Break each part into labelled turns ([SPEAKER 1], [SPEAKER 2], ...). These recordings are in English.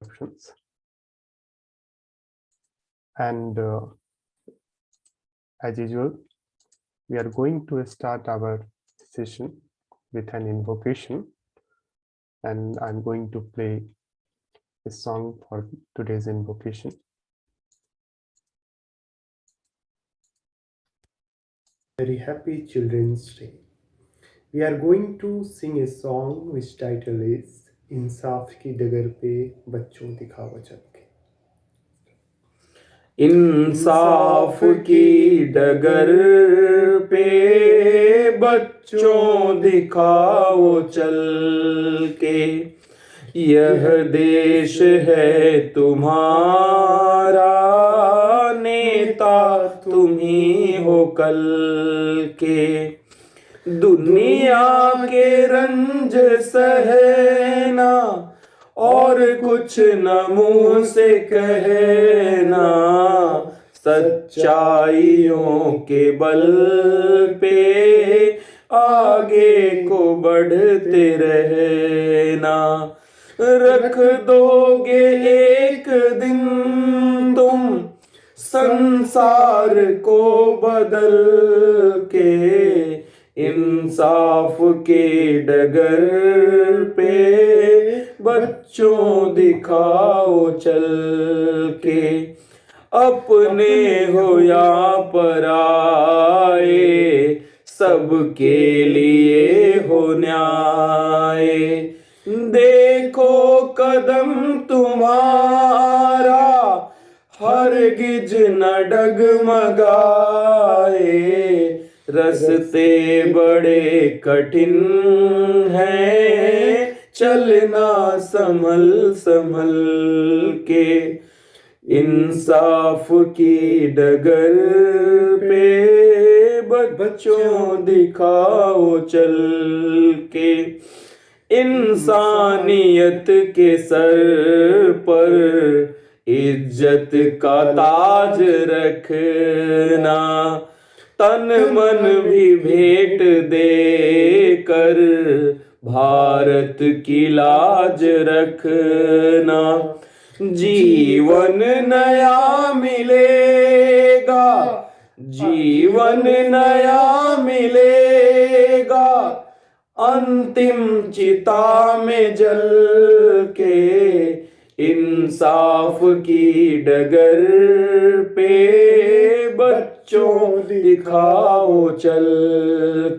[SPEAKER 1] options. And as usual, we are going to start our session with an invocation, and I'm going to play a song for today's invocation. Very happy Children's Day. We are going to sing a song which title is इंसाफ की डगर पे बच्चों दिखावा चल के।
[SPEAKER 2] इंसाफ की डगर पे बच्चों दिखाओ चल के, यह देश है तुम्हारा, नेता तुम ही हो कल के। दुनिया के रंज सहना और कुछ न मुंह से कहना, सच्चाइयों के बल पे आगे को बढ़ते रहना। रख दोगे एक दिन तुम संसार को बदल के, इंसाफ के डगर पे बच्चों दिखाओ चल के। अपने हो या पराए, सबके लिए हो न्याय। देखो कदम तुम्हारा हरगिज न डगमगाए, रस्ते बड़े कठिन हैं, चलना संभल संभल के। इंसाफ की डगर पे बच्चों दिखाओ चल के। इंसानियत के सर पर इज्जत का ताज रखना, तन मन भी भेंट दे कर भारत की लाज रखना। जीवन नया मिलेगा, जीवन नया मिलेगा, अंतिम चिता में जल के। इंसाफ की डगर पे बच्चों दिखाओ चल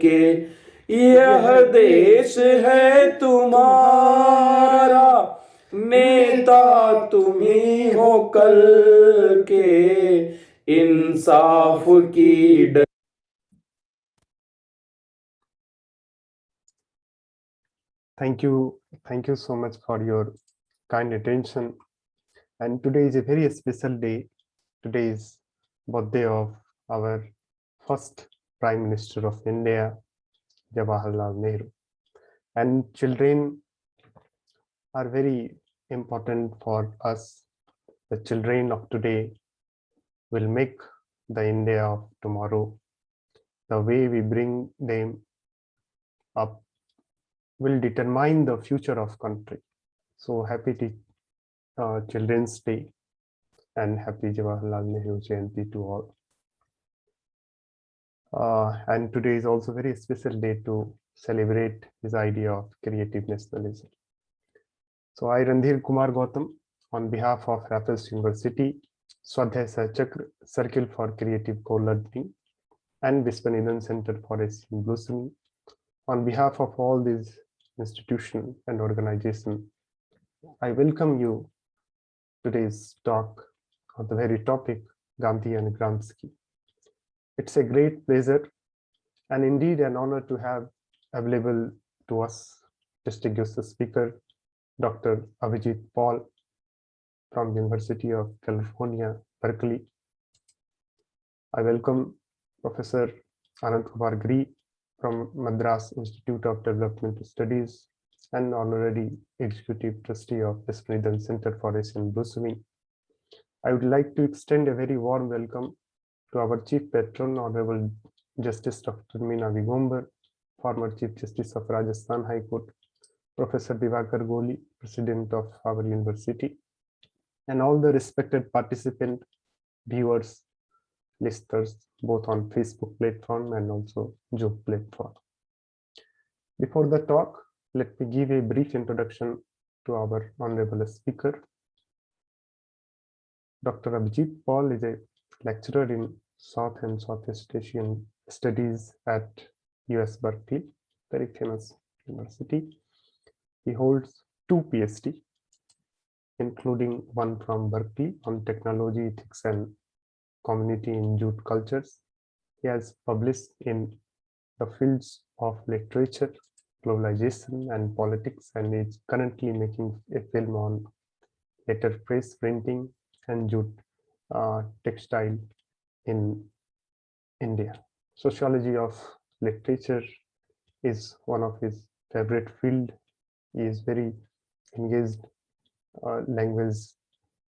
[SPEAKER 2] के, यह देश है तुम्हारा, नेता तुम ही हो कल के। इंसाफ की डगर।
[SPEAKER 1] Thank you so much for your kind attention. And today is a very special day. Today is birthday of our first Prime Minister of India, Jawaharlal Nehru. And children are very important for us. The children of today will make the India of tomorrow. The way we bring them up will determine the future of country. So happy Children's Day and happy Jawaharlal Nehru Jayanti to all. And today is also a very special day to celebrate this idea of creative nationalism. So I, Randhir Kumar Gautam, on behalf of Raffles University, SOHSS Chakra Circle for Creative Co-Learning and Vishwaneedam Center for Asian Blossoming, on behalf of all these institutions and organizations, I welcome you today's talk on the very topic, Gandhi and Gramsci. It's a great pleasure and indeed an honor to have available to us distinguished speaker, Dr. Abhijeet Paul from University of California, Berkeley. I welcome Professor Ananta Giri from Madras Institute of Development Studies and Honorary Executive Trustee of Vishwaneedam Center for Asian Blossoming. I would like to extend a very warm welcome to our Chief Patron, Honorable Justice Dr. Meena Vigombar, former Chief Justice of Rajasthan High Court, Professor Divakar Goli, President of our university, and all the respected participant, viewers, listeners, both on Facebook platform and also Zoom platform. Before the talk, let me give a brief introduction to our honorable speaker. Dr. Abhijeet Paul is a lecturer in South and Southeast Asian Studies at US Berkeley, very famous university. He holds 2 PhD, including one from Berkeley on technology, ethics, and community in youth cultures. He has published in the fields of literature, globalization, and politics, and is currently making a film on letterpress printing and jute textile in India. Sociology of literature is one of his favorite field. He is very engaged language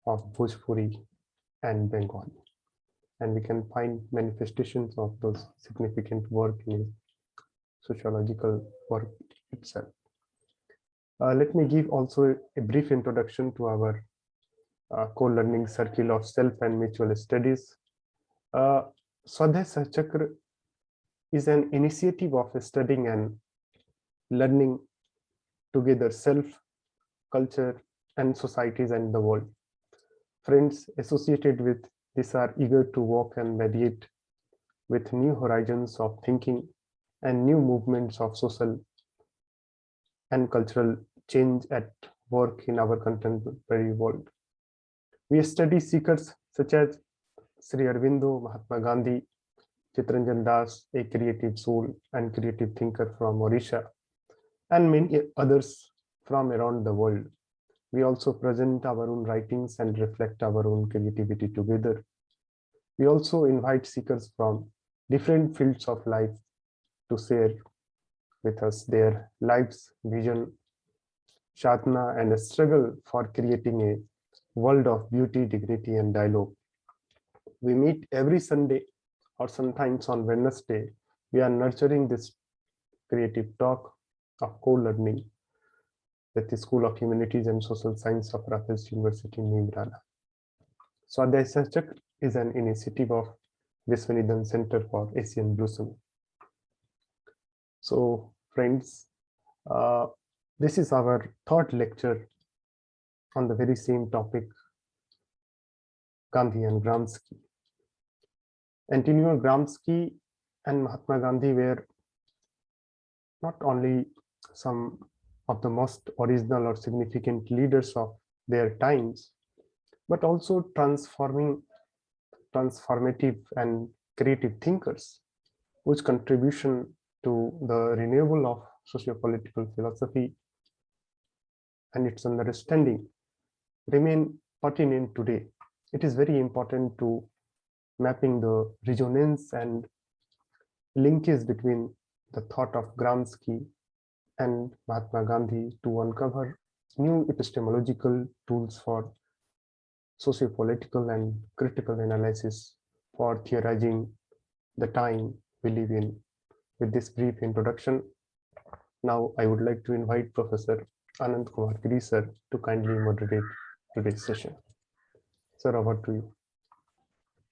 [SPEAKER 1] of Bhojpuri and Bengali, and we can find manifestations of those significant work in his sociological work itself. Let me give also a brief introduction to our co-learning circle of self and mutual studies. SOHSS Chakra is an initiative of studying and learning together self, culture, and societies and the world. Friends associated with this are eager to walk and mediate with new horizons of thinking and new movements of social and cultural change at work in our contemporary world. We study seekers such as Sri Aurobindo, Mahatma Gandhi, Chitranjan Das, a creative soul and creative thinker from Odisha, and many others from around the world. We also present our own writings and reflect our own creativity together. We also invite seekers from different fields of life to share with us their lives, vision, sadhana, and a struggle for creating a world of beauty, dignity, and dialogue. We meet every Sunday or sometimes on Wednesday. We are nurturing this creative talk of co-learning with the School of Humanities and Social Science of Raffles University in Nimrana. SOHSS Chakra is an initiative of Vishwaneedam Center for Asian Blossom. So, friends, this is our third lecture on the very same topic, Gandhi and Gramsci. Antonio Gramsci and Mahatma Gandhi were not only some of the most original or significant leaders of their times, but also transformative and creative thinkers, whose contribution to the renewal of socio-political philosophy and its understanding remain pertinent today. It is very important to mapping the resonance and linkage between the thought of Gramsci and Mahatma Gandhi to uncover new epistemological tools for socio-political and critical analysis for theorizing the time we live in. With this brief introduction, now I would like to invite Professor Anant Kumar Giri sir to kindly moderate today's session. Sir, over to you.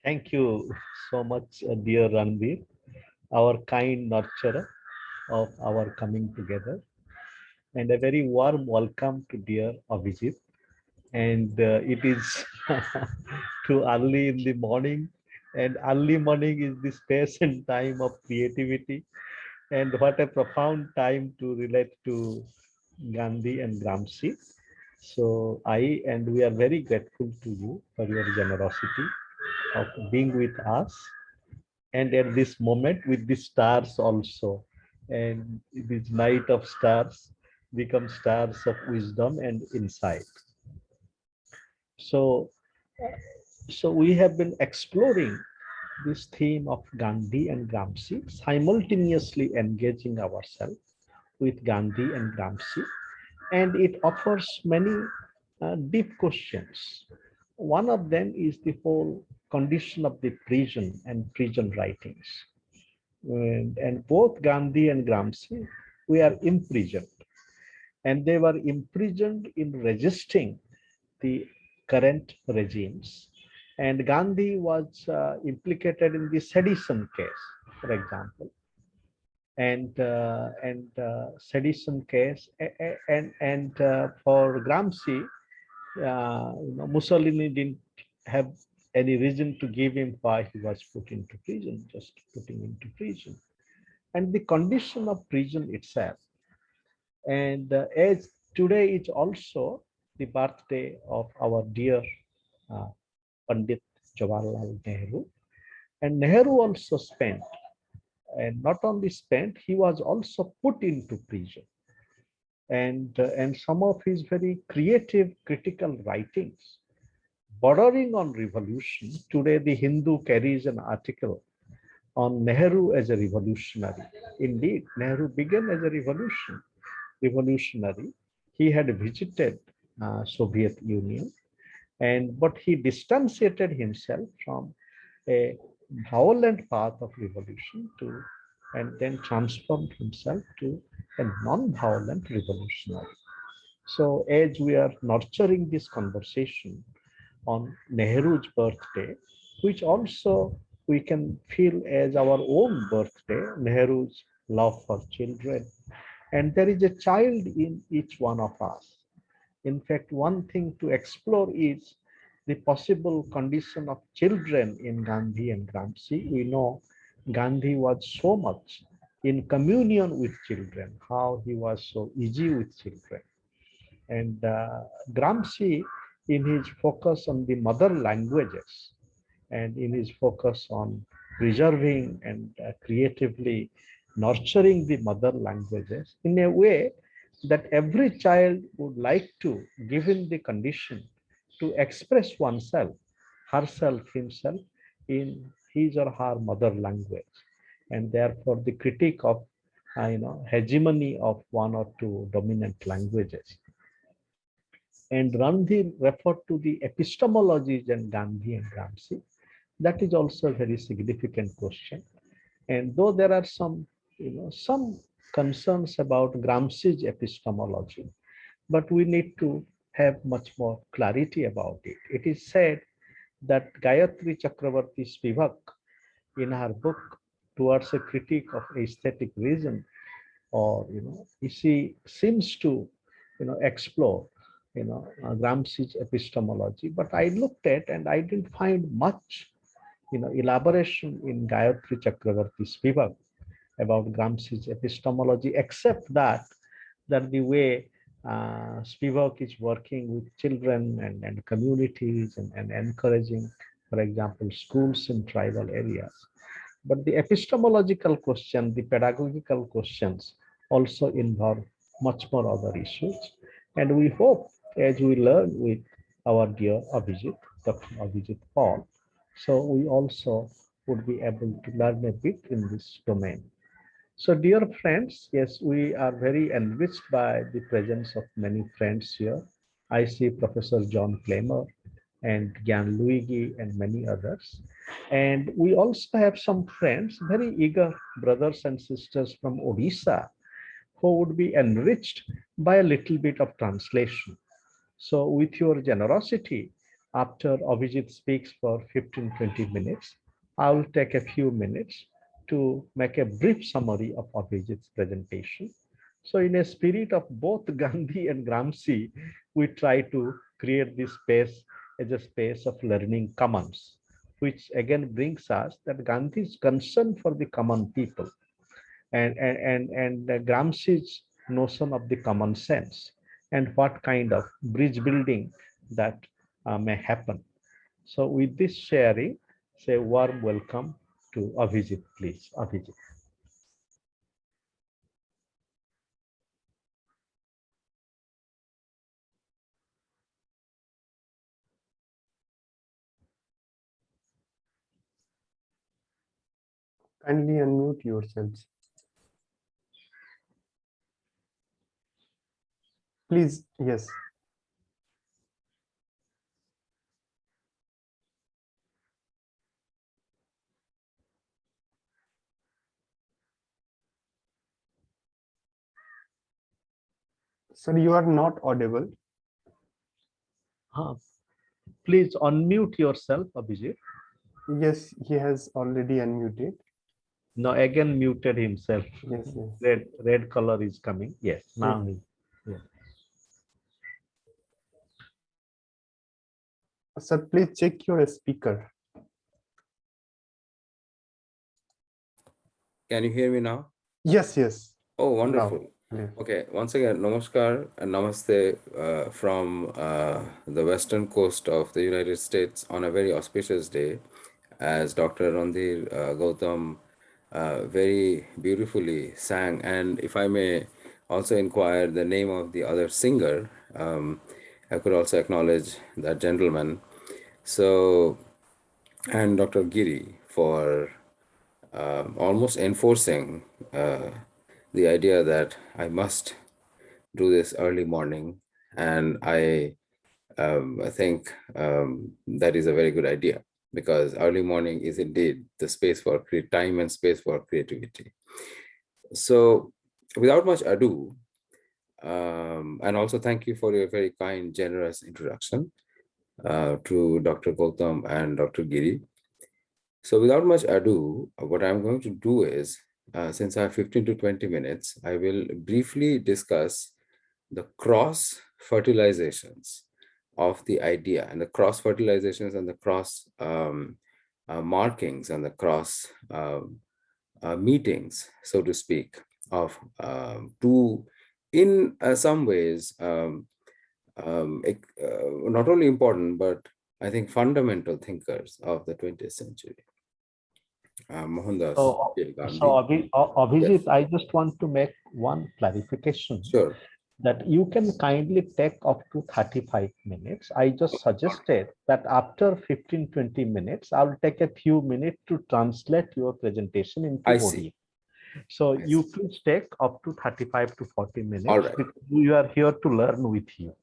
[SPEAKER 3] Thank you so much, dear Randhir, our kind nurturer of our coming together, and a very warm welcome to dear Abhijeet. And it is too early in the morning, and early morning is the space and time of creativity, and what a profound time to relate to Gandhi and Gramsci. So we are very grateful to you for your generosity of being with us, and at this moment with the stars also, and this night of stars become stars of wisdom and insight. So we have been exploring this theme of Gandhi and Gramsci, simultaneously engaging ourselves with Gandhi and Gramsci, and it offers many deep questions. One of them is the whole condition of the prison and prison writings. And both Gandhi and Gramsci, we are imprisoned, and they were imprisoned in resisting the current regimes. And Gandhi was implicated in the sedition case, for example, and sedition case, and for Gramsci, Mussolini didn't have any reason to give him why he was put into prison, just putting into prison, and the condition of prison itself. And as today is also the birthday of our dear uh, Pandit Jawaharlal Nehru, and Nehru also spent, and not only spent, he was also put into prison. And some of his very creative critical writings bordering on revolution. Today, the Hindu carries an article on Nehru as a revolutionary. Indeed, Nehru began as a revolutionary. He had visited Soviet Union, and but he distanciated himself from a violent path of revolution to, and then transformed himself to a non-violent revolutionary. So as we are nurturing this conversation on Nehru's birthday, which also we can feel as our own birthday, Nehru's love for children. And there is a child in each one of us. In fact, one thing to explore is the possible condition of children in Gandhi and Gramsci. We know Gandhi was so much in communion with children, how he was so easy with children. And Gramsci, in his focus on the mother languages and in his focus on preserving and creatively nurturing the mother languages in a way that every child would like to, given the condition, to express oneself, herself, himself in his or her mother language. And therefore, the critique of hegemony of one or two dominant languages. And Randhir referred to the epistemologies in Gandhi and Gramsci. That is also a very significant question. And though there are some concerns about Gramsci's epistemology, but we need to have much more clarity about it. It is said that Gayatri Chakravarti Spivak, in her book Towards a Critique of Aesthetic Reason, or she seems to explore Gramsci's epistemology, but I looked at and I didn't find much elaboration in Gayatri Chakravarti Spivak about Gramsci's epistemology, except that the way Spivak is working with children and communities and encouraging, for example, schools in tribal areas. But the epistemological question, the pedagogical questions also involve much more other issues. And we hope, as we learn with our dear Abhijeet, Dr. Abhijeet Paul, so we also would be able to learn a bit in this domain. So dear friends, yes, we are very enriched by the presence of many friends here. I see Professor John Clamer and Gyan Luigi and many others. And we also have some friends, very eager brothers and sisters from Odisha, who would be enriched by a little bit of translation. So with your generosity, after Abhijeet speaks for 15-20 minutes, I will take a few minutes to make a brief summary of Abhijeet's presentation. So in a spirit of both Gandhi and Gramsci, we try to create this space as a space of learning commons, which again brings us that Gandhi's concern for the common people and Gramsci's notion of the common sense and what kind of bridge building that may happen. So with this sharing, say warm welcome to Abhijeet, please. Abhijeet.
[SPEAKER 1] Kindly unmute yourselves. Please, yes. Sir, you are not audible.
[SPEAKER 3] Huh. Please unmute yourself, Abhijeet.
[SPEAKER 1] Yes, he has already unmuted.
[SPEAKER 3] No, again muted himself.
[SPEAKER 1] Yes, yes.
[SPEAKER 3] Red color is coming. Yes, now he. Yeah.
[SPEAKER 1] Sir, please check your speaker.
[SPEAKER 4] Can you hear me now?
[SPEAKER 1] Yes, yes.
[SPEAKER 4] Oh, wonderful.
[SPEAKER 1] Now.
[SPEAKER 4] Okay, once again, namaskar and namaste from the western coast of the United States on a very auspicious day, as Dr. Randhir Gautam very beautifully sang. And if I may also inquire the name of the other singer, I could also acknowledge that gentleman. So, and Dr. Giri for almost enforcing the idea that I must do this early morning. And I think that is a very good idea, because early morning is indeed the space for time and space for creativity. So without much ado, and also thank you for your very kind, generous introduction to Dr. Gautam and Dr. Giri. So without much ado, what I'm going to do is, since I have 15 to 20 minutes, I will briefly discuss the cross fertilizations of the idea, and the cross fertilizations and the cross markings and the cross meetings, so to speak, of two, in some ways, not only important, but I think fundamental thinkers of the 20th century. Mohandas
[SPEAKER 3] So,
[SPEAKER 4] Gandhi.
[SPEAKER 3] Abhijeet,
[SPEAKER 4] Yes.
[SPEAKER 3] I just want to make one clarification.
[SPEAKER 4] Sure.
[SPEAKER 3] That you can kindly take up to 35 minutes. I just suggested that after 15-20 minutes, I'll take a few minutes to translate your presentation into
[SPEAKER 4] I
[SPEAKER 3] audio.
[SPEAKER 4] see.
[SPEAKER 3] So
[SPEAKER 4] I
[SPEAKER 3] you
[SPEAKER 4] see.
[SPEAKER 3] please take up to 35 to 40 minutes.
[SPEAKER 4] All right.
[SPEAKER 3] Because we are here to learn with you.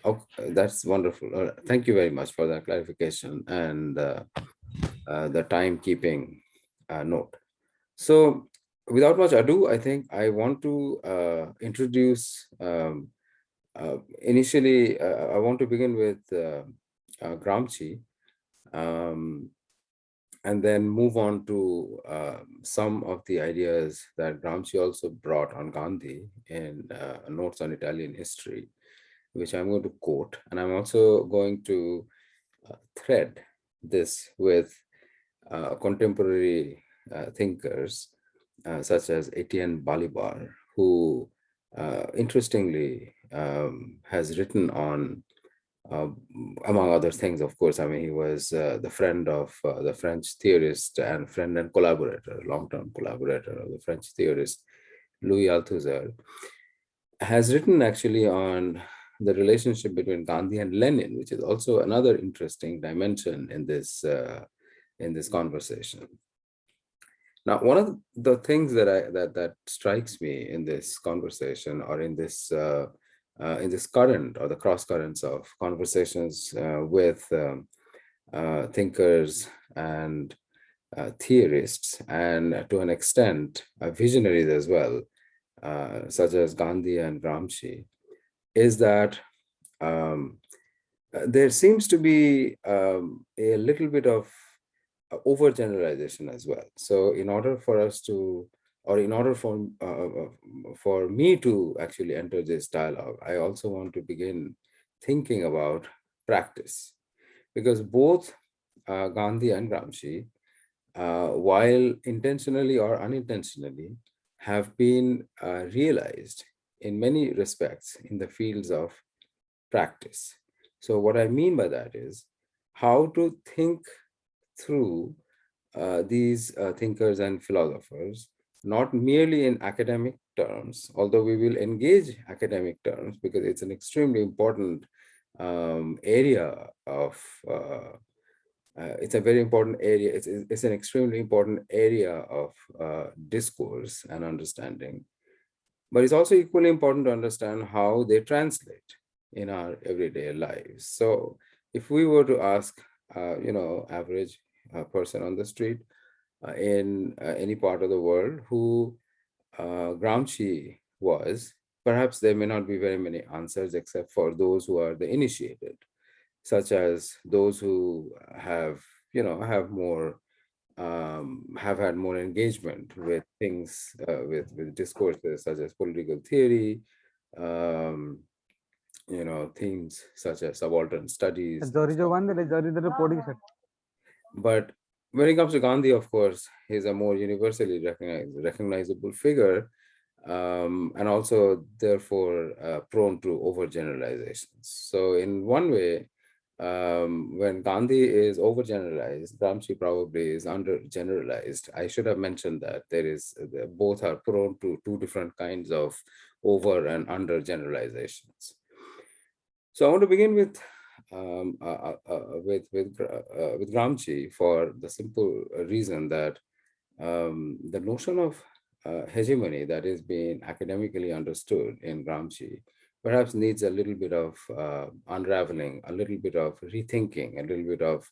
[SPEAKER 4] Okay, that's wonderful. Thank you very much for that clarification and the timekeeping note. So without much ado, I think I want to introduce, initially, I want to begin with Gramsci, and then move on to some of the ideas that Gramsci also brought on Gandhi in Notes on Italian History, which I'm going to quote. And I'm also going to thread this with contemporary thinkers such as Etienne Balibar, who interestingly has written on, among other things, of course, I mean, he was the friend of the French theorist and friend and collaborator, long-term collaborator of the French theorist Louis Althusser, has written actually on the relationship between Gandhi and Lenin, which is also another interesting dimension in this conversation. Now, one of the things that strikes me in this conversation, or in this current, or the cross currents of conversations with thinkers and theorists, and to an extent visionaries as well, such as Gandhi and Gramsci, is that there seems to be a little bit of overgeneralization as well. So in order for us to, or in order for me to actually enter this dialogue, I also want to begin thinking about practice, because both Gandhi and Gramsci, while intentionally or unintentionally, have been realized in many respects in the fields of practice. So what I mean by that is how to think through these thinkers and philosophers, not merely in academic terms, although we will engage academic terms because it's an extremely important area of, it's a very important area, it's an extremely important area of discourse and understanding. But it's also equally important to understand how they translate in our everyday lives. So if we were to ask, average person on the street in any part of the world who Gramsci was, perhaps there may not be very many answers except for those who are the initiated. such as those who have, have had more engagement with things, with discourses such as political theory, um, themes such as subaltern studies. But when it comes to Gandhi, of course, he's a more universally recognizable figure, and also therefore prone to overgeneralizations. So in one way, when Gandhi is overgeneralized, Gramsci probably is undergeneralized. I should have mentioned that both are prone to two different kinds of over and under generalizations. So I want to begin with Gramsci for the simple reason that the notion of hegemony that is being academically understood in Gramsci perhaps needs a little bit of unraveling, a little bit of rethinking, a little bit of,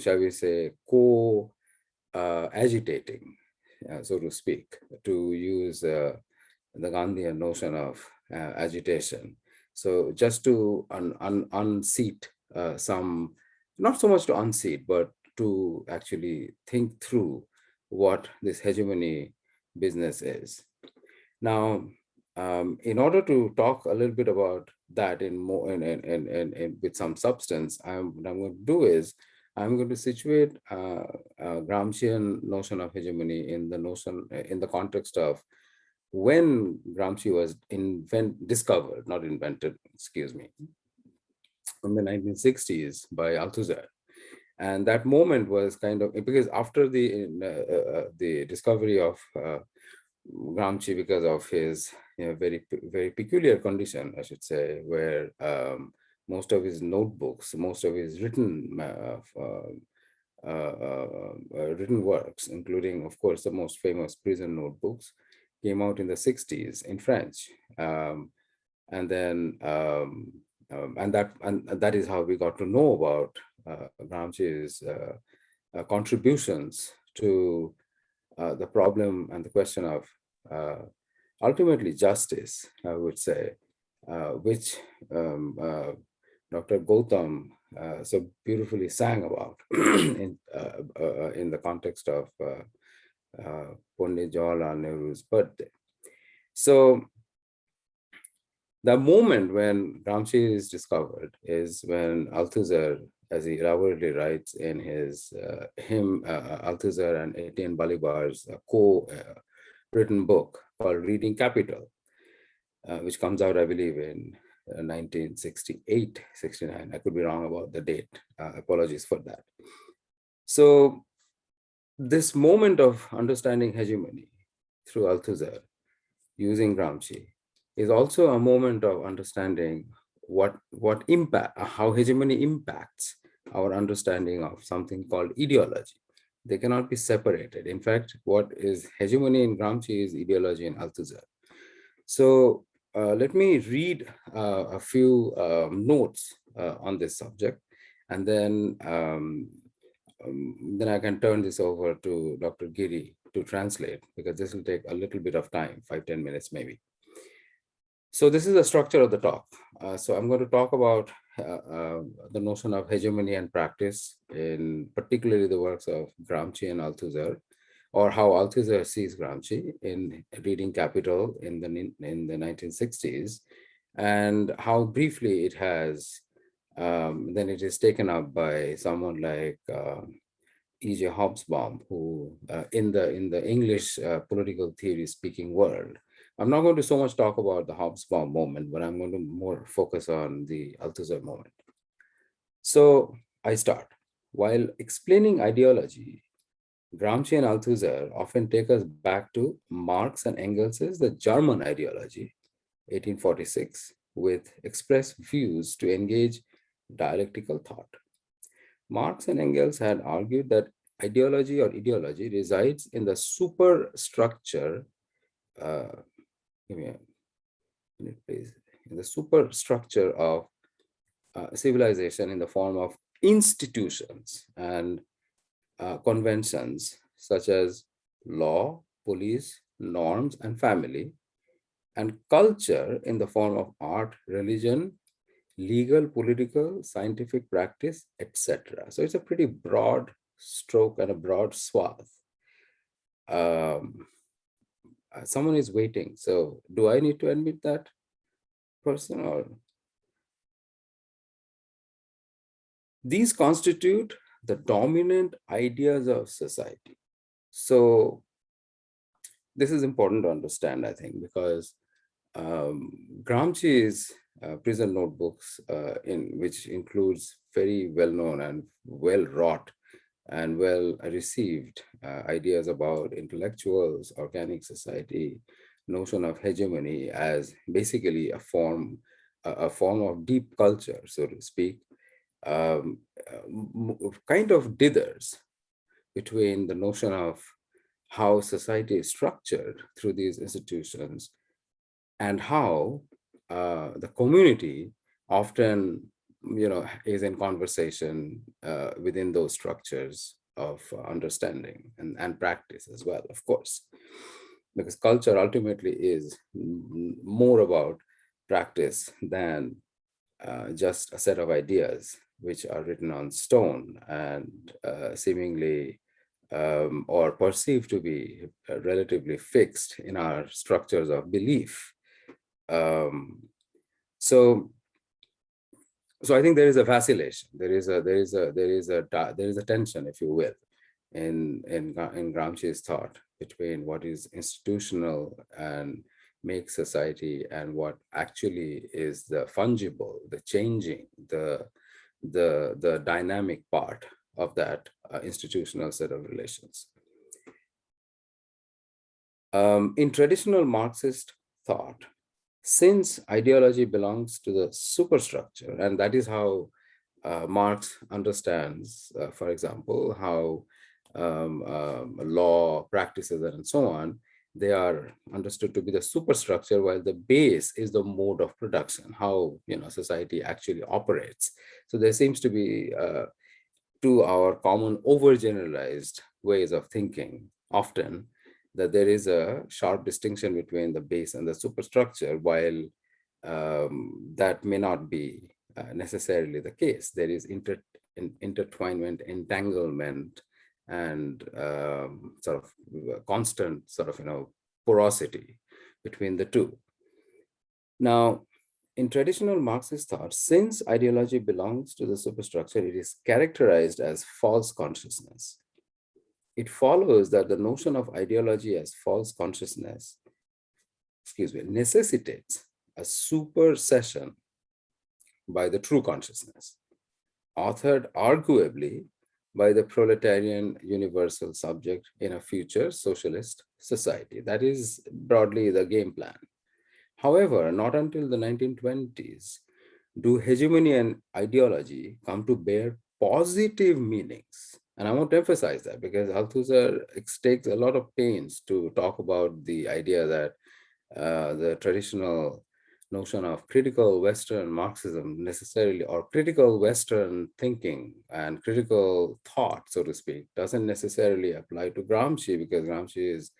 [SPEAKER 4] shall we say, agitating, so to speak, to use the Gandhian notion of agitation. So just to unseat some, not so much to unseat, but to actually think through what this hegemony business is. Now, in order to talk a little bit about that in more with some substance, what I'm going to do is I'm going to situate Gramscian notion of hegemony in the context of when Gramsci was discovered, not invented, excuse me, in the 1960s by Althusser. And that moment was kind of, because after the discovery of Gramsci, because of his very, very peculiar condition, I should say, where most of his notebooks, most of his written works, including, of course, the most famous prison notebooks, came out in the 60s in French. And that is how we got to know about Gramsci's contributions to the problem and the question of ultimately justice, I would say, which Dr. Gautam so beautifully sang about in the context of Pandit Jawaharlal Nehru's birthday. So the moment when Gramsci is discovered is when Althusser, as he elaborately writes in his hymn, Althusser and Etienne Balibar's co-written book called Reading Capital, which comes out, I believe, in 1968, 69. I could be wrong about the date. Apologies for that. So this moment of understanding hegemony through Althusser using Gramsci is also a moment of understanding how hegemony impacts our understanding of something called ideology. They cannot be separated. In fact, what is hegemony in Gramsci is ideology in Althusser. So let me read a few notes on this subject, and then I can turn this over to Dr. Giri to translate, because this will take a little bit of time, 5-10 minutes maybe. So this is the structure of the talk. So I'm going to talk about the notion of hegemony and practice, in particularly the works of Gramsci and Althusser, or how Althusser sees Gramsci in Reading Capital in the 1960s, and how briefly it has, then it is taken up by someone like E.J. Hobsbawm, who in the English political theory speaking world. I'm not going to so much talk about the Hobsbawm moment, but I'm going to more focus on the Althusser moment. So I start. While explaining ideology, Gramsci and Althusser often take us back to Marx and Engels' the German ideology, 1846, with expressed views to engage dialectical thought. Marx and Engels had argued that ideology resides in the superstructure, give me a minute, please, in the superstructure of civilization in the form of institutions and conventions such as law, police, norms, and family, and culture in the form of art, religion, legal, political, scientific practice, etc. So it's a pretty broad stroke and a broad swath. Someone is waiting. So do I need to admit that person, or? These constitute the dominant ideas of society. So this is important to understand, I think, because Gramsci's prison notebooks, in which includes very well-known and well-wrought and well-received ideas about intellectuals, organic society, notion of hegemony as basically a form of deep culture, so to speak, kind of dithers between the notion of how society is structured through these institutions and how the community often, is in conversation within those structures of understanding and practice as well, of course, because culture ultimately is more about practice than just a set of ideas which are written on stone and seemingly or perceived to be relatively fixed in our structures of belief. So I think there is a vacillation. There is a tension, if you will, in Gramsci's thought between what is institutional and makes society and what actually is the fungible, the changing, the dynamic part of that institutional set of relations. In traditional Marxist thought, since ideology belongs to the superstructure, and that is how Marx understands, for example, how law practices and so on, they are understood to be the superstructure, while the base is the mode of production, how society actually operates. So there seems to be, to our common overgeneralized ways of thinking, often that there is a sharp distinction between the base and the superstructure, while that may not be necessarily the case. There is intertwinement, entanglement, and sort of constant sort of porosity between the two. Now, in traditional Marxist thought, since ideology belongs to the superstructure, it is characterized as false consciousness. It follows that the notion of ideology as false consciousness, necessitates a supersession by the true consciousness, authored arguably by the proletarian universal subject in a future socialist society. That is broadly the game plan. However, not until the 1920s do hegemony and ideology come to bear positive meanings. And I want to emphasize that because Althusser takes a lot of pains to talk about the idea that the traditional notion of critical Western Marxism necessarily, or critical Western thinking and critical thought, so to speak, doesn't necessarily apply to Gramsci, because Gramsci is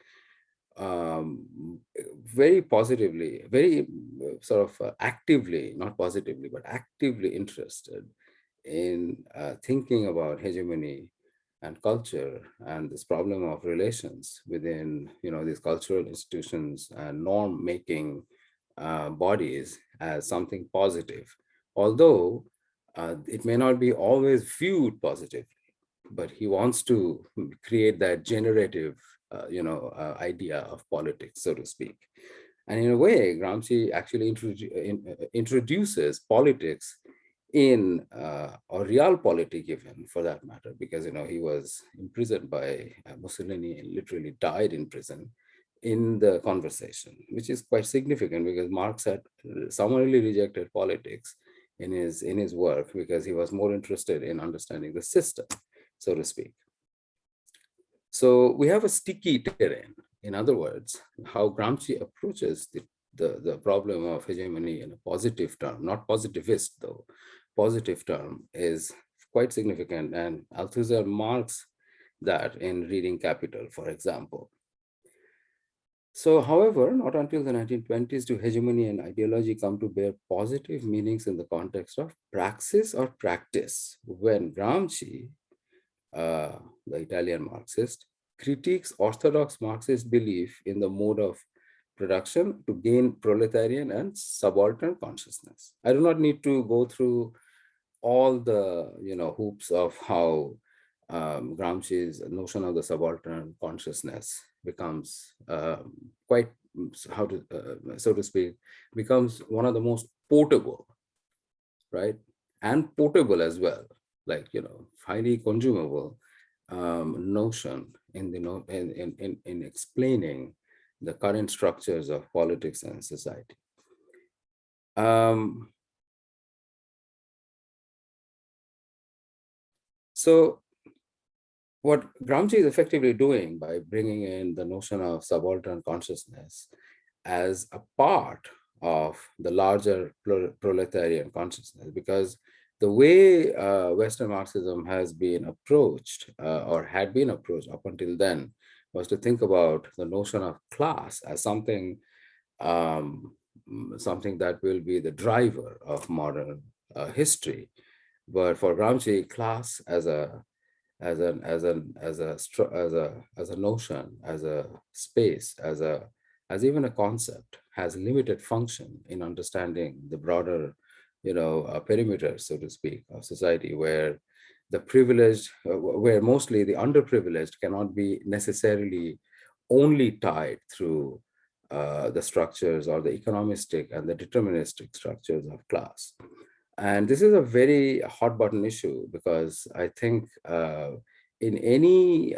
[SPEAKER 4] very positively, very sort of actively, not positively, but actively interested in thinking about hegemony and culture and this problem of relations within these cultural institutions and norm making bodies as something positive, although it may not be always viewed positively, but he wants to create that generative idea of politics, so to speak. And in a way, Gramsci actually introduces politics in or realpolitik even, for that matter, because he was imprisoned by Mussolini and literally died in prison in the conversation, which is quite significant because Marx had summarily rejected politics in his work because he was more interested in understanding the system, so to speak. So we have a sticky terrain. In other words, how Gramsci approaches the problem of hegemony in a positive term, not positivist though, positive term, is quite significant. And Althusser marks that in reading Capital, for example. So, however, not until the 1920s do hegemony and ideology come to bear positive meanings in the context of praxis or practice, when Gramsci, the Italian Marxist, critiques orthodox Marxist belief in the mode of production to gain proletarian and subaltern consciousness. I do not need to go through all the hoops of how Gramsci's notion of the subaltern consciousness becomes quite, how to so to speak, becomes one of the most portable, right, and portable as well, like highly consumable notion in the in explaining the current structures of politics and society. So what Gramsci is effectively doing by bringing in the notion of subaltern consciousness as a part of the larger proletarian consciousness, because the way Western Marxism has been approached or had been approached up until then was to think about the notion of class as something something that will be the driver of modern history. But for Gramsci, class as a notion, as a space, as even a concept, has limited function in understanding the broader, perimeter, so to speak, of society, where the privileged, where mostly the underprivileged cannot be necessarily only tied through the structures or the economistic and the deterministic structures of class. And this is a very hot button issue, because I think in any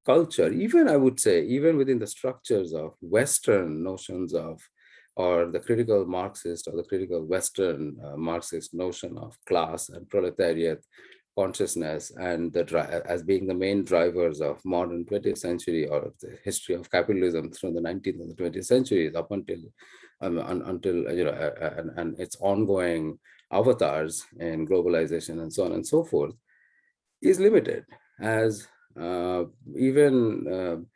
[SPEAKER 4] culture, even I would say, even within the structures of Western notions of, or the critical Marxist or the critical Western Marxist notion of class and proletariat consciousness, and as being the main drivers of modern 20th century or of the history of capitalism through the 19th and the 20th centuries up until and its ongoing avatars in globalization and so on and so forth, is limited, as even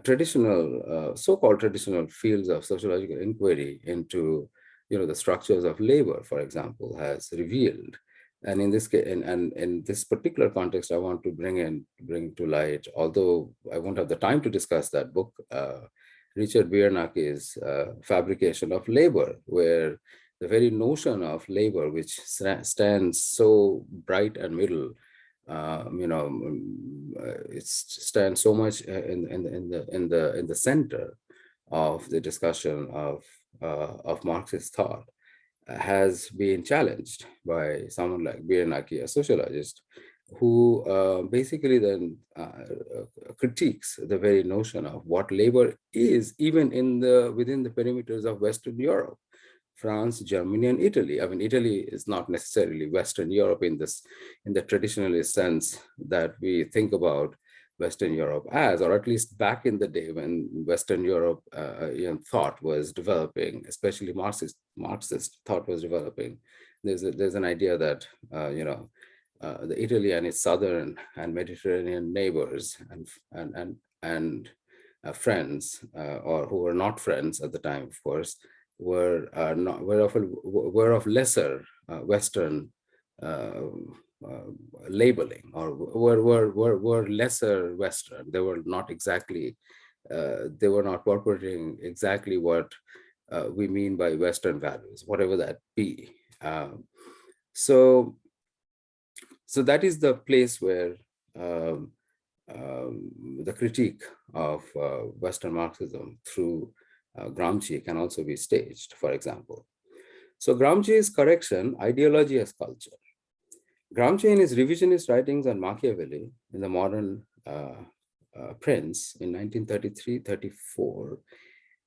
[SPEAKER 4] traditional, so-called traditional fields of sociological inquiry into, the structures of labor, for example, has revealed. And in this case, and in this particular context, I want to bring to light, although I won't have the time to discuss that book, Richard Biernake's Fabrication of Labor, where the very notion of labor, which stands so bright and middle, it stands so much in the center of the discussion of Marxist thought, has been challenged by someone like Biernake, a sociologist, who basically then critiques the very notion of what labor is, even within the perimeters of Western Europe, France, Germany, and Italy. I mean, Italy is not necessarily Western Europe in the traditionalist sense that we think about Western Europe as, or at least back in the day when Western Europe thought was developing, especially Marxist thought was developing. There's an idea that the Italy and its southern and Mediterranean neighbors and friends, or who were not friends at the time, of course, were of lesser Western labeling, or were lesser Western. They were not exactly, they were not purporting exactly what we mean by Western values, whatever that be. So that is the place where the critique of Western Marxism through Gramsci can also be staged, for example. So Gramsci's correction, ideology as culture. Gramsci, in his revisionist writings on Machiavelli in the Modern Prince in 1933-34,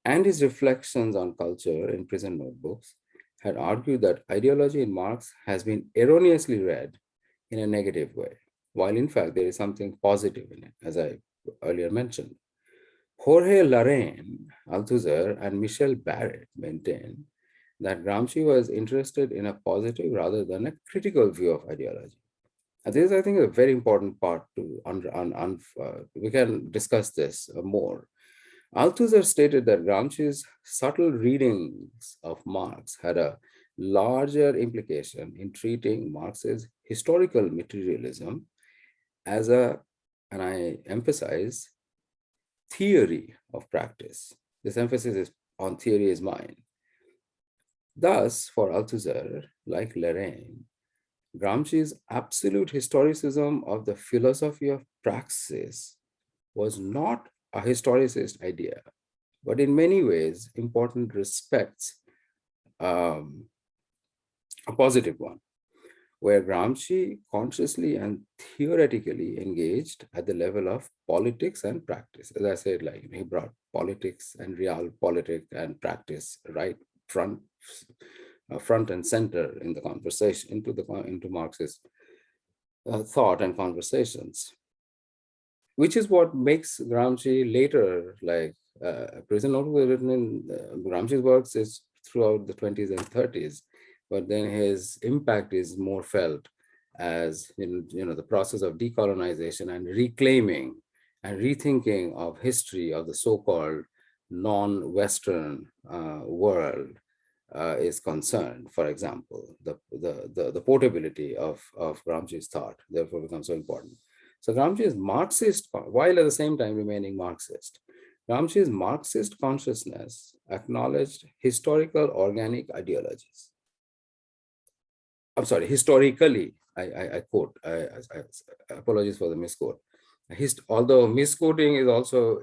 [SPEAKER 4] and his reflections on culture in Prison Notebooks, had argued that ideology in Marx has been erroneously read in a negative way, while in fact there is something positive in it, as I earlier mentioned. Jorge Larraín, Althusser, and Michel Barrett maintain that Gramsci was interested in a positive rather than a critical view of ideology. And this is, I think, a very important part to we can discuss this more. Althusser stated that Gramsci's subtle readings of Marx had a larger implication in treating Marx's historical materialism as a, and I emphasize, theory of practice. This emphasis is on theory is mine. Thus, for Althusser, like Lorraine, Gramsci's absolute historicism of the philosophy of praxis was not a historicist idea, but in many ways, important respects, um, a positive one, where Gramsci consciously and theoretically engaged at the level of politics and practice. As I said, like he brought politics and realpolitik and practice right front and center in the conversation, into Marxist thought and conversations, which is what makes Gramsci later like prison notebook written in Gramsci's works is throughout the 20s and 30s, but then his impact is more felt as the process of decolonization and reclaiming and rethinking of history of the so-called non-Western world is concerned. For example, the portability of Gramsci's thought therefore becomes so important. So Gramsci is Marxist, while at the same time remaining Marxist. Gramsci's Marxist consciousness acknowledged historical organic ideologies. I'm sorry, historically, I quote, I apologize for the misquote. Although misquoting is also,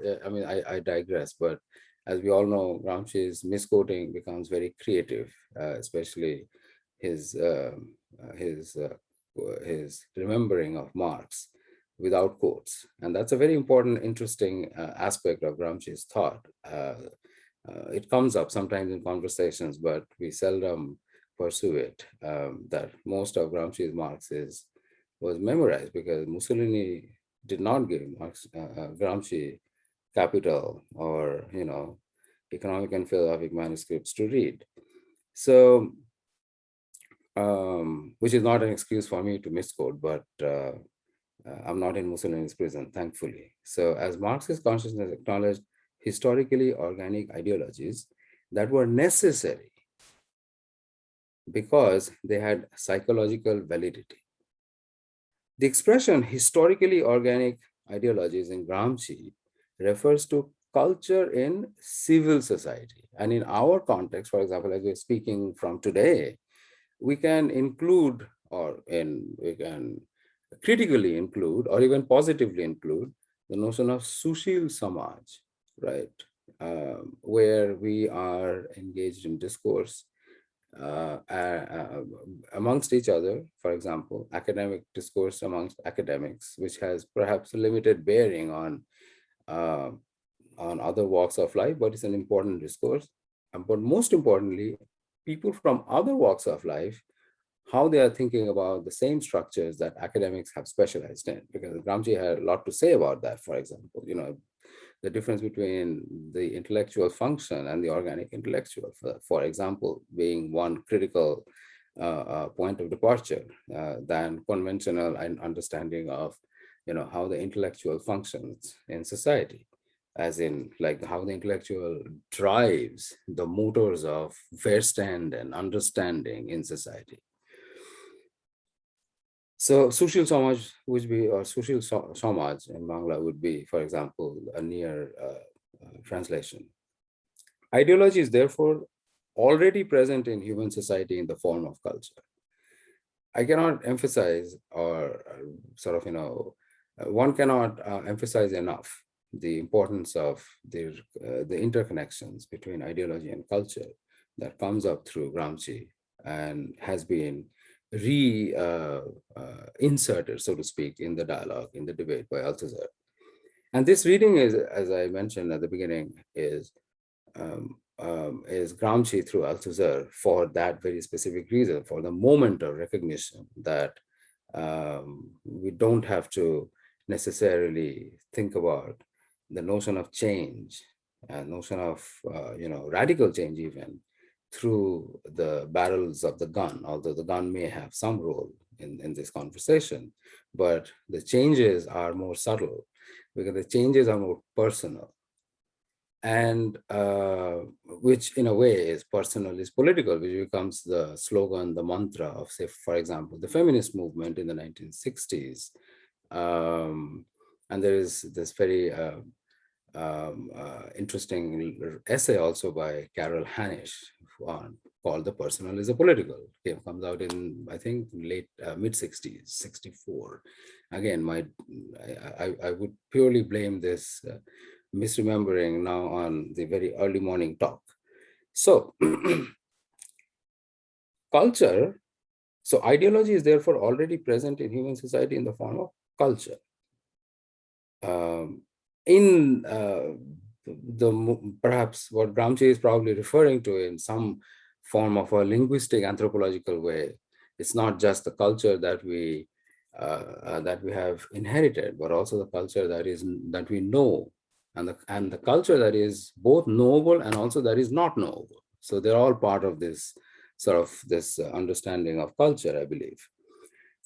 [SPEAKER 4] I digress, but as we all know, Gramsci's misquoting becomes very creative, especially his remembering of Marx without quotes. And that's a very important, interesting aspect of Gramsci's thought. It comes up sometimes in conversations, but we seldom pursue it, that most of Gramsci's Marx was memorized because Mussolini did not give Gramsci capital or, economic and philosophic manuscripts to read. So, which is not an excuse for me to misquote, but I'm not in Mussolini's prison, thankfully. So as Marxist consciousness acknowledged historically organic ideologies that were necessary because they had psychological validity. The expression historically organic ideologies in Gramsci refers to culture in civil society. And in our context, for example, as we're speaking from today, we can include we can critically include or even positively include the notion of Sushil Samaj, right? Where we are engaged in discourse amongst each other, for example, academic discourse amongst academics, which has perhaps a limited bearing on other walks of life, but it's an important discourse. But most importantly, people from other walks of life, how they are thinking about the same structures that academics have specialized in, because Gramsci had a lot to say about that. For example, the difference between the intellectual function and the organic intellectual, for example, being one critical point of departure than conventional understanding of, how the intellectual functions in society, as in like how the intellectual drives the motors of verstand and understanding in society. So Sushil Samaj would be, or Sushil Samaj in Bangla would be, for example, a near translation. Ideology is therefore already present in human society in the form of culture. I cannot emphasize one cannot emphasize enough the importance of the interconnections between ideology and culture that comes up through Gramsci and has been inserted, so to speak, in the dialogue, in the debate by Althusser. And this reading is, as I mentioned at the beginning, is Gramsci through Althusser for that very specific reason, for the moment of recognition that we don't have to necessarily think about the notion of change, notion of radical change even, through the barrels of the gun, although the gun may have some role in this conversation, but the changes are more subtle because the changes are more personal. and which in a way is personal is political, which becomes the slogan, the mantra of, say, for example, the feminist movement in the 1960s. And there is this very interesting essay also by Carol Hanisch called "The Personal is a Political." It comes out in, I think, late mid 60s, 64. Again, I would purely blame this misremembering now on the very early morning talk. So culture, so ideology is therefore already present in human society in the form of culture. In perhaps what Gramsci is probably referring to in some form of a linguistic anthropological way, it's not just the culture that we have inherited, but also the culture that we know, and the culture that is both knowable and also that is not knowable. So they're all part of this sort of this understanding of culture, I believe.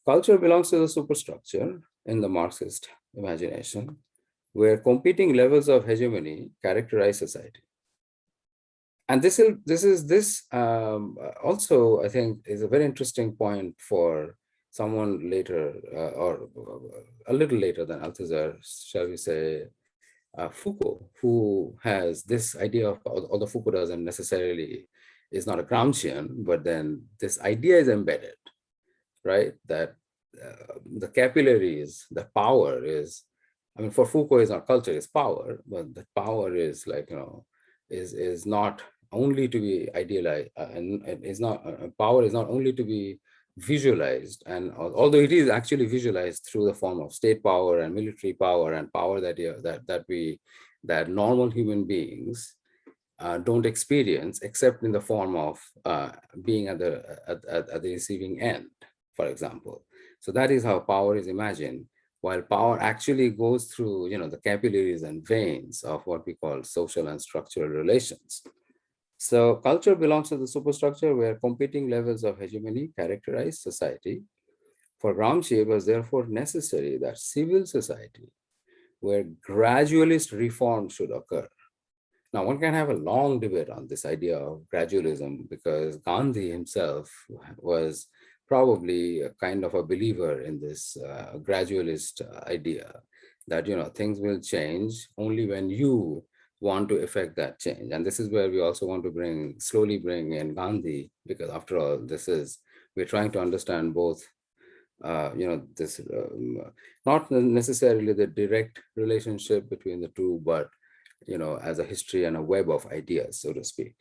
[SPEAKER 4] Culture belongs to the superstructure in the Marxist imagination, where competing levels of hegemony characterize society. And this also, I think, is a very interesting point for someone later, or a little later than Althusser, shall we say, Foucault, who has this idea of, although Foucault doesn't necessarily, is not a Gramscian, but then this idea is embedded, right? That the capillaries, the power is, I mean, for Foucault, it's not culture, it's power, but the power is like, is not only to be idealized, and is not, power is not only to be visualized, and although it is actually visualized through the form of state power and military power and power that normal human beings don't experience, except in the form of being at the receiving end, for example. So that is how power is imagined, while power actually goes through, the capillaries and veins of what we call social and structural relations. So culture belongs to the superstructure where competing levels of hegemony characterize society. For Gramsci, it was therefore necessary that civil society, where gradualist reform should occur. Now, one can have a long debate on this idea of gradualism, because Gandhi himself was probably a kind of a believer in this gradualist idea that, things will change only when you want to effect that change. And this is where we also want to slowly bring in Gandhi, because after all, we're trying to understand both, this, not necessarily the direct relationship between the two, but, as a history and a web of ideas, so to speak.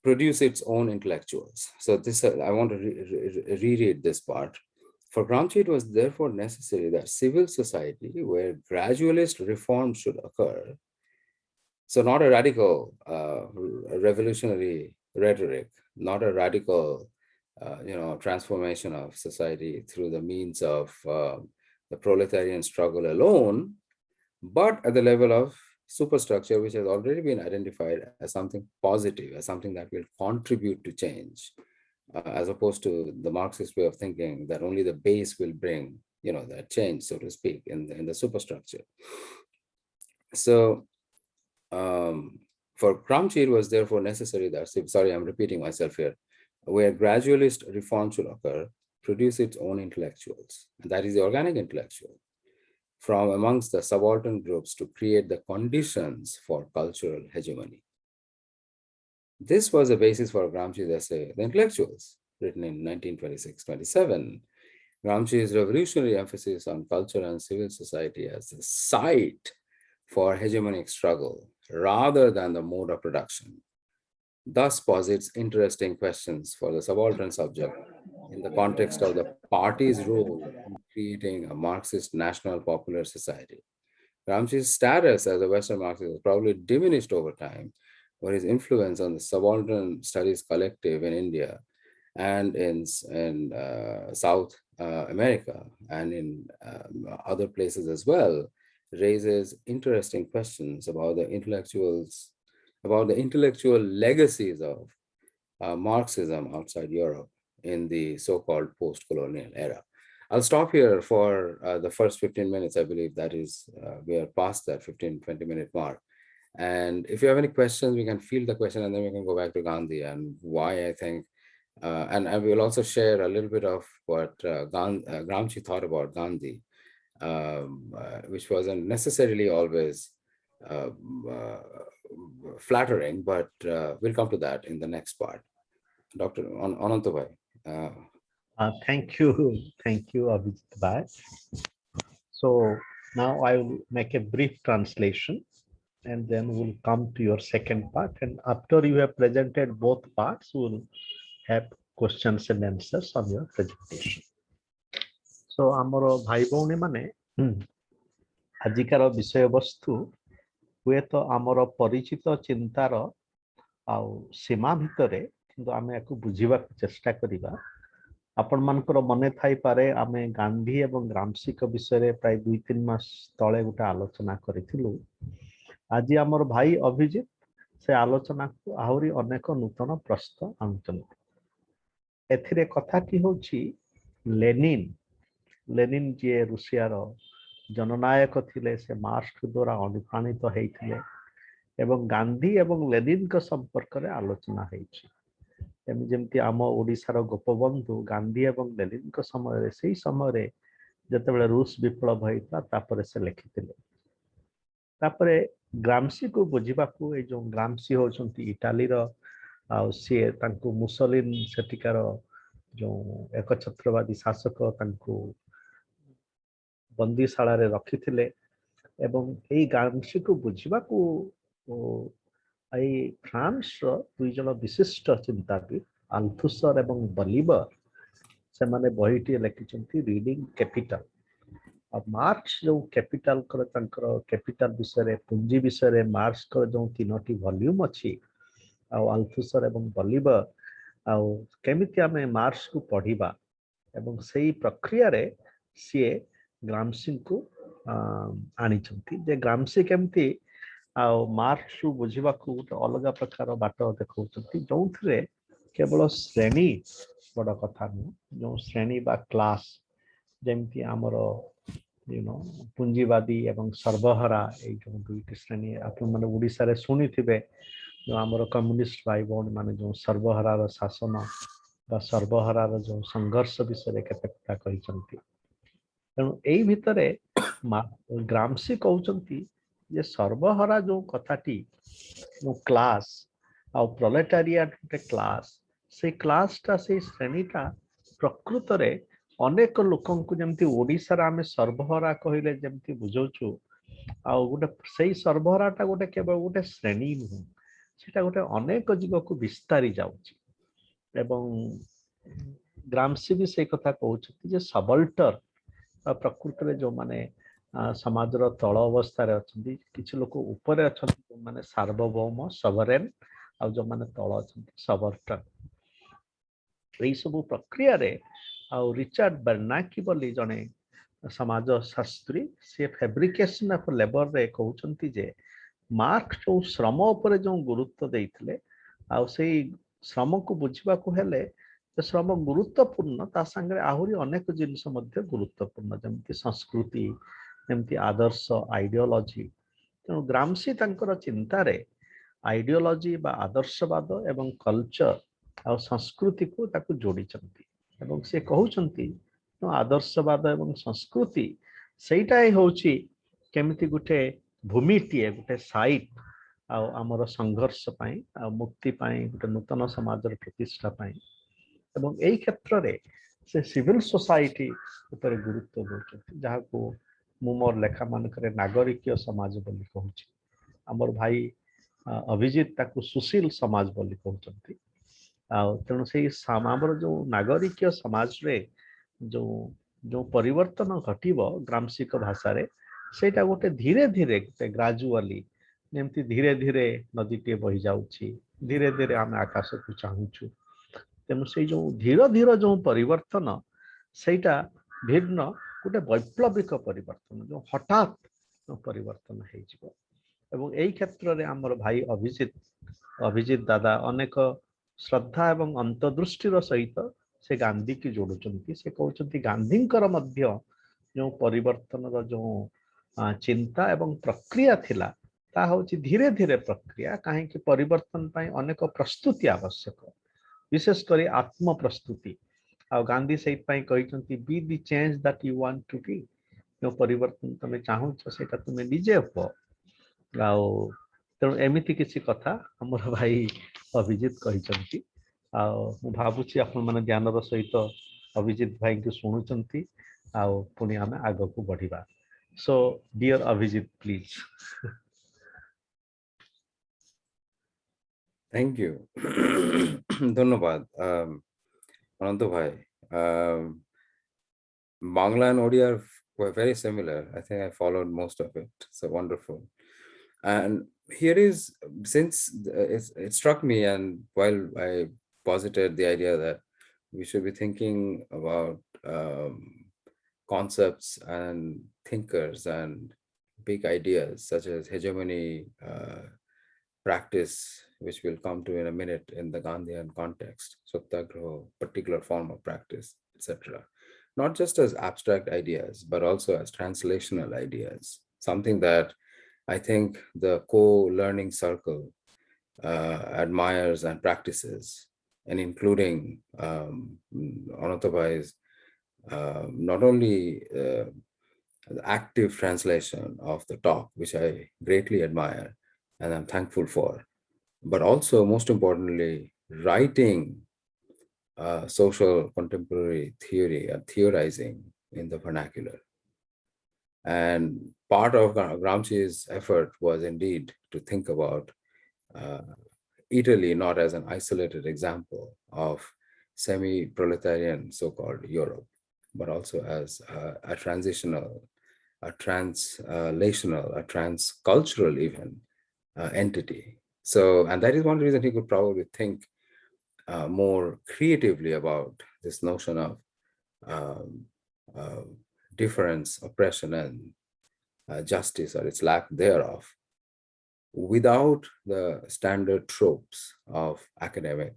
[SPEAKER 4] Produce its own intellectuals. So this, I want to reread this part. For Gramsci, it was therefore necessary that civil society, where gradualist reform should occur, so not a radical revolutionary rhetoric, not a radical transformation of society through the means of the proletarian struggle alone, but at the level of superstructure, which has already been identified as something positive, as something that will contribute to change, as opposed to the Marxist way of thinking that only the base will bring, that change, so to speak, in the superstructure. So for Gramsci, it was therefore necessary that, sorry, I'm repeating myself here, where gradualist reform should occur, produce its own intellectuals, and that is the organic intellectual, from amongst the subaltern groups to create the conditions for cultural hegemony. This was the basis for Gramsci's essay, The Intellectuals, written in 1926-27. Gramsci's revolutionary emphasis on culture and civil society as the site for hegemonic struggle rather than the mode of production, thus posits interesting questions for the subaltern subject in the context of the party's role in creating a Marxist national popular society. Gramsci's status as a Western Marxist was probably diminished over time, but his influence on the subaltern studies collective in India and in South America and in other places as well raises interesting questions about the intellectual legacies of Marxism outside Europe in the so-called post-colonial era. I'll stop here for the first 15 minutes. I believe that is, we are past that 15-20 minute mark. And if you have any questions, we can field the question and then we can go back to Gandhi and why I think, and we'll also share a little bit of what Gramsci thought about Gandhi, which wasn't necessarily always flattering, but we'll come to that in the next part. Dr. Ananta.
[SPEAKER 3] Thank you, Abhijeet. So now I will make a brief translation, and then we'll come to your second part. And after you have presented both parts, we'll have questions and answers on your presentation. So amaro bhai bhoni mane ajikar bishay vastu हुए तो आमर परिचित चिंतार आउ सीमा भितरे किंतु आमे याकु बुझिबा चेष्टा करिबा आपण मानकर मने थाई पारे आमे गांधी एवं ग्रामसी को विषय रे प्राय 2-3 मास तळे गुटा आलोचना करिथिलु आज आमर भाई अभिजीत से आलोचना को आहुरी अनेक नूतन प्रश्न आनुचंती एथिरे कथा की होची लेनिन जे रूसिया रो जननायक थिले से मार्क्स द्वारा अनुप्राणित हेइथिले एवं गांधी एवं लेनिन को संपर्क रे आलोचना हेइछि एमि जेमति आम ओडिसा रो गोपबंधु गांधी एवं लेनिन को समय रे सेही समय रे जतेबेले रूस विप्लव हेइता तापरे से लिखिथिले तापरे ग्रामसी को बुझिबाकू ए जो ग्रामसी होचंती इटाली रो आ से तांको मुसोलिन सेटिकार जो एकछत्रवादी शासक तांको बंदीशाला रे रखिथिले एवं एई ग्रामसी को बुझिबाकू एई फ्रांस रो दुई जन विशिष्ट चिंताविद अल्थुसर एवं बलिवर से माने बहिटी लिखिचंती रीडिंग कैपिटल और मार्क्स जो कैपिटल कर तंकर कैपिटल विषय रे पूंजी विषय रे मार्क्स कर जो 3टी वॉल्यूम अछि आ अल्थुसर एवं बलिवर आ केमिति आमे मार्क्स को पढिबा एवं सेही प्रक्रिया रे सीए ग्रामसी को आनिचंती जे ग्रामसी केमती आ मार्क्स को बुझिबा को अलग प्रकार बाट देखौचंती जोंथरे केवल श्रेणी बड़ कथा न जो श्रेणी बा क्लास जेमती हमरो पूंजीवादी एवं सर्वहरा ए जो दुईटी श्रेणी आपण माने ओडिसा रे सुनिथिबे जो हमरो कम्युनिस्ट भाई बहन माने जो सर्वहरा रो शासन बा सर्वहरा रो जो संघर्ष विषय रे केतेटा कहिसंती तेणु एई भितरे ग्रामसी कहउचंती जे सर्वहरा जो कथाटी जो क्लास आ प्रोलेटारिएट के क्लास से क्लासटा से श्रेणीटा प्रकृत रे अनेक लोकन को जेमती ओडिसा रा हमें सर्वहरा कहिले जेमती बुझौछु आ गोटे सेही सर्वहराटा गोटे केवल गोटे श्रेणी नु सेटा गोटे अनेक जीव को विस्तारी जाउची एवं ग्रामसी भी से कथा कहउछती जे सबल्टर प्रकृत रे जो माने समाज रो तळ अवस्था रे अछंती किछ लोक ऊपर अछंती माने सार्वभौम सवरेन आ जो माने तळ अछंती सबर्टन एई सब प्रक्रिया रे आ रिचर्ड बर्नाकी बोली जने समाज शास्त्री से फैब्रिकेशन ऑफ लेबर रे कहउछंती जे मार्क्स जो श्रम ऊपर जो गुरुत्व देइथिले आ सेई श्रम को बुझिबा को हेले श्रम गुरुत्वपूर्ण ता संगे आहुरी अनेक जिनिस मध्य गुरुत्वपूर्ण जमती संस्कृति जमती आदर्श आइडियोलॉजी तेणु ग्रामसी तांकर चिंता रे आइडियोलॉजी बा आदर्शवाद एवं कल्चर आ संस्कृति को ताकू जोड़ी चंती एवं से कहउचंती आदर्शवाद एवं संस्कृति सेटा ही होची केमिति गुटे भूमिटी गुटे साइट आ हमर संघर्ष पई आ मुक्ति पई गुटे नूतन समाज र प्रतिष्ठा पई एवं एई क्षेत्र रे से सिविल सोसाइटी ऊपर गुरुत्व देउछथि जहा को मु मोर लेखा मान करे नागरिक समाज बोली कहउछि हमर भाई अभिजीत ताकू सुशील समाज बोली कहउछथि आ तेणु से हमर जो नागरिक समाज रे जो जो परिवर्तन घटिबो ग्रामसिक भाषा रे सेटा गोटे धीरे धीरे ग्रेजुअली जेमती धीरे धीरे नदीटे बही जाउछि धीरे धीरे हम आकाश को चाहूछु तेणु से जो धीरे धीरे जो परिवर्तन सेटा भिन्न गोटे वैप्लविक परिवर्तन जो हठात परिवर्तन हेजिबो एवं एई क्षेत्र रे हमर भाई अभिजीत दादा अनेक श्रद्धा एवं अंतर्दृष्टिर सहित से गांधी की जोड़ुचंती से कहउचंती गांधींकर मध्य जो परिवर्तन जो चिंता एवं प्रक्रिया थिला ता होची धीरे धीरे प्रक्रिया कहीं कि परिवर्तन पाई अनेक प्रस्तुति आवश्यक विशेष करी आत्म प्रस्तुति आ गांधी से कहते be the change that you want to be जो परिवर्तन तुम चाहूच से तुम निजे हो तेणु एमती किसी कथा हमर भाई अभिजीत कहते भावुची आपण मैंने ध्यान सहित अभिजीत भाई को शुणुंट पुणी आम आग को बढ़ा so dear Abhijit please
[SPEAKER 4] Thank you. ধন্যবাদ অনন্ত ভাই Bangla and Odia were very similar. I think I followed most of it. So wonderful. And here is, since it struck me, and while I posited the idea that we should be thinking about concepts and thinkers and big ideas such as hegemony, practice, which we'll come to in a minute in the Gandhian context, Satyagraha, particular form of practice, etc. Not just as abstract ideas, but also as translational ideas, something that I think the co-learning circle admires and practices, and including Ananta Bhai's not only the active translation of the talk, which I greatly admire and I'm thankful for, but also most importantly, writing social contemporary theory and theorizing in the vernacular. And part of Gramsci's effort was indeed to think about Italy not as an isolated example of semi-proletarian so-called Europe, but also as a transitional, a translational, a transcultural even entity. So, and that is one reason he could probably think more creatively about this notion of difference, oppression, and justice, or its lack thereof, without the standard tropes of academic,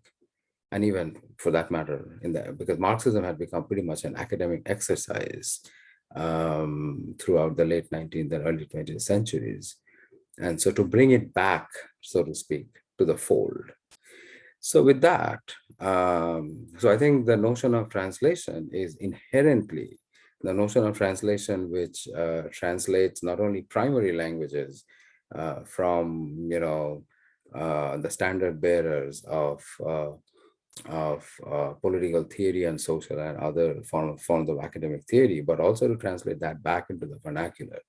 [SPEAKER 4] and even for that matter, because Marxism had become pretty much an academic exercise throughout the late 19th and early 20th centuries. And so to bring it back, so to speak, to the fold. So with that, so I think the notion of translation is inherently the notion of translation which translates not only primary languages from, the standard bearers of political theory and social and other forms of academic theory, but also to translate that back into the vernacular,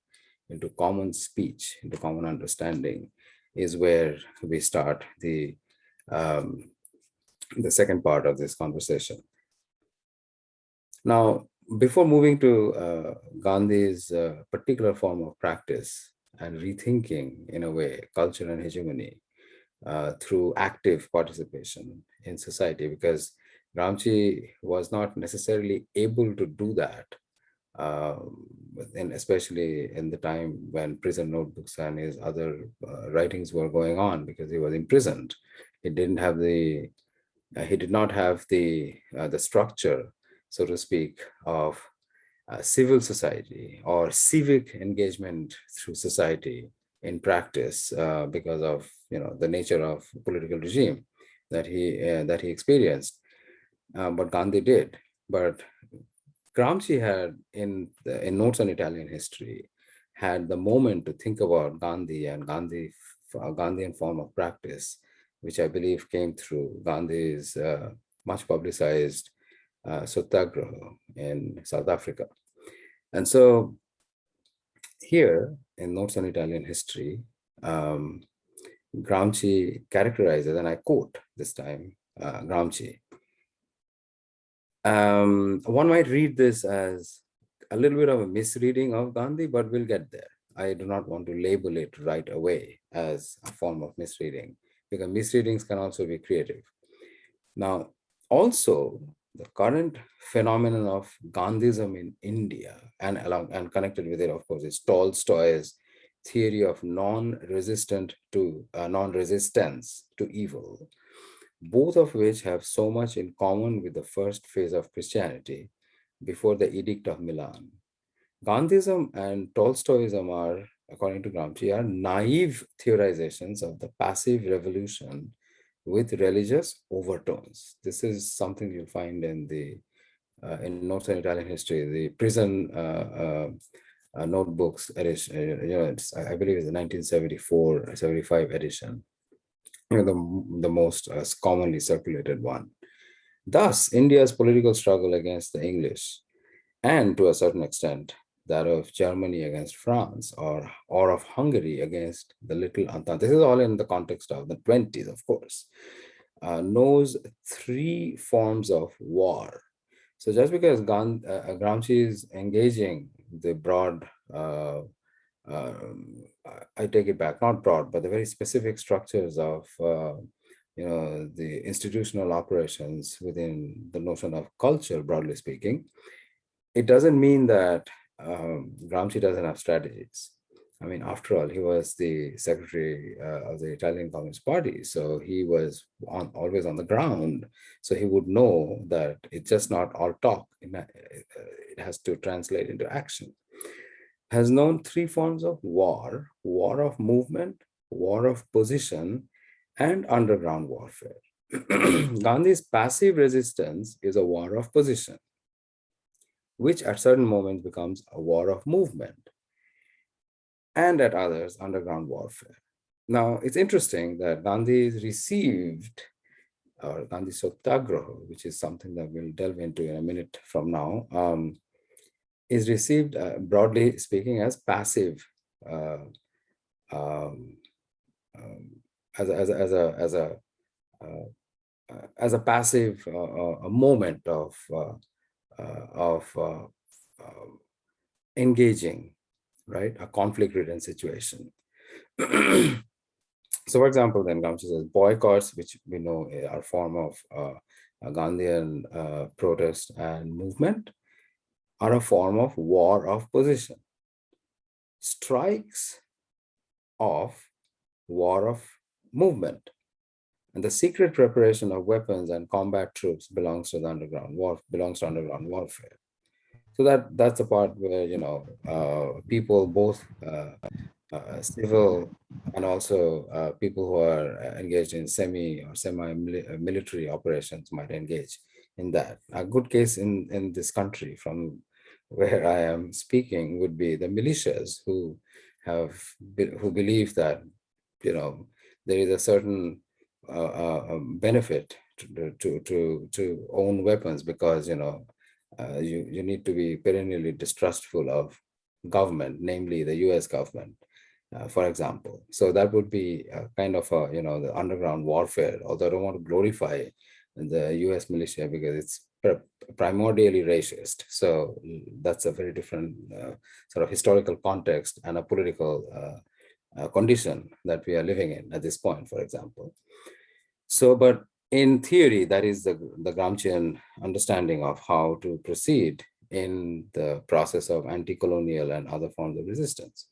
[SPEAKER 4] into common speech, into common understanding, is where we start the second part of this conversation. Now, before moving to Gandhi's particular form of practice and rethinking, in a way, culture and hegemony through active participation in society, because Gramsci was not necessarily able to do that, and especially in the time when prison notebooks and his other writings were going on, because he was imprisoned. He didn't have he did not have the structure, so to speak, of civil society or civic engagement through society in practice because of the nature of political regime that he experienced. But Gandhi did. But Gramsci had, in Notes on Italian History, had the moment to think about Gandhi and Gandhian form of practice, which I believe came through Gandhi's much publicized Satyagraha in South Africa. And so here in Notes on Italian History, Gramsci characterizes, and I quote this time Gramsci. One might read this as a little bit of a misreading of Gandhi, but we'll get there. I do not want to label it right away as a form of misreading, because misreadings can also be creative. Now, also, the current phenomenon of Gandhism in India, and connected with it, of course, is Tolstoy's theory of non-resistance to evil, both of which have so much in common with the first phase of Christianity before the Edict of Milan. Gandhism and Tolstoyism are, according to Gramsci, are naive theorizations of the passive revolution with religious overtones. This is something you'll find in the in Northern Italian history, the prison notebooks edition. I believe it's the 1974-75 edition. The most commonly circulated one. Thus, India's political struggle against the English, and to a certain extent, that of Germany against France, or of Hungary against the Little Entente. This is all in the context of the 20s, of course, knows three forms of war. So just because Gramsci is engaging the broad, I take it back, not broad, but the very specific structures of the institutional operations within the notion of culture, broadly speaking, it doesn't mean that Gramsci doesn't have strategies. I mean, after all, he was the secretary of the Italian Communist Party, so he was always on the ground. So he would know that it's just not all talk. It has to translate into action. Has known three forms of war: war of movement, war of position, and underground warfare. Gandhi's passive resistance is a war of position, which at certain moments becomes a war of movement, and at others, underground warfare. Now, it's interesting that Gandhi received, or Gandhi Satyagraha, which is something that we'll delve into in a minute from now, is received, broadly speaking, as passive, as a passive a moment of engaging, right, a conflict-ridden situation. So, for example, then Gramsci says boycotts, which we know are a form of Gandhian protest and movement, are a form of war of position. Strikes of war of movement, and the secret preparation of weapons and combat troops belongs to underground warfare. So that's the part where people, both civil and also people who are engaged in semi-military operations might engage in that. A good case in this country from where I am speaking would be the militias who believe that there is a certain benefit to own weapons, because you need to be perennially distrustful of government, namely the US government, for example. So that would be kind of the underground warfare, although I don't want to glorify the US militia because it's primordially racist. So that's a very different sort of historical context and a political condition that we are living in at this point, for example. So, but in theory, that is the Gramscian understanding of how to proceed in the process of anti-colonial and other forms of resistance.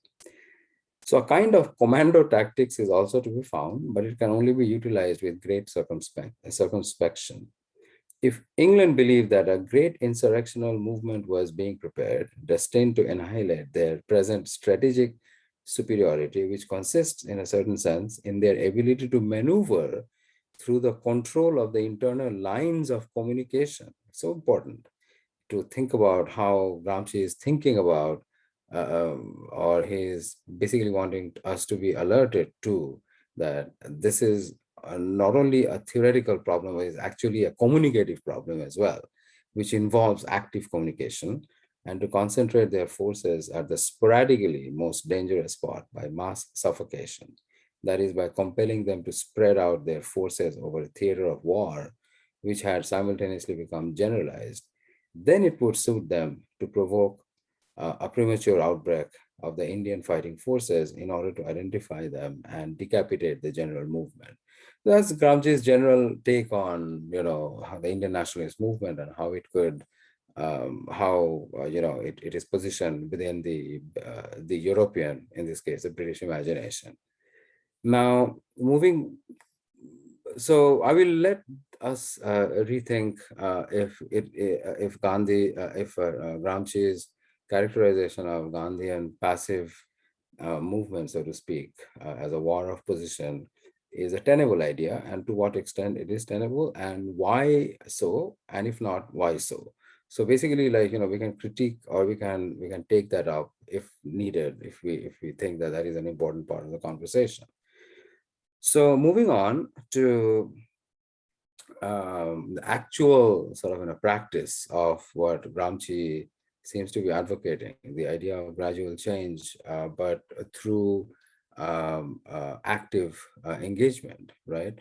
[SPEAKER 4] So a kind of commando tactics is also to be found, but it can only be utilized with great circumspection. If England believed that a great insurrectional movement was being prepared, destined to annihilate their present strategic superiority, which consists in a certain sense in their ability to maneuver through the control of the internal lines of communication. So important to think about how Gramsci is thinking about, or he's basically wanting us to be alerted to that this is not only a theoretical problem, but it's actually a communicative problem as well, which involves active communication, and to concentrate their forces at the sporadically most dangerous spot by mass suffocation. That is, by compelling them to spread out their forces over a theater of war, which had simultaneously become generalized. Then it would suit them to provoke a premature outbreak of the Indian fighting forces in order to identify them and decapitate the general movement. That's Gramsci's general take on, how the Indian nationalist movement and how it could, it is positioned within the European, in this case, the British imagination. Now, moving So I will let us rethink if Gandhi, if Gramsci's characterization of Gandhian passive movement, so to speak, as a war of position is a tenable idea, and to what extent it is tenable, and why so, and if not, why so. So basically, like, we can critique, or we can take that up if needed, if we think that that is an important part of the conversation. So moving on to the actual sort of practice of what Gramsci seems to be advocating, the idea of gradual change, but through active engagement, right?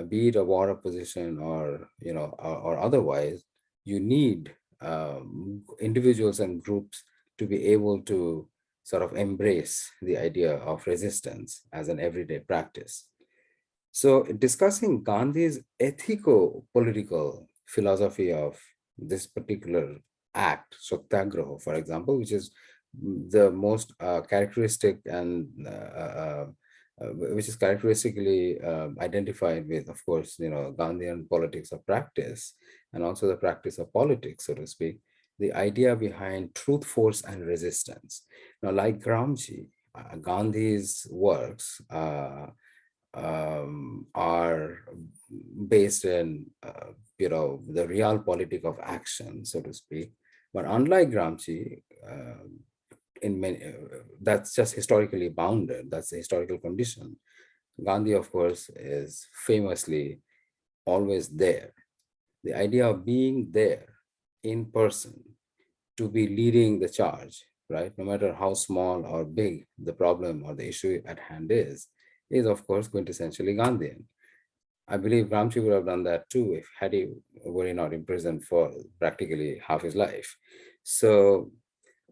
[SPEAKER 4] Be it a war opposition or or otherwise, you need individuals and groups to be able to sort of embrace the idea of resistance as an everyday practice. So, discussing Gandhi's ethico-political philosophy of this particular act, Satyagraha, for example, which is the most characteristic and which is characteristically identified with, of course, Gandhian politics of practice, and also the practice of politics, so to speak, the idea behind truth, force, and resistance. Now, like Gramsci, Gandhi's works are based in the realpolitik of action, so to speak. But unlike Gramsci, in many, that's just historically bounded. That's a historical condition. Gandhi, of course, is famously always there. The idea of being there in person to be leading the charge, right? No matter how small or big the problem or the issue at hand is of course quintessentially Gandhian. I believe Gramsci would have done that too if had he were he not imprisoned for practically half his life. So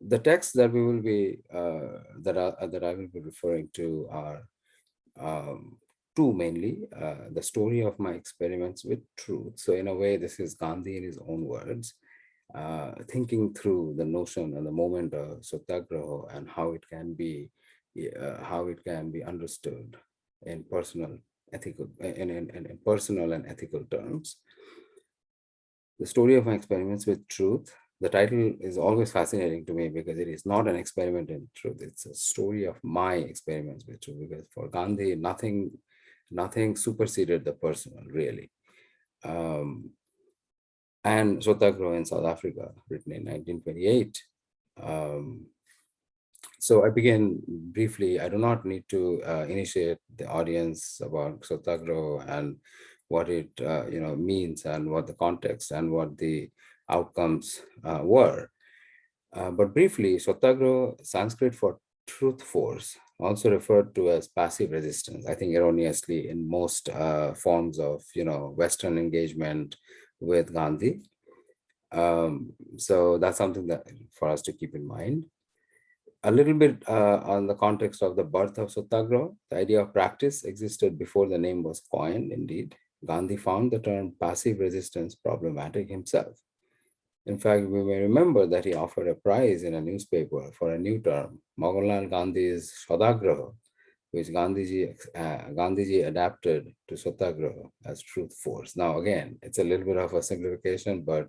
[SPEAKER 4] the texts that we will be that I will be referring to are two mainly. The story of my experiments with truth. So in a way, this is Gandhi in his own words, thinking through the notion and the moment of Satyagraha and how it can be understood in personal ethical in personal and ethical terms. The story of my experiments with truth. The title is always fascinating to me because it is not an experiment in truth. It's a story of my experiments with truth. Because for Gandhi, nothing superseded the personal, really. And Satyagraha in South Africa, written in 1928. So I begin briefly. I do not need to initiate the audience about Satyagraha and what it means and what the context and what the outcomes were. But briefly, Satyagraha, Sanskrit for truth force, also referred to as passive resistance. I think erroneously in most forms of Western engagement with Gandhi. So that's something that for us to keep in mind. A little bit on the context of the birth of Satyagraha, the idea of practice existed before the name was coined, indeed. Gandhi found the term passive resistance problematic himself. In fact, we may remember that he offered a prize in a newspaper for a new term, Mohanlal Gandhi's Satyagraha, which Gandhiji adapted to Satyagraha as truth force. Now, again, it's a little bit of a simplification, but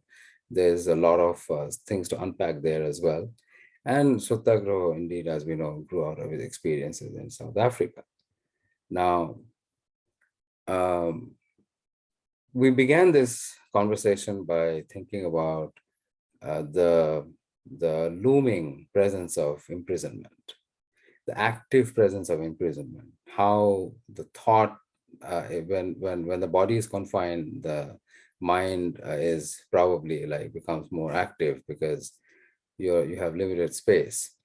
[SPEAKER 4] there's a lot of things to unpack there as well. And Satyagraha, indeed, as we know, grew out of his experiences in South Africa. Now, we began this conversation by thinking about the looming presence of imprisonment, the active presence of imprisonment, how the thought, when the body is confined, the mind is probably like becomes more active because you have limited space.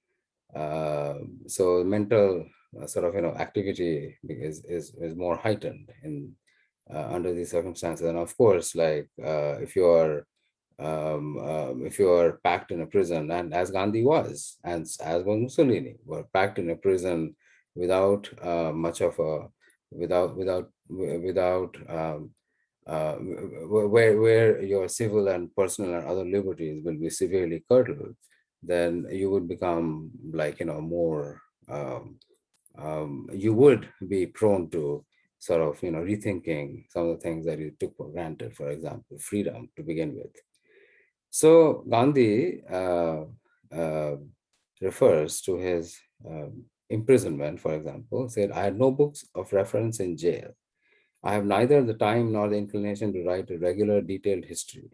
[SPEAKER 4] So mental sort of activity is more heightened in under these circumstances. And of course, like if you are packed in a prison, and as Gandhi was, and as was Mussolini, were packed in a prison without much of a without where your civil and personal and other liberties will be severely curtailed, then you would become like more you would be prone to sort of, rethinking some of the things that he took for granted, for example, freedom to begin with. So Gandhi refers to his imprisonment, for example, said, "I had no books of reference in jail. I have neither the time nor the inclination to write a regular detailed history.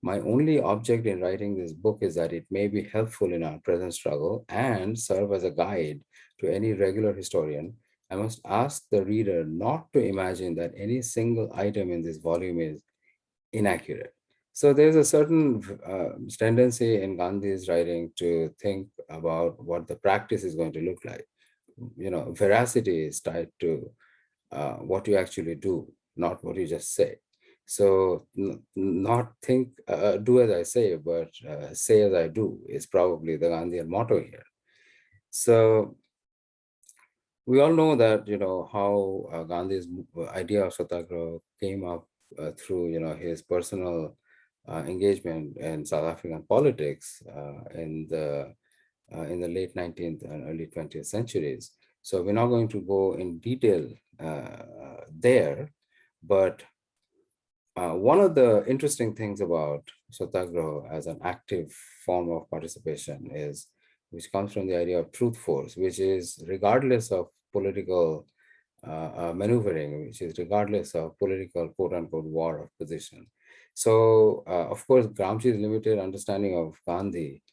[SPEAKER 4] My only object in writing this book is that it may be helpful in our present struggle and serve as a guide to any regular historian. I must ask the reader not to imagine that any single item in this volume is inaccurate." So there's a certain tendency in Gandhi's writing to think about what the practice is going to look like. Veracity is tied to what you actually do, not what you just say. So not think, do as I say, but say as I do is probably the Gandhian motto here. So we all know that, how Gandhi's idea of Satyagraha came up through, his personal engagement in South African politics in the late 19th and early 20th centuries. So we're not going to go in detail there, but one of the interesting things about Satyagraha as an active form of participation is, which comes from the idea of truth force, which is regardless of political maneuvering, which is regardless of political quote unquote war of position. So, of course, Gramsci's limited understanding of Gandhi,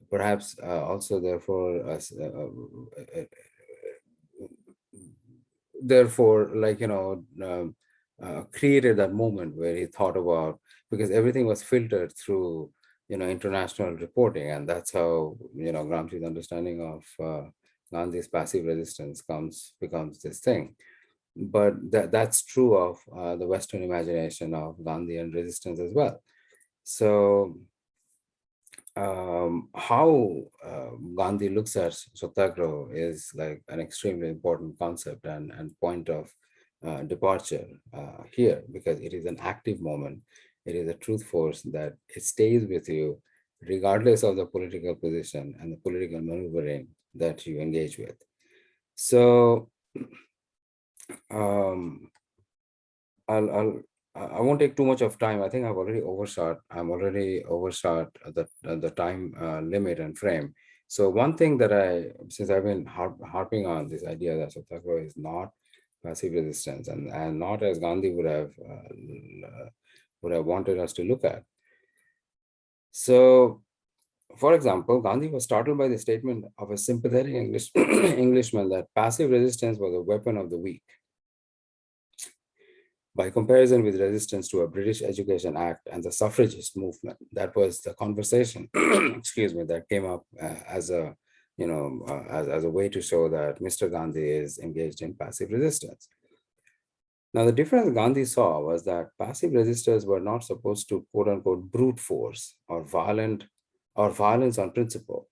[SPEAKER 4] perhaps also therefore, like, created that moment where he thought about, because everything was filtered through, international reporting. And that's how, Gramsci's understanding of Gandhi's passive resistance becomes this thing. But that's true of the Western imagination of Gandhian resistance as well. So how Gandhi looks at Satyagraha is like an extremely important concept and point of departure here, because it is an active moment. It is a truth force that it stays with you regardless of the political position and the political maneuvering that you engage with. So I won't take too much of time. I think I'm already overshot the time limit and frame. So one thing that since I've been harping on this idea that Satyagraha is not passive resistance and not as Gandhi would have wanted us to look at. So, for example, Gandhi was startled by the statement of a sympathetic Englishman that passive resistance was a weapon of the weak, by comparison with resistance to a British Education Act and the suffragist movement. That was the conversation, excuse me, that came up as a way to show that Mr. Gandhi is engaged in passive resistance. Now, the difference Gandhi saw was that passive resistors were not supposed to, quote unquote, brute force or violence on principle,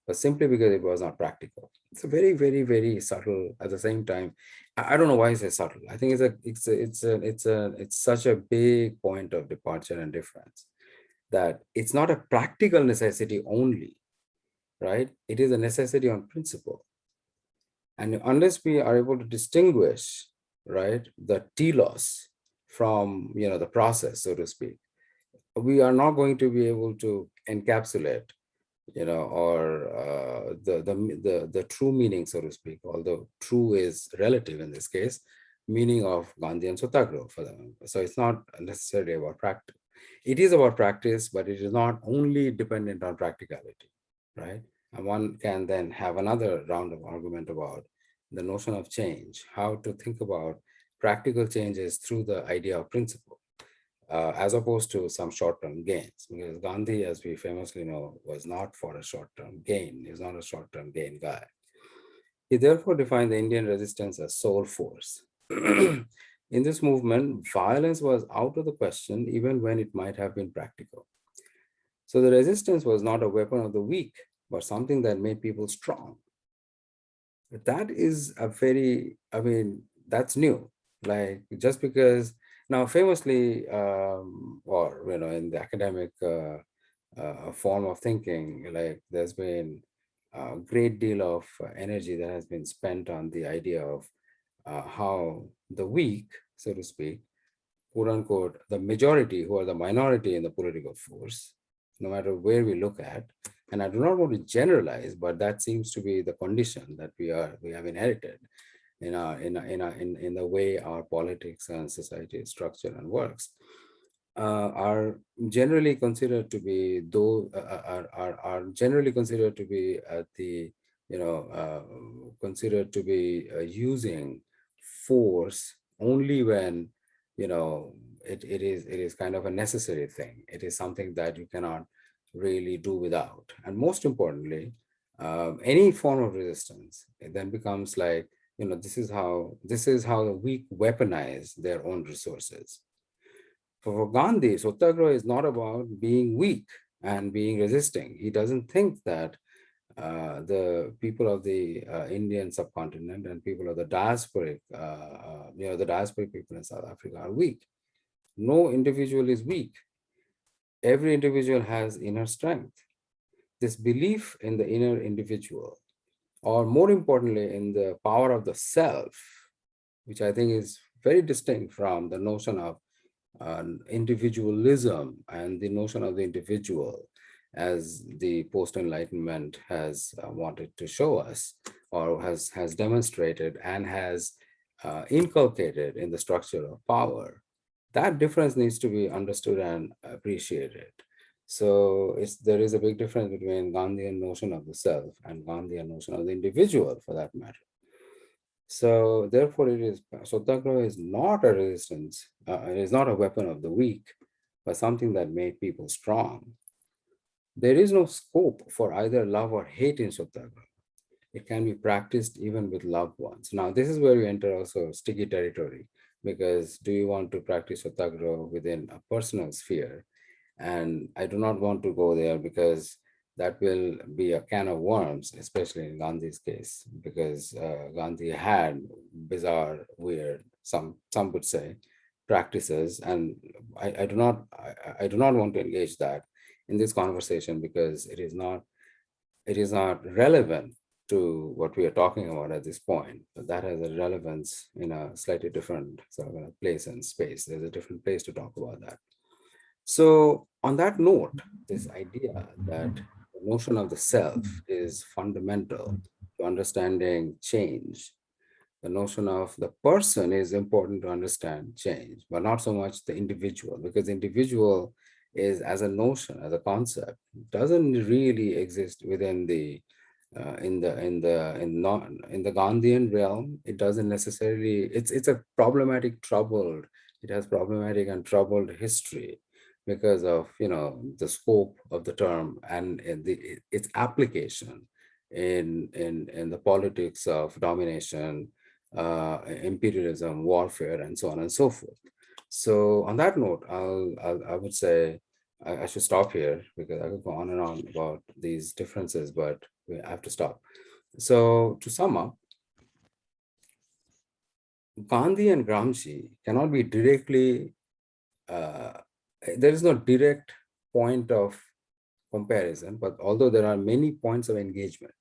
[SPEAKER 4] but simply because it was not practical. It's a very, very, very subtle. At the same time, I don't know why I say subtle. I think it's such a big point of departure and difference, that it's not a practical necessity only, right? It is a necessity on principle. And unless we are able to distinguish, right, the telos from, the process, so to speak, we are not going to be able to encapsulate, or the true meaning, so to speak, although true is relative in this case, meaning of Gandhi and Satyagraha for them. So it's not necessarily about practice. It is about practice, but it is not only dependent on practicality, right? And one can then have another round of argument about the notion of change, how to think about practical changes through the idea of principle, as opposed to some short-term gains. Because Gandhi, as we famously know, was not for a short-term gain. He's not a short-term gain guy. He therefore defined the Indian resistance as soul force. In this movement, violence was out of the question, even when it might have been practical. So the resistance was not a weapon of the weak, but something that made people strong. That is that's new. Like, just because now famously, or, in the academic form of thinking, like, there's been a great deal of energy that has been spent on the idea of how the weak, so to speak, quote unquote, the majority who are the minority in the political force, no matter where we look at. And I do not want to generalize, but that seems to be the condition that we have inherited in the way our politics and society is structured and works. Are generally considered to be are generally considered to be at the considered to be using force only when it is kind of a necessary thing. It is something that you cannot really do without. And most importantly, any form of resistance, it then becomes like, this is how the weak weaponize their own resources. For Gandhi, Satyagraha is not about being weak and being resisting. He doesn't think that the people of the Indian subcontinent and people of the diasporic, the diasporic people in South Africa are weak. No individual is weak. Every individual has inner strength. This belief in the inner individual, or more importantly, in the power of the self, which I think is very distinct from the notion of individualism and the notion of the individual as the post-enlightenment has wanted to show us, or has demonstrated and has inculcated in the structure of power. That difference needs to be understood and appreciated. So there is a big difference between Gandhian notion of the self and Gandhian notion of the individual, for that matter. So therefore, Satyagraha is not a resistance. It is not a weapon of the weak, but something that made people strong. There is no scope for either love or hate in Satyagraha. It can be practiced even with loved ones. Now, this is where we enter also sticky territory, because do you want to practice Satyagraha within a personal sphere? And I do not want to go there, because that will be a can of worms, especially in Gandhi's case, because Gandhi had bizarre, weird, some would say, practices, and I do not want to engage that in this conversation, because it is not relevant to what we are talking about at this point. But that has a relevance in a slightly different sort of a place and space. There's a different place to talk about that. So on that note, this idea that the notion of the self is fundamental to understanding change. The notion of the person is important to understand change, but not so much the individual, because the individual is, as a notion, as a concept, doesn't really exist within the in the Gandhian realm. It doesn't necessarily. It's a problematic, troubled. It has problematic and troubled history, because of the scope of the term and its application in the politics of domination, imperialism, warfare, and so on and so forth. So on that note, I would say I should stop here, because I could go on and on about these differences, but we have to stop. So to sum up, Gandhi and Gramsci cannot be directly, there is no direct point of comparison, but although there are many points of engagement,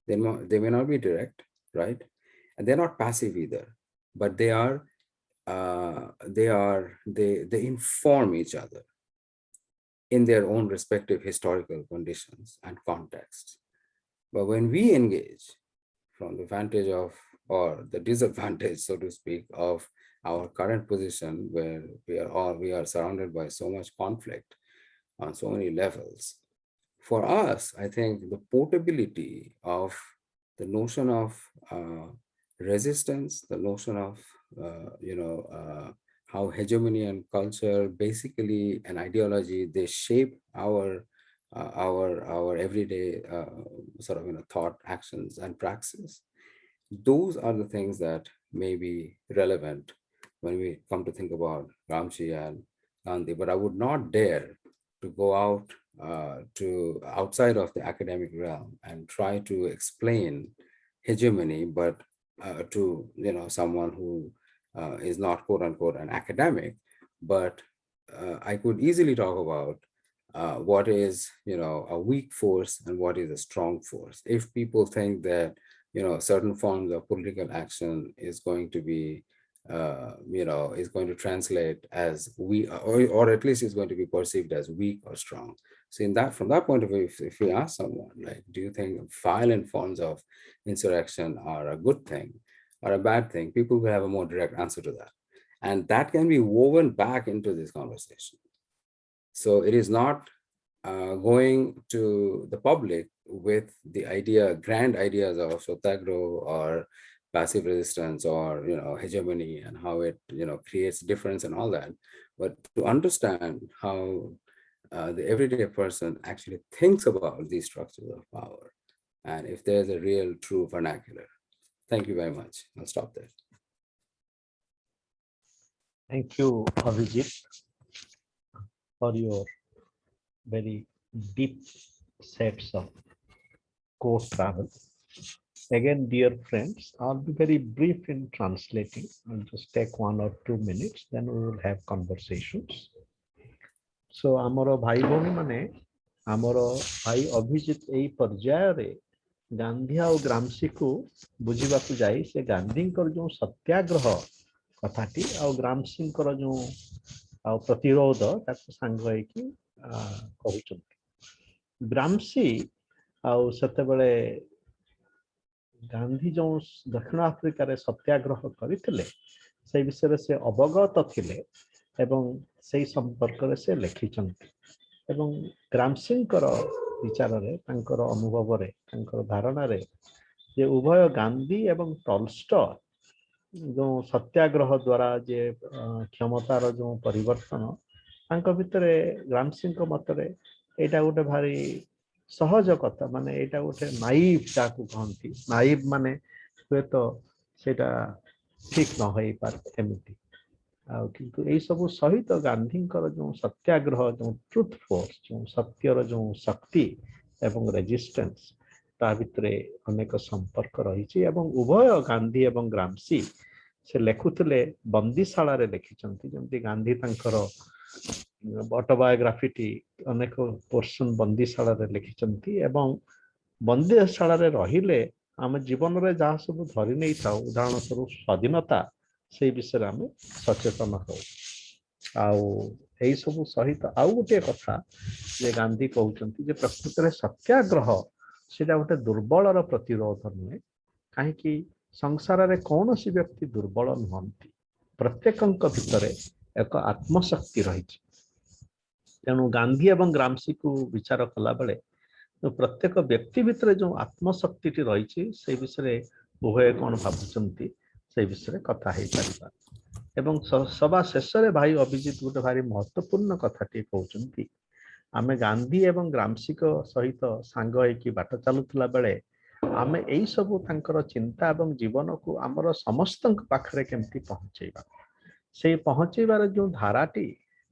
[SPEAKER 4] they may not be direct, right? And they're not passive either, but they inform each other in their own respective historical conditions and contexts. But when we engage from the vantage of, or the disadvantage, so to speak, of our current position, where we are surrounded by so much conflict on so many levels, for us, I think the portability of the notion of resistance, the notion of how hegemony and culture, basically an ideology, they shape our everyday sort of thought, actions, and praxis. Those are the things that may be relevant when we come to think about Gramsci and Gandhi. But I would not dare to go out to outside of the academic realm and try to explain hegemony, but to someone who is not quote unquote an academic. But I could easily talk about what is a weak force and what is a strong force. If people think that certain forms of political action is going to be, is going to translate as weak, or at least is going to be perceived as weak or strong. So from that point of view, if you ask someone, like, do you think violent forms of insurrection are a good thing or a bad thing, people will have a more direct answer to that. And that can be woven back into this conversation. So it is not going to the public with the grand ideas of Satyagraha or passive resistance or hegemony and how it creates difference and all that, but to understand how the everyday person actually thinks about these structures of power, and if there's a real true vernacular. Thank you very much. I'll stop there.
[SPEAKER 3] Thank you, Abhijeet, for your very deep sets of course travel. Again, dear friends, I'll be very brief in translating. I'll just take 1 or 2 minutes, then we will have conversations. So, amaro bhai bhoni mane, amaro bhai Abhijeet ei parjayare Gandhi ଆଉ ଗ୍ରାମସିକୁ ବୁଝିବାକୁ ଯାଇ ସେ ଗାନ୍ଧୀଙ୍କର ଯେଉଁ ସତ୍ୟାଗ୍ରହ କଥାଟି ଆଉ ଗ୍ରାମସିଙ୍କର ଯେଉଁ ଆଉ ପ୍ରତିରୋଧ ତାକୁ ସାଙ୍ଗ ହେଇକି କହୁଛନ୍ତି। ଗ୍ରାମସି ଆଉ ସେତେବେଳେ ଗାନ୍ଧୀ ଯେଉଁ ଦକ୍ଷିଣ ଆଫ୍ରିକାରେ ସତ୍ୟାଗ୍ରହ କରିଥିଲେ ସେଇ ବିଷୟରେ ସେ ଅବଗତ ଥିଲେ ଏବଂ ସେଇ ସମ୍ପର୍କରେ ସେ ଲେଖିଛନ୍ତି ଏବଂ ଗ୍ରାମସିଙ୍କର ବିଚାରରେ ତାଙ୍କର ଅନୁଭବରେ ତାଙ୍କର ଧାରଣାରେ ଯେ ଉଭୟ ଗାନ୍ଧୀ ଏବଂ ଟଲଷ୍ଟୟ ଯେଉଁ ସତ୍ୟାଗ୍ରହ ଦ୍ୱାରା ଯେ କ୍ଷମତାର ଯେଉଁ ପରିବର୍ତ୍ତନ ତାଙ୍କ ଭିତରେ ଗ୍ରାମସିଙ୍କ ମତରେ ଏଇଟା ଗୋଟେ ଭାରି ସହଜ କଥା, ମାନେ ଏଇଟା ଗୋଟେ ନାଇଭ୍ ଯାହାକୁ କହନ୍ତି, ନାଇଭ୍ ମାନେ ହୁଏତ ସେଇଟା ଠିକ ନ ହେଇପାରେ ଏମିତି ଆଉ କିନ୍ତୁ ଏଇ ସବୁ ସହିତ ଗାନ୍ଧୀଙ୍କର ଯେଉଁ ସତ୍ୟାଗ୍ରହ ଯେଉଁ ଟ୍ରୁଥ ଫୋର୍ସ ଯେଉଁ ସତ୍ୟର ଯେଉଁ ଶକ୍ତି ଏବଂ ରେଜିଷ୍ଟେନ୍ସ ତା ଭିତରେ ଅନେକ ସମ୍ପର୍କ ରହିଛି ଏବଂ ଉଭୟ ଗାନ୍ଧୀ ଏବଂ ଗ୍ରାମସି ସେ ଲେଖୁଥିଲେ ବନ୍ଦୀଶାଳାରେ ଲେଖିଛନ୍ତି, ଯେମିତି ଗାନ୍ଧୀ ତାଙ୍କର ଅଟୋବାୟୋଗ୍ରାଫିଟି ଅନେକ ପୋର୍ସନ ବନ୍ଦୀଶାଳାରେ ଲେଖିଛନ୍ତି ଏବଂ ବନ୍ଦୀଶାଳାରେ ରହିଲେ ଆମେ ଜୀବନରେ ଯାହା ସବୁ ଧରି ନେଇଥାଉ ଉଦାହରଣ ସ୍ୱରୂପ ସ୍ୱାଧୀନତା ସେଇ ବିଷୟରେ ଆମେ ସଚେତନ ହଉ। ଆଉ ଏଇ ସବୁ ସହିତ ଆଉ ଗୋଟିଏ କଥା ଯେ ଗାନ୍ଧୀ କହୁଛନ୍ତି ଯେ ପ୍ରକୃତରେ ସତ୍ୟାଗ୍ରହ ସେଇଟା ଗୋଟେ ଦୁର୍ବଳର ପ୍ରତିରୋଧ ନୁହେଁ, କାହିଁକି ସଂସାରରେ କୌଣସି ବ୍ୟକ୍ତି ଦୁର୍ବଳ ନୁହନ୍ତି, ପ୍ରତ୍ୟେକଙ୍କ ଭିତରେ ଏକ ଆତ୍ମଶକ୍ତି ରହିଛି। ତେଣୁ ଗାନ୍ଧୀ ଏବଂ ଗ୍ରାମସିକୁ ବିଚାର କଲାବେଳେ ପ୍ରତ୍ୟେକ ବ୍ୟକ୍ତି ଭିତରେ ଯେଉଁ ଆତ୍ମଶକ୍ତିଟି ରହିଛି ସେଇ ବିଷୟରେ ଉଭୟ କ'ଣ ଭାବୁଛନ୍ତି ସେଇ ବିଷୟରେ କଥା ହେଇପାରିବା। ଏବଂ ସଭା ଶେଷରେ ଭାଇ ଅଭିଜିତ ଗୋଟେ ଭାରି ମହତ୍ୱପୂର୍ଣ୍ଣ କଥାଟିଏ କହୁଛନ୍ତି, ଆମେ ଗାନ୍ଧୀ ଏବଂ ଗ୍ରାମସିଙ୍କ ସହିତ ସାଙ୍ଗ ହେଇକି ବାଟ ଚାଲୁଥିଲା ବେଳେ ଆମେ ଏଇ ସବୁ ତାଙ୍କର ଚିନ୍ତା ଏବଂ ଜୀବନକୁ ଆମର ସମସ୍ତଙ୍କ ପାଖରେ କେମିତି ପହଞ୍ଚେଇବା। ସେଇ ପହଞ୍ଚେଇବାର ଯେଉଁ ଧାରାଟି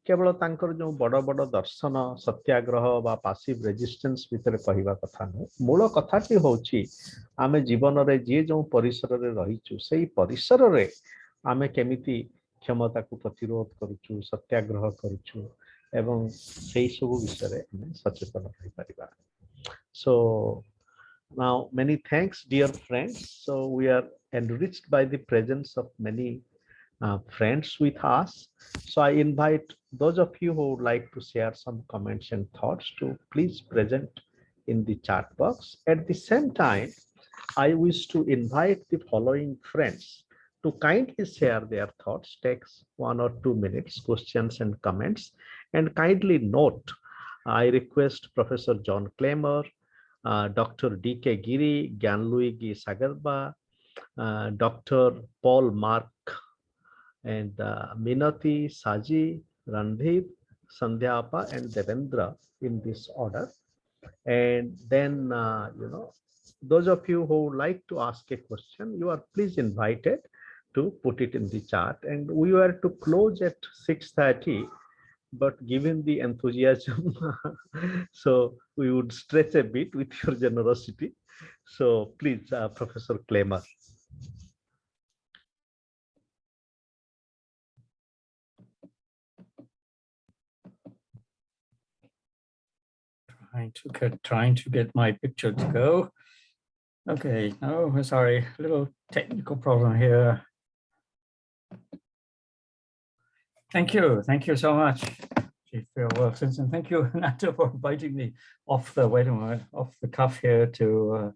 [SPEAKER 3] କେବଳ ତାଙ୍କର ଯେଉଁ ବଡ଼ ବଡ଼ ଦର୍ଶନ ସତ୍ୟାଗ୍ରହ ବା ପାସିଭ ରେଜିଷ୍ଟେନ୍ସ ଭିତରେ କହିବା କଥା ନୁହେଁ, ମୂଳ କଥାଟି ହେଉଛି ଆମେ ଜୀବନରେ ଯିଏ ଯେଉଁ ପରିସରରେ ରହିଛୁ ସେଇ ପରିସରରେ ଆମେ କେମିତି କ୍ଷମତାକୁ ପ୍ରତିରୋଧ କରୁଛୁ, ସତ୍ୟାଗ୍ରହ କରୁଛୁ ଏବଂ ସେଇ ସବୁ ବିଷୟରେ ଆମେ ସଚେତନ ରହିପାରିବା। So now many thanks dear friends. So we are enriched by the presence of many friends with us. So I invite those of you who would like to share some comments and thoughts to please present in the chat box. At the same time, I wish to invite the following friends to kindly share their thoughts, takes 1 or 2 minutes, questions and comments, and kindly note, I request Professor John Clemmer, Dr. D.K. Giri, Gyanluigi Sagarba, Dr. Paul Mark, and Minati, Saji, Randhir, Sandhyapa, and Devendra in this order. And then, those of you who would like to ask a question, you are please invited to put it in the chat. And we were to close at 6:30, but given the enthusiasm, so we would stretch a bit with your generosity. So please, Professor Clemmer.
[SPEAKER 5] Trying to get my picture to go. Okay, oh, sorry, a little technical problem here. Thank you so much, Chief Wilson, and thank you, Ananta, for inviting me off the cuff here to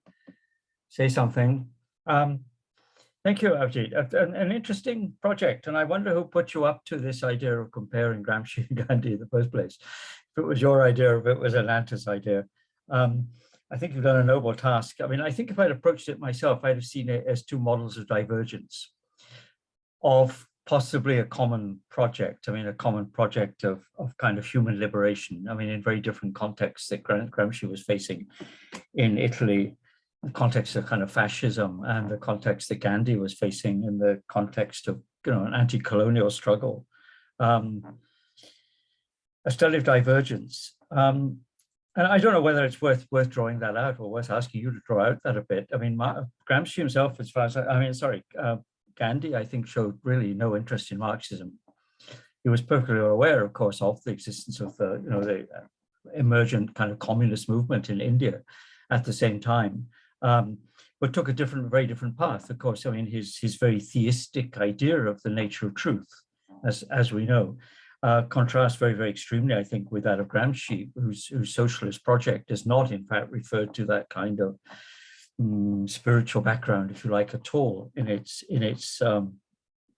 [SPEAKER 5] say something. Thank you, Abhijeet. An interesting project, and I wonder who put you up to this idea of comparing Gramsci and Gandhi in the first place. If it was your idea, or if it was Ananta's idea. I think you've done a noble task. I mean, I think if I'd approached it myself, I'd have seen it as two models of divergence of possibly a common project. I mean, a common project of kind of human liberation. I mean, in very different contexts that Gramsci was facing in Italy, the context of kind of fascism, and the context that Gandhi was facing in the context of, an anti-colonial struggle. A study of divergence. And I don't know whether it's worth drawing that out or worth asking you to draw out that a bit. I mean, Gramsci himself, as far as Gandhi, I think, showed really no interest in Marxism. He was perfectly aware, of course, of the existence of the emergent kind of communist movement in India at the same time, but took a very different path. Of course, I mean, his very theistic idea of the nature of truth, as we know, contrasts very, very extremely, I think, with that of Gramsci, whose socialist project does not, in fact, refer to that kind of spiritual background, if you like, at all in its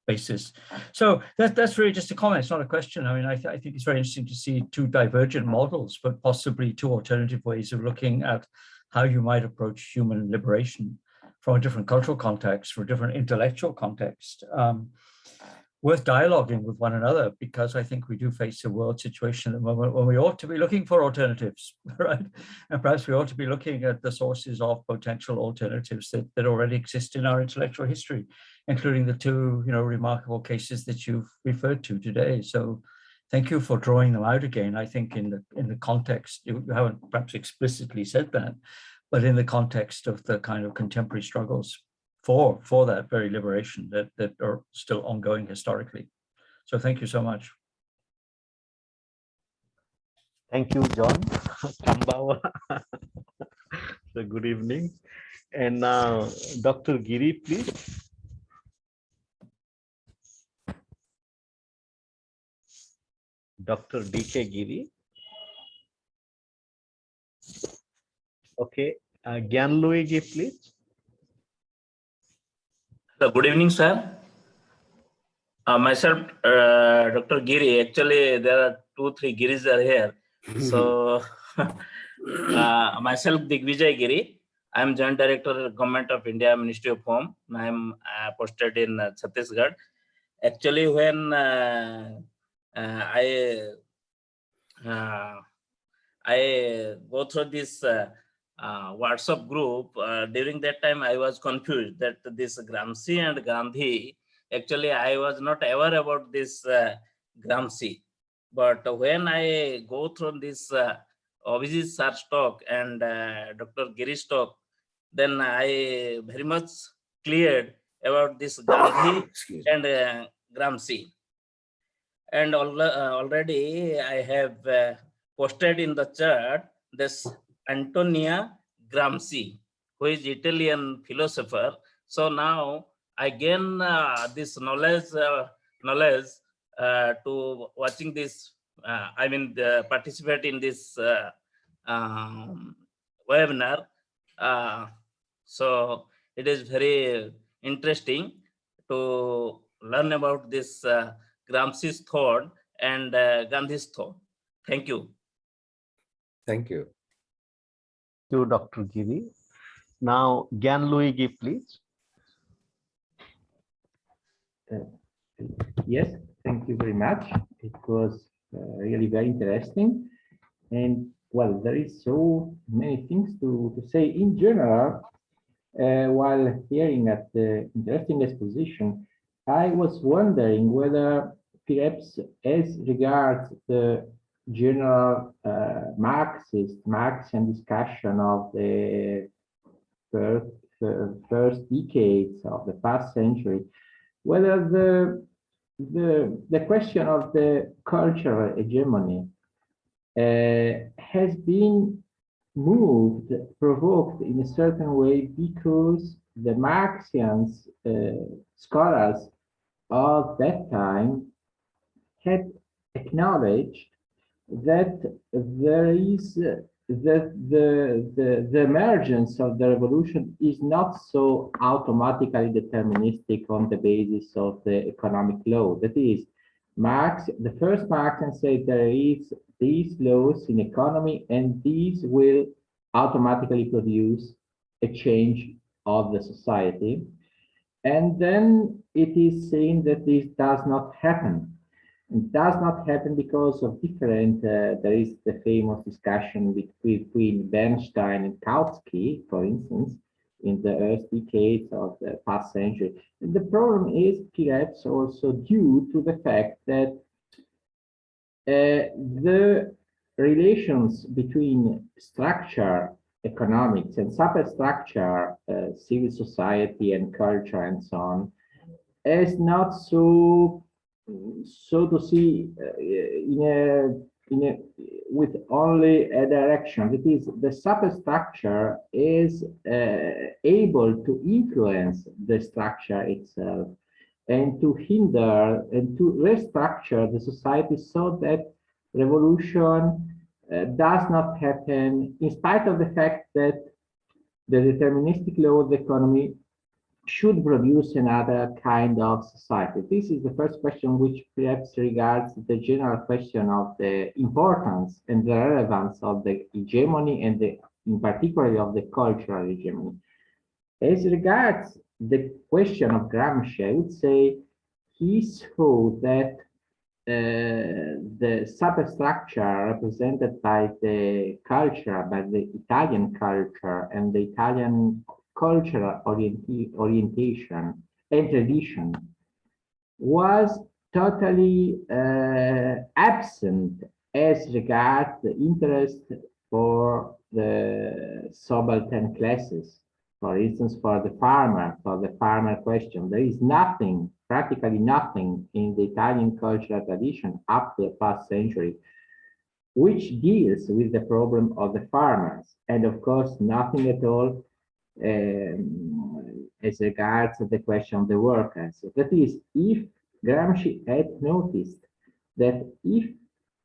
[SPEAKER 5] basis. So that's really just a comment. It's not a question. I mean, I think it's very interesting to see two divergent models, but possibly two alternative ways of looking at how you might approach human liberation from a different cultural context, from a different intellectual context. Worth dialoguing with one another, because I think we do face a world situation at the moment when we ought to be looking for alternatives, right? And perhaps we ought to be looking at the sources of potential alternatives that already exist in our intellectual history, including the two, remarkable cases that you've referred to today. So thank you for drawing them out again. I think in the context, you haven't perhaps explicitly said that, but in the context of the kind of contemporary struggles for that very liberation that are still ongoing historically. So thank you so much.
[SPEAKER 3] Thank you, John. Kambawa. So good evening. And now, Dr. Giri, please. Dr. D.K. Giri. Okay. Gyan Luigi, please.
[SPEAKER 2] Good evening, sir. Myself, Dr. Giri. Actually, there are 2-3 Giris are here. So, myself, Digvijay Giri. I am Joint Director, Government of India, Ministry of Home. I am posted in Chhattisgarh. Actually, when I go through this WhatsApp group, during that time I was confused that this Gramsci and Gandhi, actually I was not aware about this Gramsci. But when I go through this Abhijeet sir's talk and Dr. Giri's talk, then I very much cleared about this Gandhi and Gramsci. And already I have posted in the chat this Antonia Gramsci, who is Italian philosopher. So now I gain this knowledge to watching this. Participate in this webinar. So it is very interesting to learn about this Gramsci's thought and Gandhi's thought. Thank you.
[SPEAKER 4] Thank you.
[SPEAKER 3] To Dr. Giri. Now, Gyan Luigi, please.
[SPEAKER 6] Yes, thank you very much. It was really very interesting. And well, there is so many things to say in general. While hearing at the interesting exposition, I was wondering whether perhaps as regards the general Marxian discussion of the first decades of the past century, whether the question of the cultural hegemony has been moved, provoked in a certain way because the Marxian scholars of that time had acknowledged that there is the emergence of the revolution is not so automatically deterministic on the basis of the economic law. That is, Marx, the first Marxian said there is these laws in economy and these will automatically produce a change of the society. And then it is saying that this does not happen. It does not happen because of different, there is the famous discussion between Bernstein and Kautsky, for instance, in the early decades of the past century. And the problem is perhaps also due to the fact that the relations between structure economics and superstructure civil society and culture and so on is not so to see with only a direction. It is the superstructure is able to influence the structure itself and to hinder and to restructure the society so that revolution does not happen, in spite of the fact that the deterministic law of the economy should produce another kind of society. This is the first question, which perhaps regards the general question of the importance and the relevance of the hegemony and in particular of the cultural hegemony. As regards the question of Gramsci, I would say he saw that the superstructure represented by the culture, by the Italian culture and the Italian cultural orientation and tradition was totally absent as regards the interest for the subaltern classes. For instance, for the farmer question, there is nothing, practically nothing in the Italian cultural tradition up to the past century which deals with the problem of the farmers, and of course nothing at all as regards the question of the workers. So that is, if Gramsci had noticed that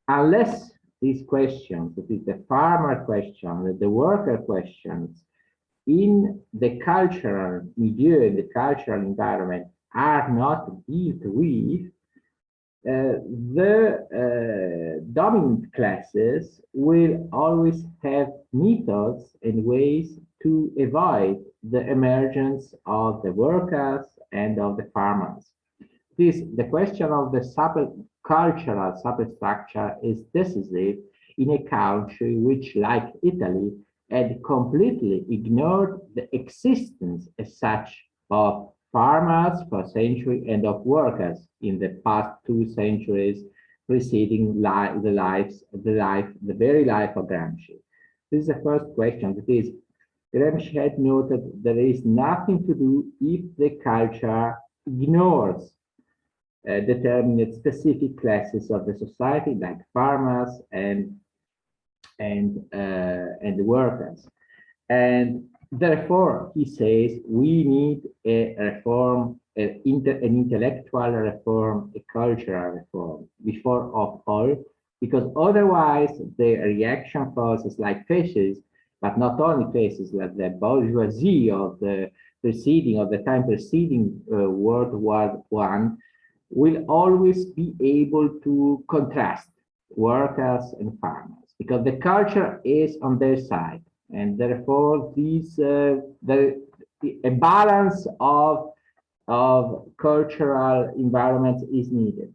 [SPEAKER 6] unless these questions, that is the farmer question, the worker questions, in the cultural milieu, in the cultural environment, are not dealt with, the dominant classes will always have methods and ways to avoid the emergence of the workers and of the farmers. The question of the cultural superstructure is decisive in a country which, like Italy, had completely ignored the existence as such of farmers for centuries and of workers in the past 2 centuries preceding the very life of Gramsci. This is the first question. That is, Gramsci had noted there is nothing to do if the culture ignores determinate specific classes of the society, like farmers and the workers. And therefore, he says we need a reform, an intellectual reform, a cultural reform before of all, because otherwise the reaction forces like fascists, but not only fascists, like the bourgeoisie of the time preceding World War I, will always be able to contrast workers and farmers, because the culture is on their side, and therefore a balance of cultural environments is needed.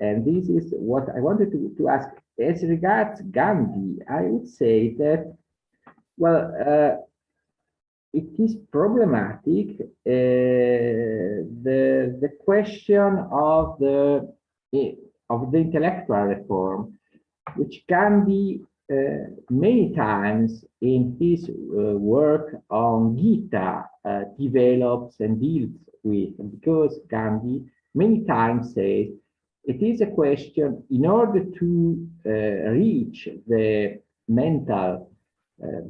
[SPEAKER 6] And this is what I wanted to ask. As regards Gandhi, I would say that, well, it is problematic, the question of the intellectual reform, which Gandhi many times in his work on Gita develops and deals with, because Gandhi many times says it is a question, in order to reach the mental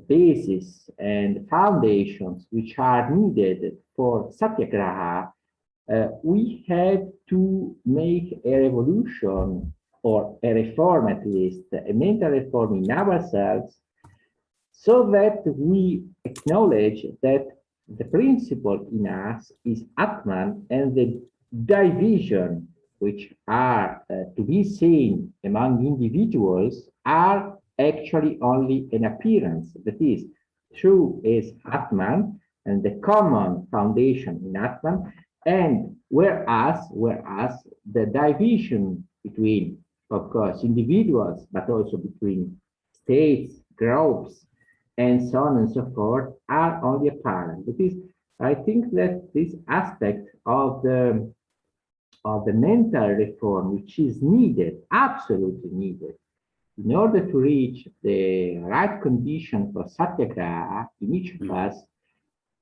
[SPEAKER 6] basis and foundations which are needed for satyagraha, we had to make a revolution or a reform, at least a mental reform in ourselves, so that we acknowledge that the principle in us is Atman, and the division which are to be seen among individuals are actually only an appearance. That is, true is Atman and the common foundation in Atman, and whereas the division between, of course, individuals, but also between states, groups, and so on and so forth, are only apparent. That is, I think that this aspect of the mental reform, which is needed, absolutely needed, in order to reach the right condition for satyagraha in each of us,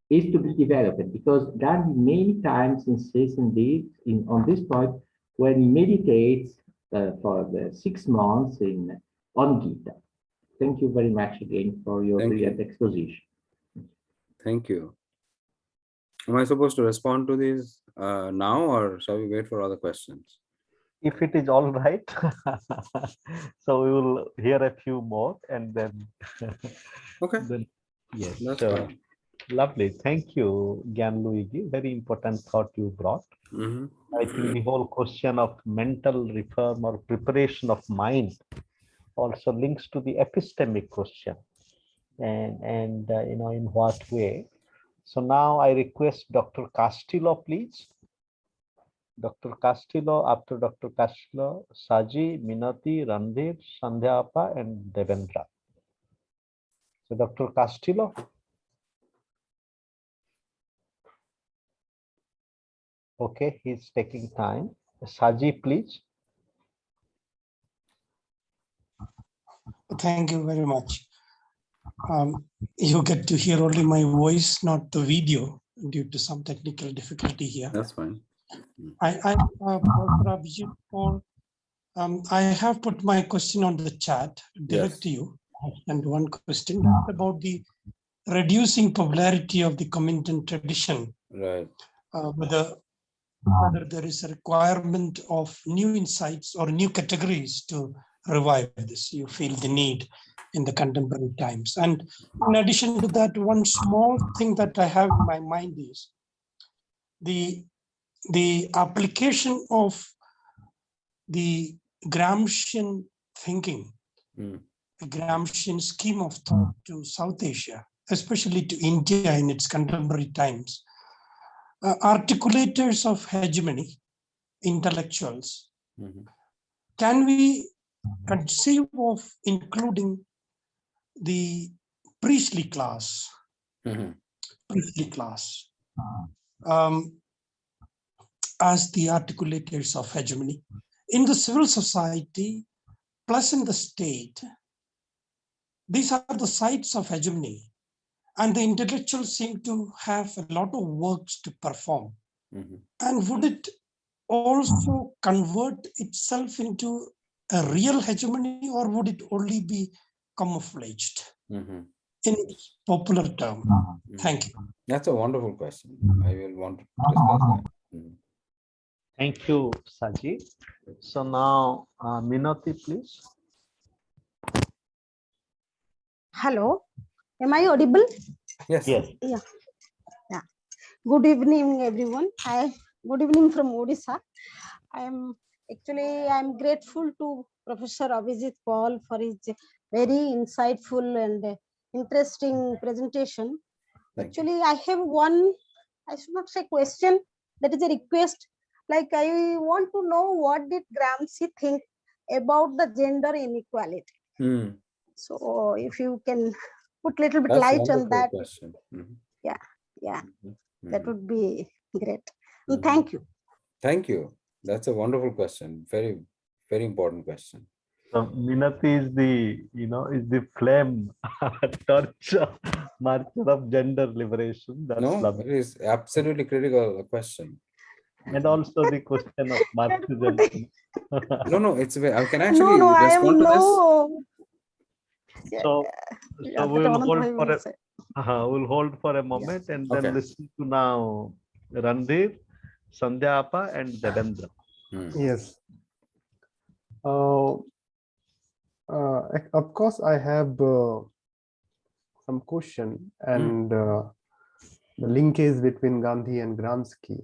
[SPEAKER 6] is to be developed, because Gandhi many times insists on this point when he meditates for the 6 months on Gita. Thank you very much again for your brilliant exposition.
[SPEAKER 4] Thank you. Am I supposed to respond to these now, or shall we wait for other questions?
[SPEAKER 3] If it is all right, so we will hear a few more and then.
[SPEAKER 4] Okay.
[SPEAKER 3] Then, yes.
[SPEAKER 4] That's
[SPEAKER 3] So,
[SPEAKER 4] fine.
[SPEAKER 3] lovely. Thank you, Luigi. Very important thought you brought. I think the whole question of mental reform or preparation of mind also links to the epistemic question, and in what way. So now I request Dr. Castillo, please. Dr. Castillo, after Dr. Castillo, Saji, Minati, Randhir, Sandhyapa, and Devendra. So Dr. Castillo. Okay, he's taking time. Saji, please.
[SPEAKER 7] Thank you very much. You get to hear only my voice, not the video, due to some technical difficulty here.
[SPEAKER 4] That's fine.
[SPEAKER 7] I have put my question on the chat, direct to you. And one question about the reducing popularity of the Comintern tradition.
[SPEAKER 4] Right.
[SPEAKER 7] Whether there is a requirement of new insights or new categories to revive this. You feel the need in the contemporary times. And in addition to that, one small thing that I have in my mind is the application of the Gramscian thinking, the Gramscian scheme of thought to South Asia, especially to India in its contemporary times. Articulators of hegemony, intellectuals, can we conceive of including the priestly class, as the articulators of hegemony in the civil society plus in the state? These are the sites of hegemony, and the intellectuals seem to have a lot of works to perform. And would it also convert itself into a real hegemony, or would it only be camouflaged in its popular term? Thank you.
[SPEAKER 4] That's a wonderful question. I will want to discuss that.
[SPEAKER 3] Thank you, Saji. So now, Minati, please.
[SPEAKER 8] Hello, am I audible?
[SPEAKER 4] Yes.
[SPEAKER 3] Yes.
[SPEAKER 8] Yeah. Good evening, everyone. Good evening from Odisha. I'm grateful to Professor Abhijeet Paul for his very insightful and interesting presentation. Actually, I have one, I should not say question, that is a request. Like, I want to know what did Gramsci think about the gender inequality. So if you can put a little bit light on that.
[SPEAKER 4] Question.
[SPEAKER 8] That would be great. Thank you.
[SPEAKER 4] Thank you. That's a wonderful question. Very, very important question.
[SPEAKER 3] So Minati is the flame torch marker of gender liberation. That's lovely.
[SPEAKER 4] It is absolutely critical question.
[SPEAKER 3] And also the question of Marxism.
[SPEAKER 4] No, it's can I actually respond to this?
[SPEAKER 3] So
[SPEAKER 8] Yeah,
[SPEAKER 3] we
[SPEAKER 8] that
[SPEAKER 3] will
[SPEAKER 8] Ananta
[SPEAKER 3] hold
[SPEAKER 8] bhai
[SPEAKER 3] for
[SPEAKER 8] will
[SPEAKER 3] a
[SPEAKER 8] say.
[SPEAKER 3] we'll hold for a moment and then
[SPEAKER 4] Okay.
[SPEAKER 3] listen to now Randhir, Sandhya Appa, and Devendra.
[SPEAKER 1] Yes. Of course, I have some question and the linkage between Gandhi and Gramsci.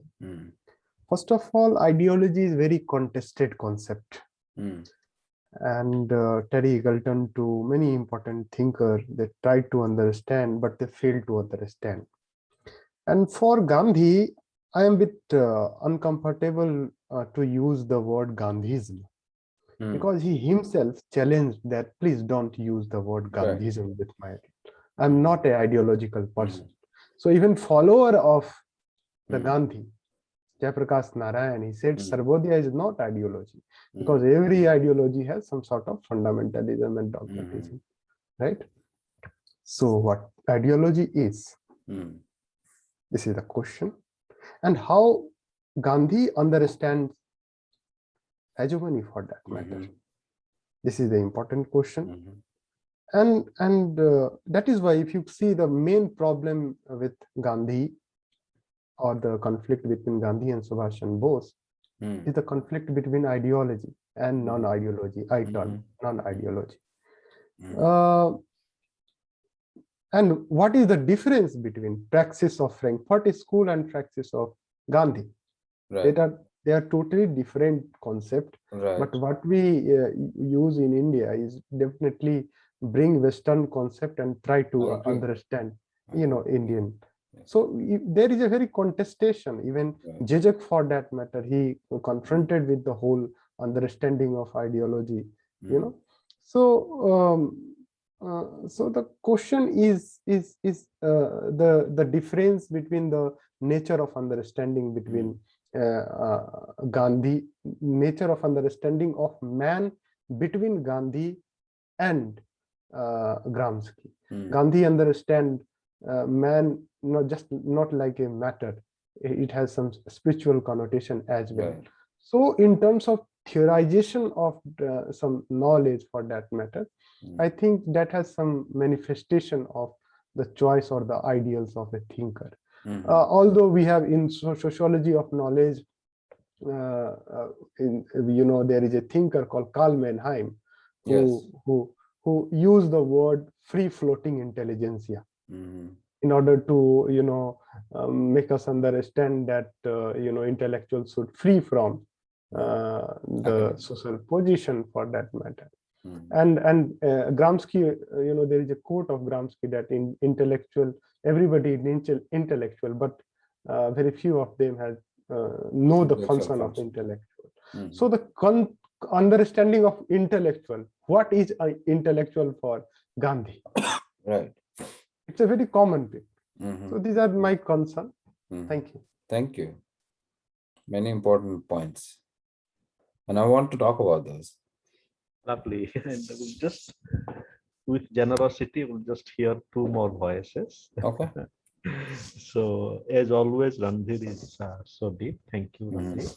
[SPEAKER 1] First of all, ideology is very contested concept. And Terry Eagleton to many important thinkers, they tried to understand, but they failed to understand. And for Gandhi, I am a bit uncomfortable to use the word Gandhism, because he himself challenged that please don't use the word Gandhism with my, I'm not an ideological person. So even follower of the Gandhi, Jayaprakash Narayan, he said Sarvodaya is not ideology, because every ideology has some sort of fundamentalism and dogmatism, right? So what ideology is? This is the question. And how Gandhi understands hegemony for that matter. This is the important question. And that is why if you see the main problem with Gandhi, or the conflict between Gandhi and Subhash Chandra Bose, is the conflict between ideology and non-ideology, non-ideology. And what is the difference between praxis of Frankfurt School and praxis of Gandhi?
[SPEAKER 4] Right.
[SPEAKER 1] They are totally different concept.
[SPEAKER 4] Right.
[SPEAKER 1] But what we use in India is definitely bring Western concept and try to understand, Indian. So there is a very contestation. Even Zizek, for that matter, he confronted with the whole understanding of ideology. So so the question is the difference between the nature of understanding between Gandhi, nature of understanding of man between Gandhi and Gramsci. Gandhi understand man not like a matter. It has some spiritual connotation as well.
[SPEAKER 4] Right.
[SPEAKER 1] So in terms of theorization of some knowledge for that matter, I think that has some manifestation of the choice or the ideals of a thinker. Although we have in sociology of knowledge, there is a thinker called Karl Mannheim who used the word free floating intelligentsia in order to make us understand that intellectuals should free from the social position for that matter. And Gramsci, there is a quote of Gramsci that in intellectual, everybody is intellectual, but very few of them have know the function of intellectual. So the understanding of intellectual, what is intellectual for Gandhi?
[SPEAKER 4] Right.
[SPEAKER 1] It's a very common thing. So these are my concern. Thank you.
[SPEAKER 4] Thank you. Many important points, and I want to talk about those.
[SPEAKER 3] Lovely. And we'll just, with generosity, we'll just hear two more voices.
[SPEAKER 4] Okay.
[SPEAKER 3] So as always, Randhir is so deep. Thank you, Randhir.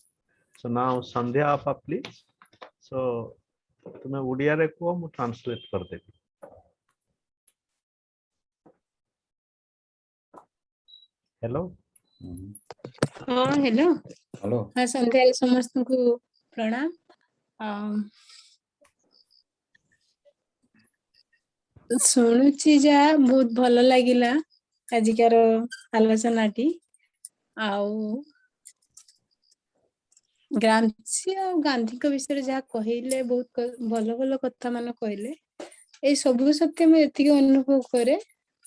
[SPEAKER 3] So now Sandhya Appa, please. So तुम उड़िया रे को मु translate कर देबी. Hello.
[SPEAKER 9] हाँ hello.
[SPEAKER 4] Hello.
[SPEAKER 9] हाँ संध्या रे समस्त को प्रणाम. शुणुची जा बहुत भल लागिला आजिकार आलोचनाटी. आउ ग्रामसी और गांधी को विषय जहाँ कहले बहुत भल भल कथा मान कहले ए सबु सत्य मैं एतिकी अनुभव करे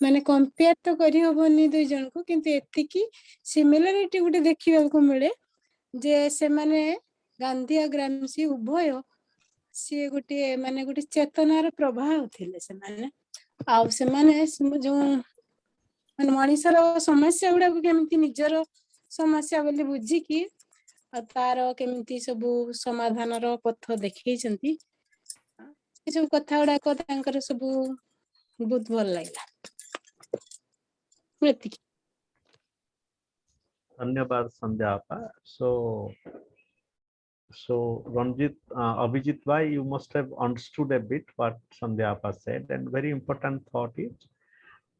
[SPEAKER 9] माने कंपेयर तो करी होबनी दुई जन को किंतु एतिकी सिमिलरिटी गुटे देखिबा को मिले जे से माने गांधी और ग्रामसी उभय सी गोटे माने गोटे चेतनार प्रभाव थिले से माने आ से माने जो माने मनीषर समस्या गुडा को केमिति निजर समस्या बोली बुझी की तार केमिति सबु समाधानर पथ देखै छंती ए सब कथा गुडा को तांकर सबु बहुत भल लागला.
[SPEAKER 3] धन्यवाद संध्या आपा. So So Ranjit, Abhijit bhai, you must have understood a bit what Sandhya Appa said, and very important thought is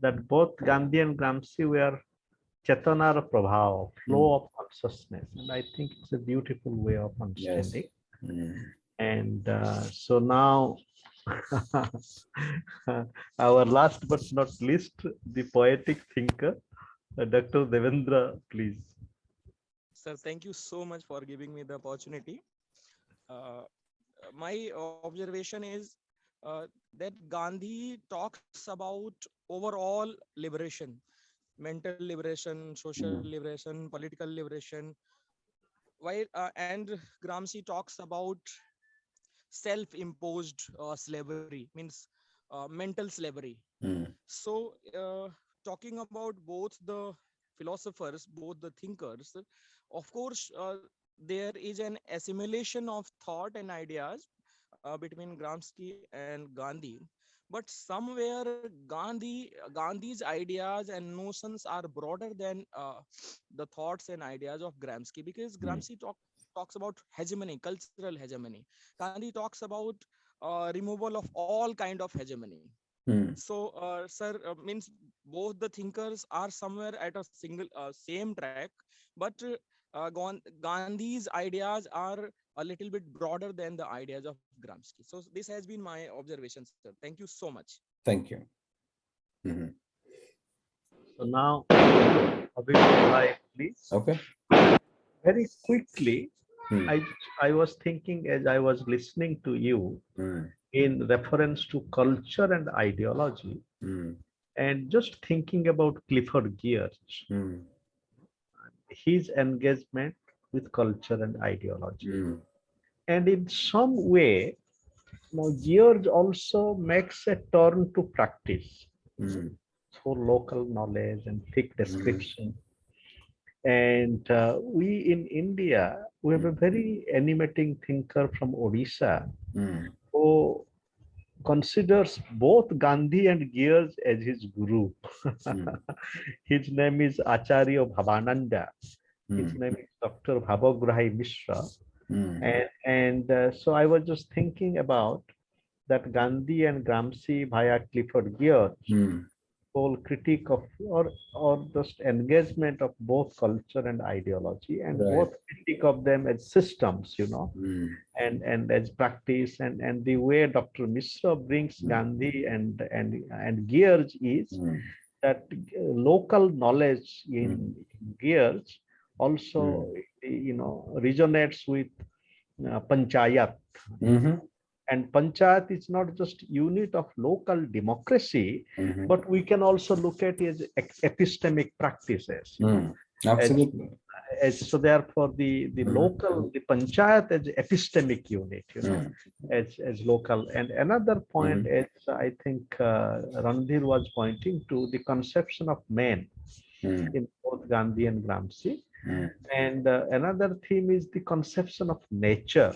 [SPEAKER 3] that both Gandhi and Gramsci were Chetana Prabhav, flow of consciousness, and I think it's a beautiful way of understanding. And so now, our last but not least, the poetic thinker, Dr. Devendra, please.
[SPEAKER 10] Sir, thank you so much for giving me the opportunity. My observation is that Gandhi talks about overall liberation, mental liberation, social liberation, political liberation, while and Gramsci talks about self-imposed slavery, means mental slavery. So, talking about both the philosophers, both the thinkers, of course, there is an assimilation of thought and ideas between Gramsci and Gandhi. But somewhere Gandhi's ideas and notions are broader than the thoughts and ideas of Gramsci, because Gramsci talks about hegemony, cultural hegemony. Gandhi talks about removal of all kind of hegemony. So, sir, means both the thinkers are somewhere at a single same track, but Gandhi's ideas are a little bit broader than the ideas of Gramsci. So this has been my observation, sir. Thank you so much.
[SPEAKER 4] Thank you.
[SPEAKER 3] So now, Abhijit, please.
[SPEAKER 4] Okay.
[SPEAKER 3] Very quickly, I was thinking as I was listening to you in reference to culture and ideology, and just thinking about Clifford Geertz, his engagement with culture and ideology. And in some way, now Geertz also makes a turn to practice for local knowledge and thick description. And we in India, we have a very animating thinker from Odisha who considers both Gandhi and Geertz as his guru. His name is Acharya Bhavananda. His name is Dr. Bhavagrahi Mishra. So I was just thinking about that Gandhi and Gramsci via Clifford Geertz, whole critique of or just engagement of both culture and ideology, and both critique of them as systems, you know, and as practice, and the way Dr. Mishra brings Gandhi and Geertz is that local knowledge in Geertz also, you know, resonates with panchayat. And panchayat is not just unit of local democracy, but we can also look at it as epistemic practices.
[SPEAKER 4] Absolutely.
[SPEAKER 3] So therefore, the local, the panchayat as epistemic unit, you know, as local. And another point is, I think Randhir was pointing to the conception of man in both Gandhi and Gramsci. And another theme is the conception of nature.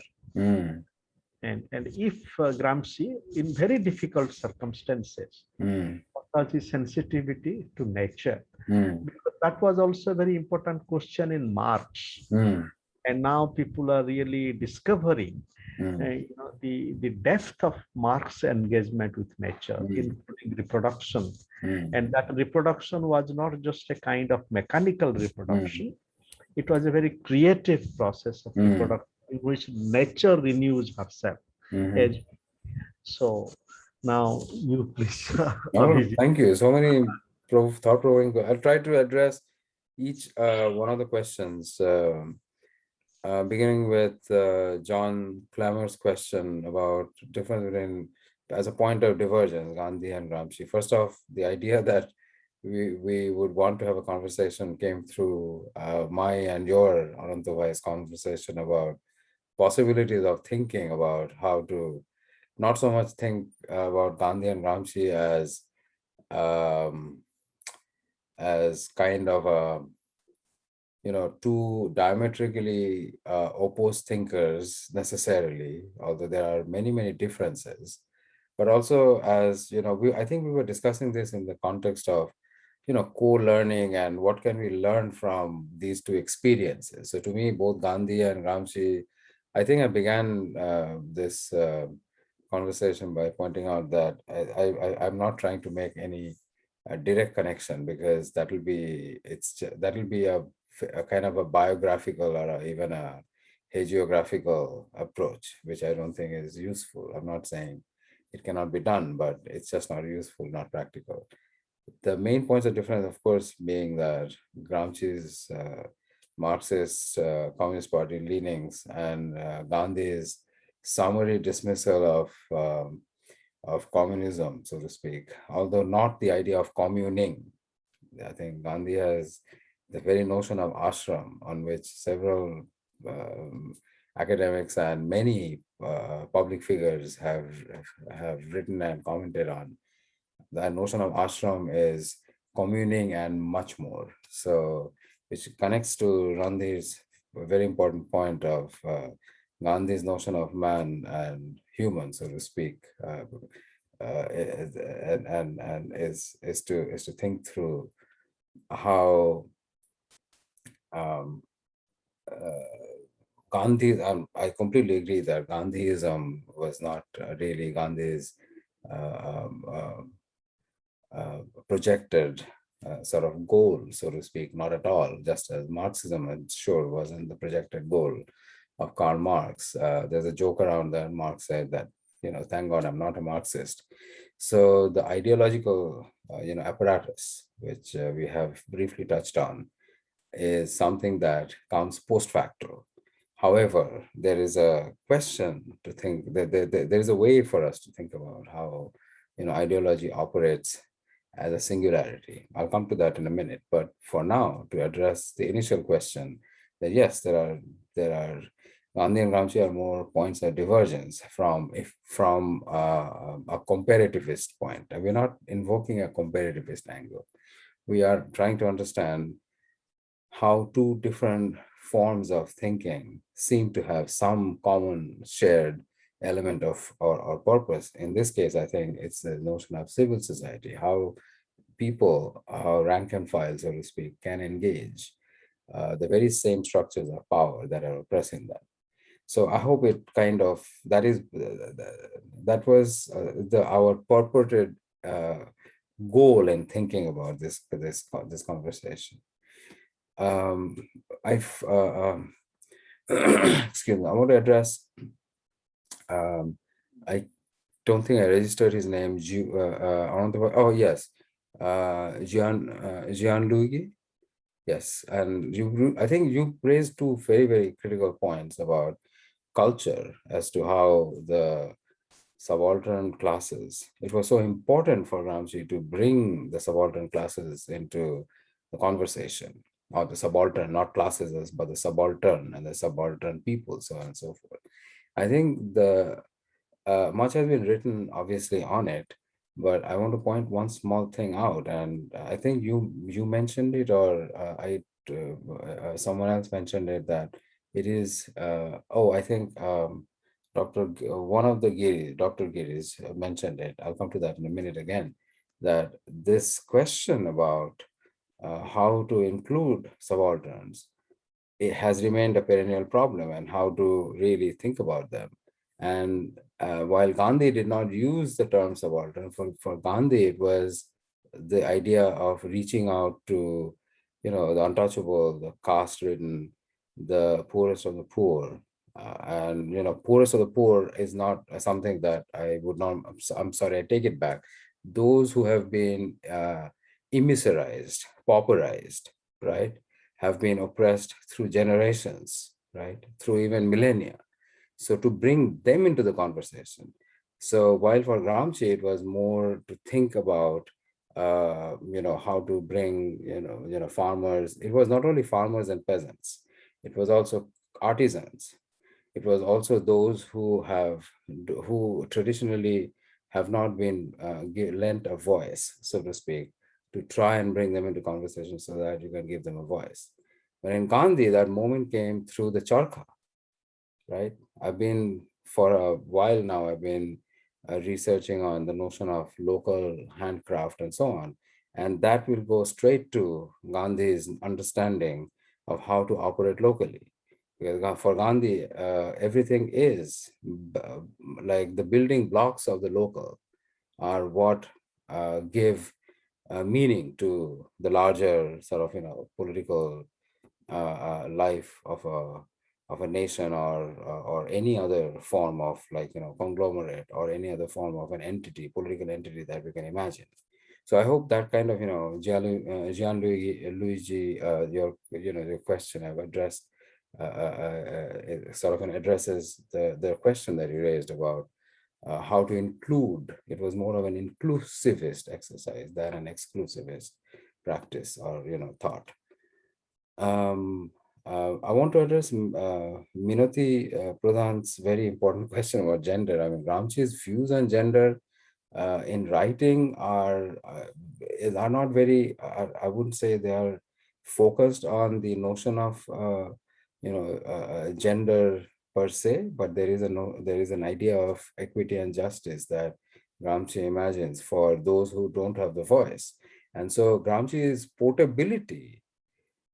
[SPEAKER 3] And if Gramsci, in very difficult circumstances, was his sensitivity to nature, because that was also a very important question in Marx. And now people are really discovering you know, the depth of Marx's engagement with nature, including reproduction. And that reproduction was not just a kind of mechanical reproduction, it was a very creative process of reproduction in which nature renews herself. So now you please.
[SPEAKER 4] Thank you. So many thought-provoking. I'll try to address each one of the questions, beginning with John Clemmer's question about difference between, as a point of divergence, Gandhi and Gramsci. First off, the idea that we would want to have a conversation came through my and your, Ananta bhai's conversation about possibilities of thinking about how to not so much think about Gandhi and Gramsci as kind of a, you know, two diametrically opposed thinkers necessarily, although there are many differences, but also as, you know, I think we were discussing this in the context of, you know, co-learning and what can we learn from these two experiences. So to me, both Gandhi and Gramsci I think I began this conversation by pointing out that I'm not trying to make any direct connection, because that will be a kind of a biographical or even a hagiographical approach, which I don't think is useful. I'm not saying it cannot be done, but it's just not useful, not practical. The main points of difference, of course, being that Gramsci's Marxist Communist Party leanings and Gandhi's summary dismissal of communism, so to speak, although not the idea of communing. I think Gandhi has the very notion of ashram, on which several academics and many public figures have written and commented on. The notion of ashram is communing and much more. So, which connects to Randhir's very important point of Gandhi's notion of man and human, so to speak, and is to think through how Gandhi. I completely agree that Gandhiism was not really Gandhi's projected sort of goal, so to speak, not at all, just as Marxism, I'm sure, wasn't the projected goal of Karl Marx. There's a joke around that Marx said that, thank God I'm not a Marxist. So the ideological, apparatus, which we have briefly touched on, is something that comes post facto. However, there is a question to think, there is a way for us to think about how, ideology operates as a singularity. I'll come to that in a minute, but for now, to address the initial question, that yes, there are Gandhi and Gramsci are more points of divergence from a comparativist point. And we're not invoking a comparativist angle. We are trying to understand how two different forms of thinking seem to have some common shared element of or purpose. In this case, I think it's the notion of civil society, how people, how rank and file, so to speak, can engage the very same structures of power that are oppressing them. So I hope it kind of, that was our purported goal in thinking about this conversation. Excuse me, I want to address, I don't think I registered his name, oh yes, Gianluigi. Yes, and I think you raised two very, very critical points about culture as to how the subaltern classes, it was so important for Gramsci to bring the subaltern classes into the conversation, or the subaltern, not classes, but the subaltern and the subaltern people, so on and so forth. I think the much has been written, obviously, on it, but I want to point one small thing out, and I think you mentioned it, or someone else mentioned it, that it is. I think one of the Giri, Dr. Giri's mentioned it. I'll come to that in a minute again. That this question about how to include subalterns, it has remained a perennial problem, and how to really think about them. And while Gandhi did not use the term subaltern, for Gandhi, it was the idea of reaching out to, the untouchable, the caste-ridden, the poorest of the poor. And, poorest of the poor is not something that I would not, I'm sorry, I take it back. Those who have been immiserized, pauperized, right, have been oppressed through generations, right, through even millennia. So to bring them into the conversation. So while for Gramsci, it was more to think about, how to bring, farmers. It was not only farmers and peasants. It was also artisans. It was also those who traditionally have not been lent a voice, so to speak, to try and bring them into conversation so that you can give them a voice. But in Gandhi, that moment came through the charkha, right? I've been, for a while now, I've been researching on the notion of local handcraft and so on. And that will go straight to Gandhi's understanding of how to operate locally. Because for Gandhi, everything is like the building blocks of the local are what give meaning to the larger sort of political life of a nation or any other form of conglomerate or any other form of an entity, political entity that we can imagine. So I hope that kind of Luigi, your question I've addressed sort of addresses the question that you raised about how to include. It was more of an inclusivist exercise than an exclusivist practice or thought. I want to address Minoti Pradhan's very important question about gender. I mean, Gramsci's views on gender in writing are not very, I wouldn't say they are focused on the notion of gender per se, but there is an idea of equity and justice that Gramsci imagines for those who don't have the voice. And so Gramsci's portability,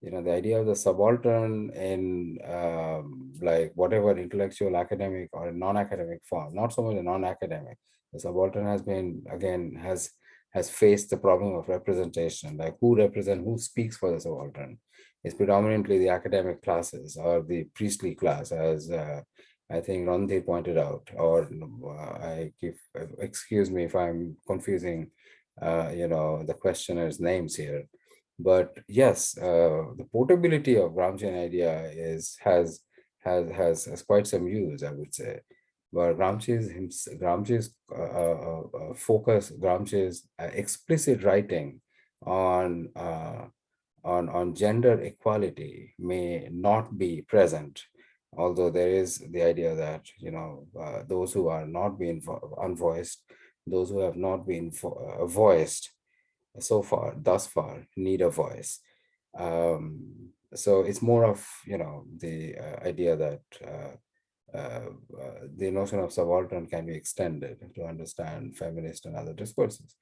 [SPEAKER 4] the idea of the subaltern in like whatever intellectual, academic or non-academic form, not so much a non-academic. The subaltern has been, again, has faced the problem of representation, like who speaks for the subaltern. It's predominantly the academic classes or the priestly class, as I think Randhir pointed out, or excuse me if I'm confusing, the questioner's names here. But yes, the portability of Gramscian idea has quite some use, I would say. But Gramsci's focus, Gramsci's explicit writing on gender equality may not be present, although there is the idea that those who are not being unvoiced, those who have not been voiced thus far need a voice. So it's more of the idea that the notion of subaltern can be extended to understand feminist and other discourses.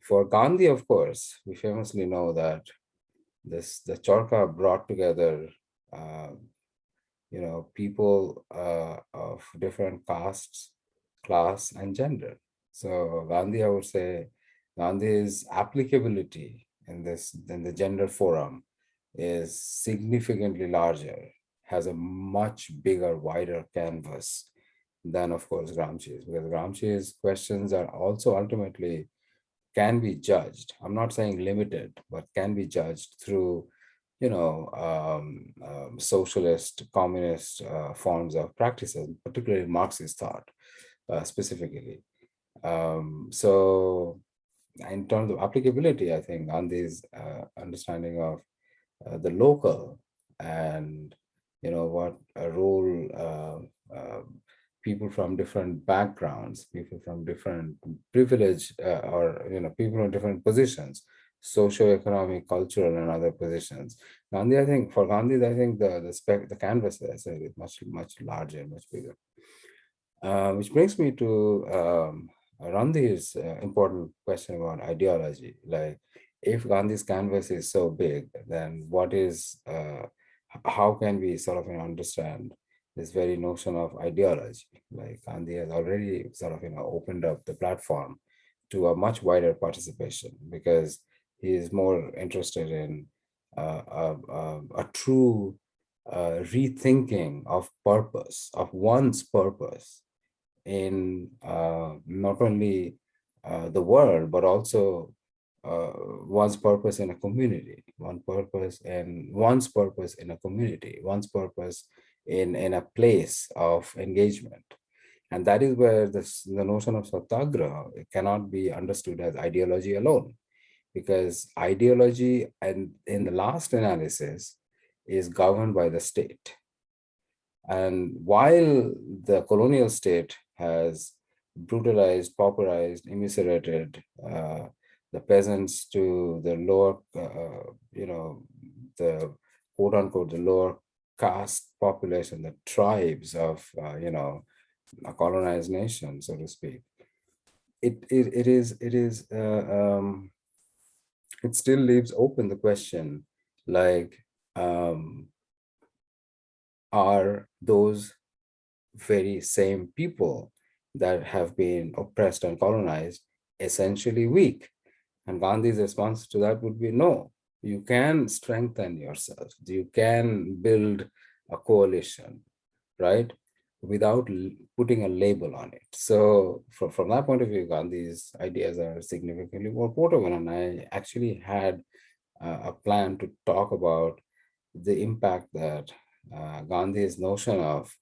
[SPEAKER 4] For Gandhi, of course, we famously know that the Charka brought together people of different castes, class, and gender. So Gandhi, I would say, Gandhi's applicability in the gender forum is significantly larger, has a much bigger, wider canvas than, of course, Gramsci's, because Gramsci's questions are also ultimately can be judged. I'm not saying limited, but can be judged through socialist, communist forms of practices, particularly Marxist thought, specifically. So in terms of applicability, I think Gandhi's understanding of the local and what a role people from different backgrounds, people from different privilege, or people in different positions, socio-economic, cultural, and other positions. Gandhi, I think the canvas there is much larger, much bigger. Which brings me to Randhir's important question about ideology. Like, if Gandhi's canvas is so big, then how can we sort of understand this very notion of ideology? Like, Gandhi has already sort of opened up the platform to a much wider participation, because he is more interested in a true rethinking of purpose, of one's purpose in not only the world, but also one's purpose in a community, one's purpose in a community, one's purpose in a place of engagement. And that is where the notion of satyagraha cannot be understood as ideology alone, because ideology, and in the last analysis, is governed by the state. And while the colonial state has brutalized, pauperized, immiserated the peasants to the lower, the quote unquote, the lower caste population, the tribes of, a colonized nation, so to speak, it still leaves open the question, like, are those very same people that have been oppressed and colonized essentially weak? And Gandhi's response to that would be no. You can strengthen yourself. You can build a coalition, right? Without putting a label on it. So from that point of view, Gandhi's ideas are significantly more portable. And I actually had a plan to talk about the impact that Gandhi's notion of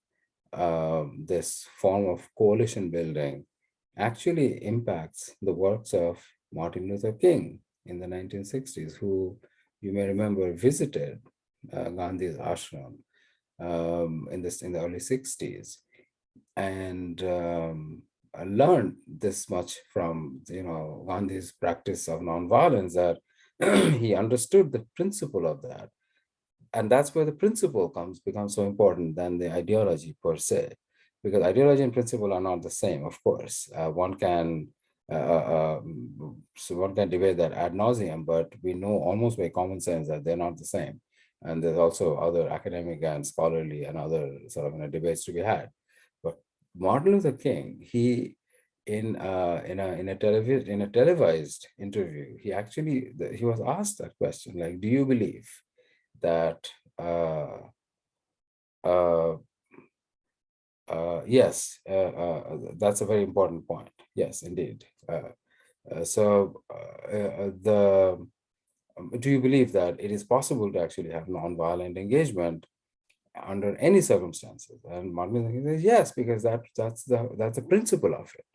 [SPEAKER 4] this form of coalition building actually impacts the works of Martin Luther King in the 1960s, who you may remember visited Gandhi's ashram in the early 60s, and I learned this much from Gandhi's practice of nonviolence, that he understood the principle of that. And that's where the principle becomes so important than the ideology per se, because ideology and principle are not the same. Of course, one can debate that ad nauseum, but we know almost by common sense that they're not the same. And there's also other academic and scholarly and other sort of debates to be had. But Martin Luther King, he in a televised interview, he was asked that question, like, do you believe that yes, that's a very important point. Yes, indeed. Do you believe that it is possible to actually have nonviolent engagement under any circumstances? And Martin Luther King says yes, because that's the principle of it.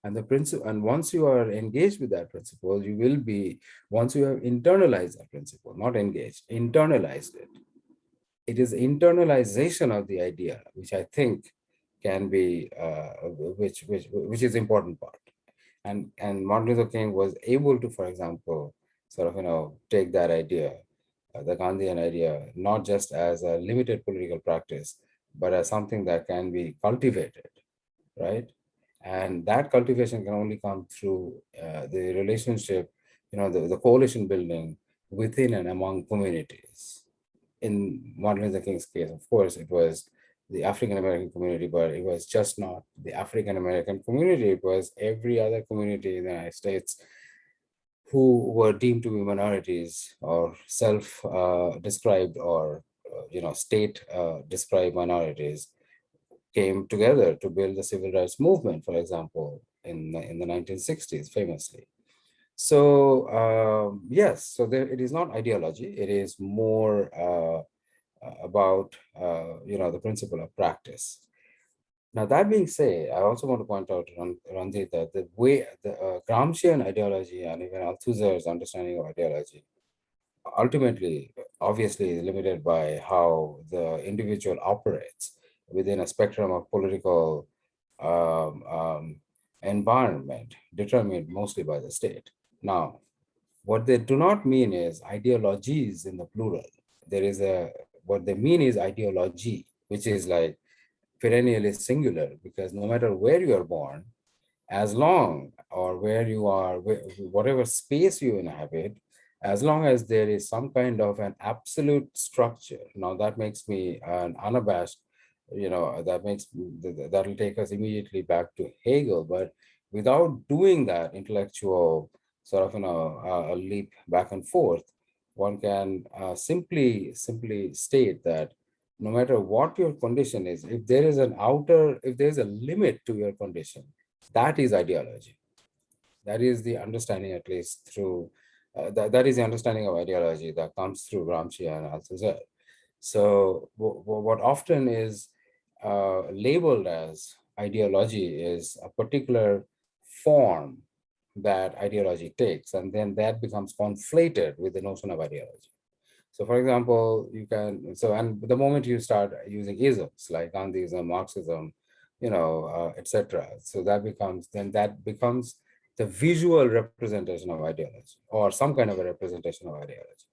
[SPEAKER 4] And the principle, and once you are engaged with that principle, you will be, once you have internalized that principle, not engaged, internalized it. It is internalization of the idea, which I think can be, which is important part. And Martin Luther King was able to, for example, sort of, take that idea, the Gandhian idea, not just as a limited political practice, but as something that can be cultivated, right? And that cultivation can only come through the relationship, the coalition building within and among communities. In Martin Luther King's case, of course, it was the African American community, but it was just not the African American community. It was every other community in the United States who were deemed to be minorities or self-described or state-described minorities, came together to build the civil rights movement, for example, in the 1960s, famously. So yes, so it is not ideology. It is more about the principle of practice. Now, that being said, I also want to point out, Randhir, that the way the Gramscian ideology and even Althusser's understanding of ideology ultimately, obviously, is limited by how the individual operates within a spectrum of political environment determined mostly by the state. Now, what they do not mean is ideologies in the plural. What they mean is ideology, which is like perennially singular, because no matter where you are born, as long or where you are, whatever space you inhabit, as long as there is some kind of an absolute structure. Now that makes me an unabashed, that will take us immediately back to Hegel, but without doing that intellectual sort of, a leap back and forth, one can simply state that no matter what your condition is, if there is a limit to your condition, that is ideology. That is the understanding, at least through, that is the understanding of ideology that comes through Gramsci and Althusser. So what often is labeled as ideology is a particular form that ideology takes, and then that becomes conflated with the notion of ideology. So for example, and the moment you start using isms like Gandhism, Marxism, etc. So that becomes the visual representation of ideology, or some kind of a representation of ideology.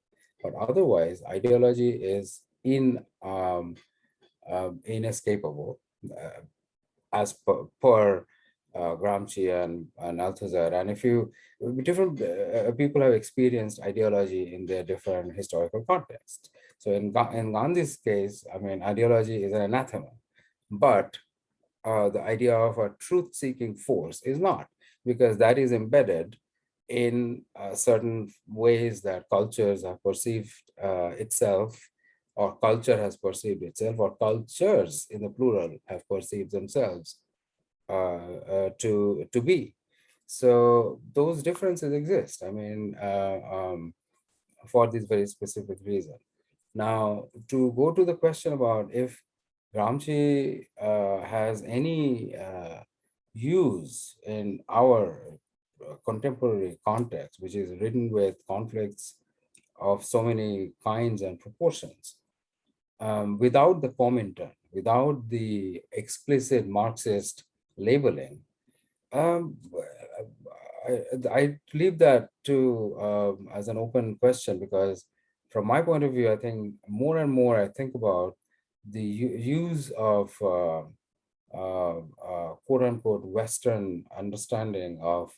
[SPEAKER 4] But otherwise, ideology is inescapable as per Gramsci and Althusser. And if you, different people have experienced ideology in their different historical contexts. So in Gandhi's case, I mean, ideology is an anathema, but the idea of a truth-seeking force is not, because that is embedded in certain ways that cultures have perceived itself, or culture has perceived itself, or cultures in the plural have perceived themselves to be. So those differences exist. I mean, for this very specific reason. Now, to go to the question about if Gramsci has any use in our contemporary context, which is ridden with conflicts of so many kinds and proportions, without the Comintern, without the explicit Marxist labeling, I leave that to as an open question, because from my point of view, I think more and more I think about the use of quote unquote Western understanding of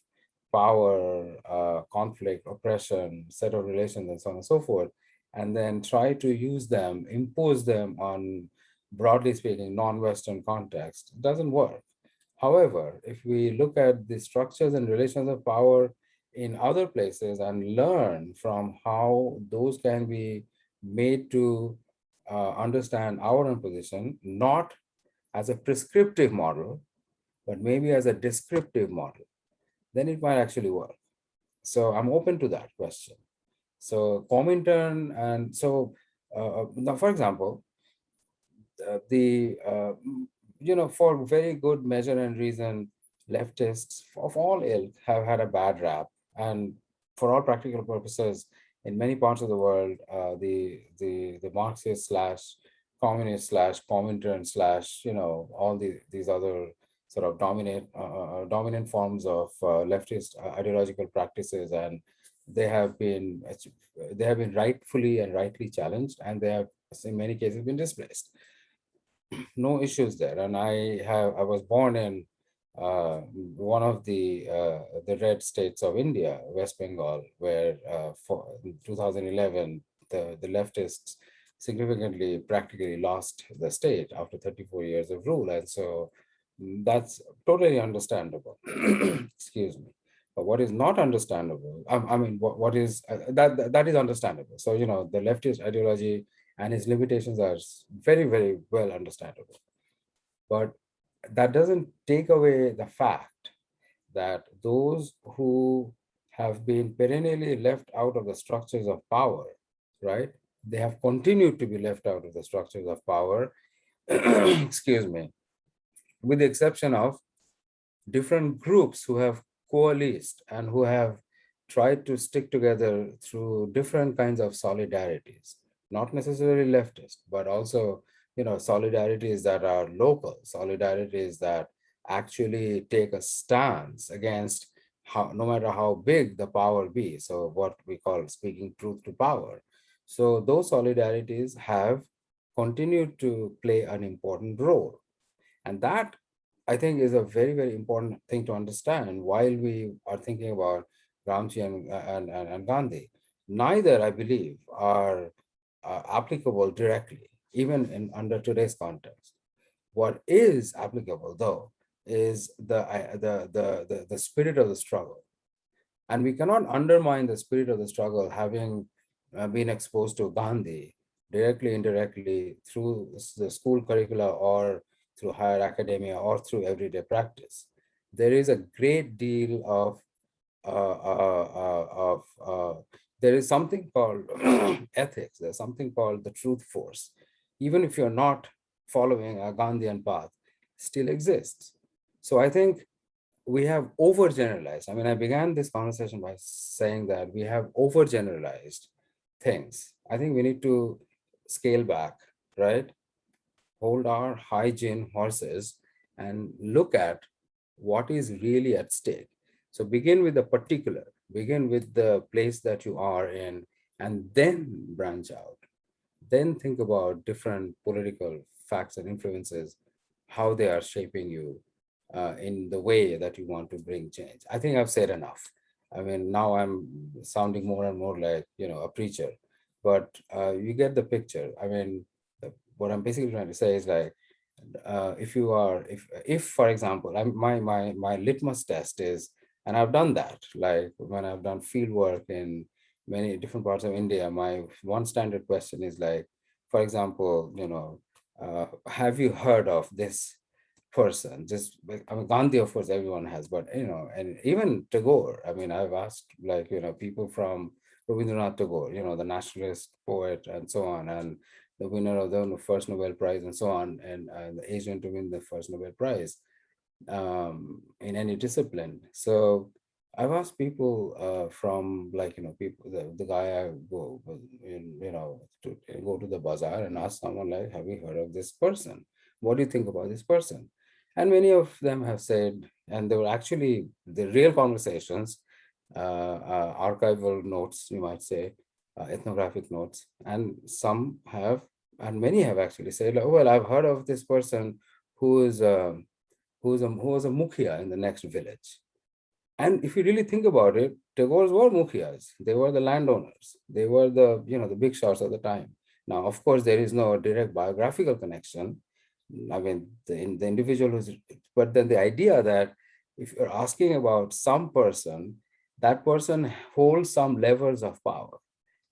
[SPEAKER 4] power, conflict, oppression, set of relations, and so on and so forth, and then try to use them, impose them on, broadly speaking, non-Western context. It doesn't work. However, if we look at the structures and relations of power in other places and learn from how those can be made to understand our own position, not as a prescriptive model, but maybe as a descriptive model, then it might actually work. So I'm open to that question. So Comintern, and so now, for example, for very good measure and reason, leftists of all ilk have had a bad rap, and for all practical purposes, in many parts of the world, the Marxist slash communist slash Comintern slash all these other sort of dominant forms of leftist ideological practices, and they have been rightfully and rightly challenged, and they have in many cases been displaced. No issues there. And I was born in one of the red states of India, West Bengal, where for 2011 the leftists significantly practically lost the state after 34 years of rule, and so that's totally understandable. Excuse me. But what is not understandable, I mean, what is that is understandable. So the leftist ideology and its limitations are very, very well understandable. But that doesn't take away the fact that those who have been perennially left out of the structures of power, right? They have continued to be left out of the structures of power, excuse me, with the exception of different groups who have coalesced and who have tried to stick together through different kinds of solidarities, not necessarily leftist, but also solidarities that are local, solidarities that actually take a stance against no matter how big the power be. So what we call speaking truth to power. So those solidarities have continued to play an important role. And that, I think, is a very, very important thing to understand while we are thinking about Gramsci and Gandhi. Neither, I believe, are applicable directly, even under today's context. What is applicable, though, is the spirit of the struggle. And we cannot undermine the spirit of the struggle having been exposed to Gandhi directly, indirectly, through the school curricula or through higher academia or through everyday practice. There is a great deal of there is something called ethics. There's something called the truth force. Even if you're not following a Gandhian path, still exists. So I think we have overgeneralized. I mean, I began this conversation by saying that we have overgeneralized things. I think we need to scale back, right? Hold our hygiene horses and look at what is really at stake. So begin with the particular, begin with the place that you are in, and then branch out. Then think about different political facts and influences, how they are shaping you, in the way that you want to bring change. I think I've said enough. I mean, now I'm sounding more and more like, a preacher, but you get the picture. I mean, what I'm basically trying to say is like, if for example, my litmus test is, and I've done that, like when I've done field work in many different parts of India, my one standard question is like, for example, have you heard of this person? Just I mean, Gandhi, of course, everyone has, but and even Tagore. I mean, I've asked like people from Rabindranath Tagore, the nationalist poet, and so on, and the winner of the first Nobel Prize, and so on, and the Asian to win the first Nobel Prize in any discipline. So I've asked people from like people, the guy I go to go to the bazaar and ask someone like, have you heard of this person? What do you think about this person? And many of them have said, and they were actually the real conversations, archival notes, you might say, ethnographic notes, and some have, and many have actually said, like, oh, well, I've heard of this person who is who was a mukhya in the next village. And if you really think about it, Tagore's were mukhyas. They were the landowners. They were the the big shots of the time. Now, of course, there is no direct biographical connection. I mean, the individual who's, but then the idea that if you're asking about some person, that person holds some levels of power.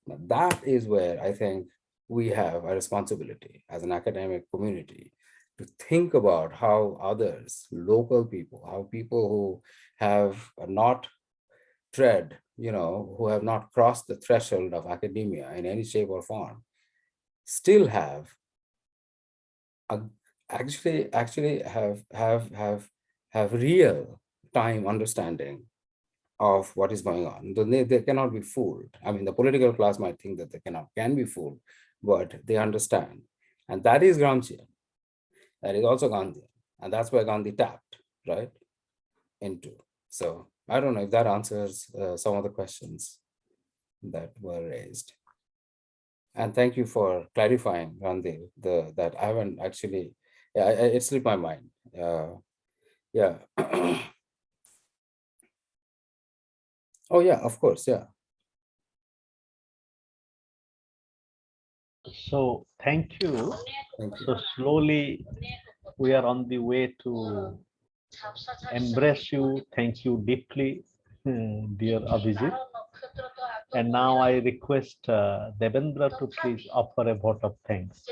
[SPEAKER 4] Now, that is where I think we have a responsibility as an academic community to think about how others, local people, how people who have not who have not crossed the threshold of academia in any shape or form, still have a, actually have real time understanding of what is going on. They cannot be fooled. I mean, the political class might think that they can be fooled, but they understand. And that is Gramscian. That is also Gandhi. And that's where Gandhi tapped, right, into. So I don't know if that answers some of the questions that were raised. And thank you for clarifying, Randhir, that I haven't actually, it slipped my mind. Yeah. Oh, yeah, of course, yeah.
[SPEAKER 3] So thank you.
[SPEAKER 4] Thank you.
[SPEAKER 3] So slowly we are on the way to embrace you. Thank you deeply, dear Abhijeet. And now I request Devendra to please offer a vote of thanks.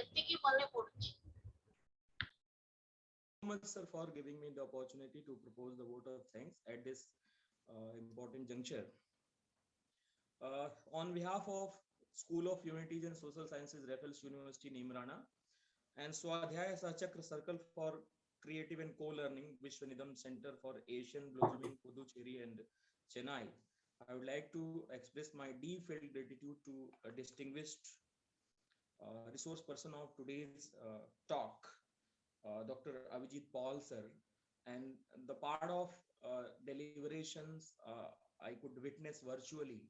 [SPEAKER 10] Much, sir, for giving me the opportunity to propose the vote of thanks at this important juncture. On behalf of School of Humanities and Social Sciences, Raffles University, Nimrana, and Swadhyaya Sachakra Circle for Creative and Co-Learning, Vishwaneedam Center for Asian Blossoming, Puducherry and Chennai, I would like to express my deep-felt gratitude to a distinguished resource person of today's talk, Dr. Abhijeet Paul sir, and the part of deliberations I could witness virtually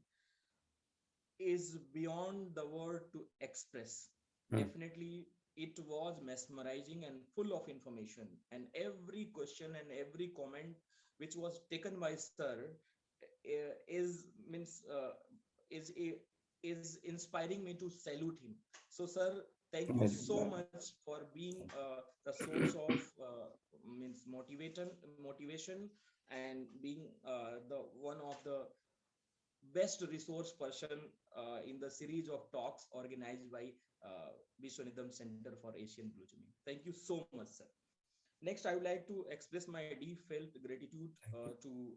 [SPEAKER 10] is beyond the word to express. Definitely, it was mesmerizing and full of information. And every question and every comment which was taken by sir is means is inspiring me to salute him. So, sir, thank you so much for being the source of means motivation and being the one of the best resource person in the series of talks organized by Vishwaneedam Center for Asian Blossoming. Thank you so much, sir. Next, I would like to express my deep felt gratitude to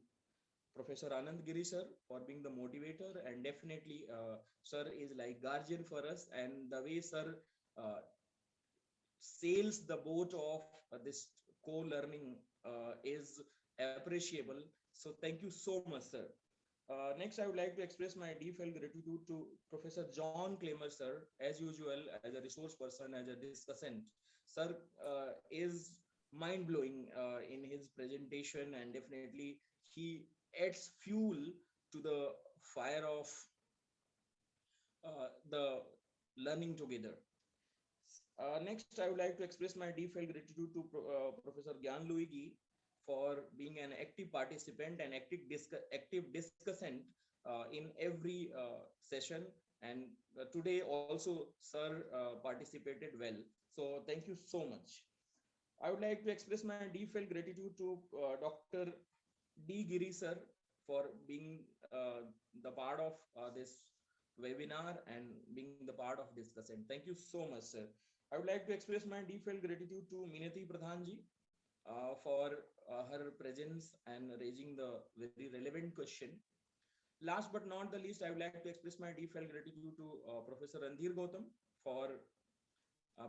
[SPEAKER 10] Professor Giri sir for being the motivator, and definitely sir is like guardian for us, and the way sir sails the boat of this co-learning is appreciable. So thank you so much, sir. Next, I would like to express my deep felt gratitude to Professor John Clamer, sir, as usual, as a resource person, as a discussant. Sir is mind-blowing in his presentation, and definitely he adds fuel to the fire of the learning together. Next, I would like to express my deep felt gratitude to Professor Gyan Luigi for being an active participant and active discussant in every session. And today also, sir participated well. So thank you so much. I would like to express my deep-felt gratitude to Dr. D. Giri sir for being the part of this webinar and being the part of discussion. Thank you so much, sir. I would like to express my deep-felt gratitude to Minati Pradhanji for her presence and raising the very relevant question. Last but not the least, I would like to express my deep-felt gratitude to Professor Randhir Gautam for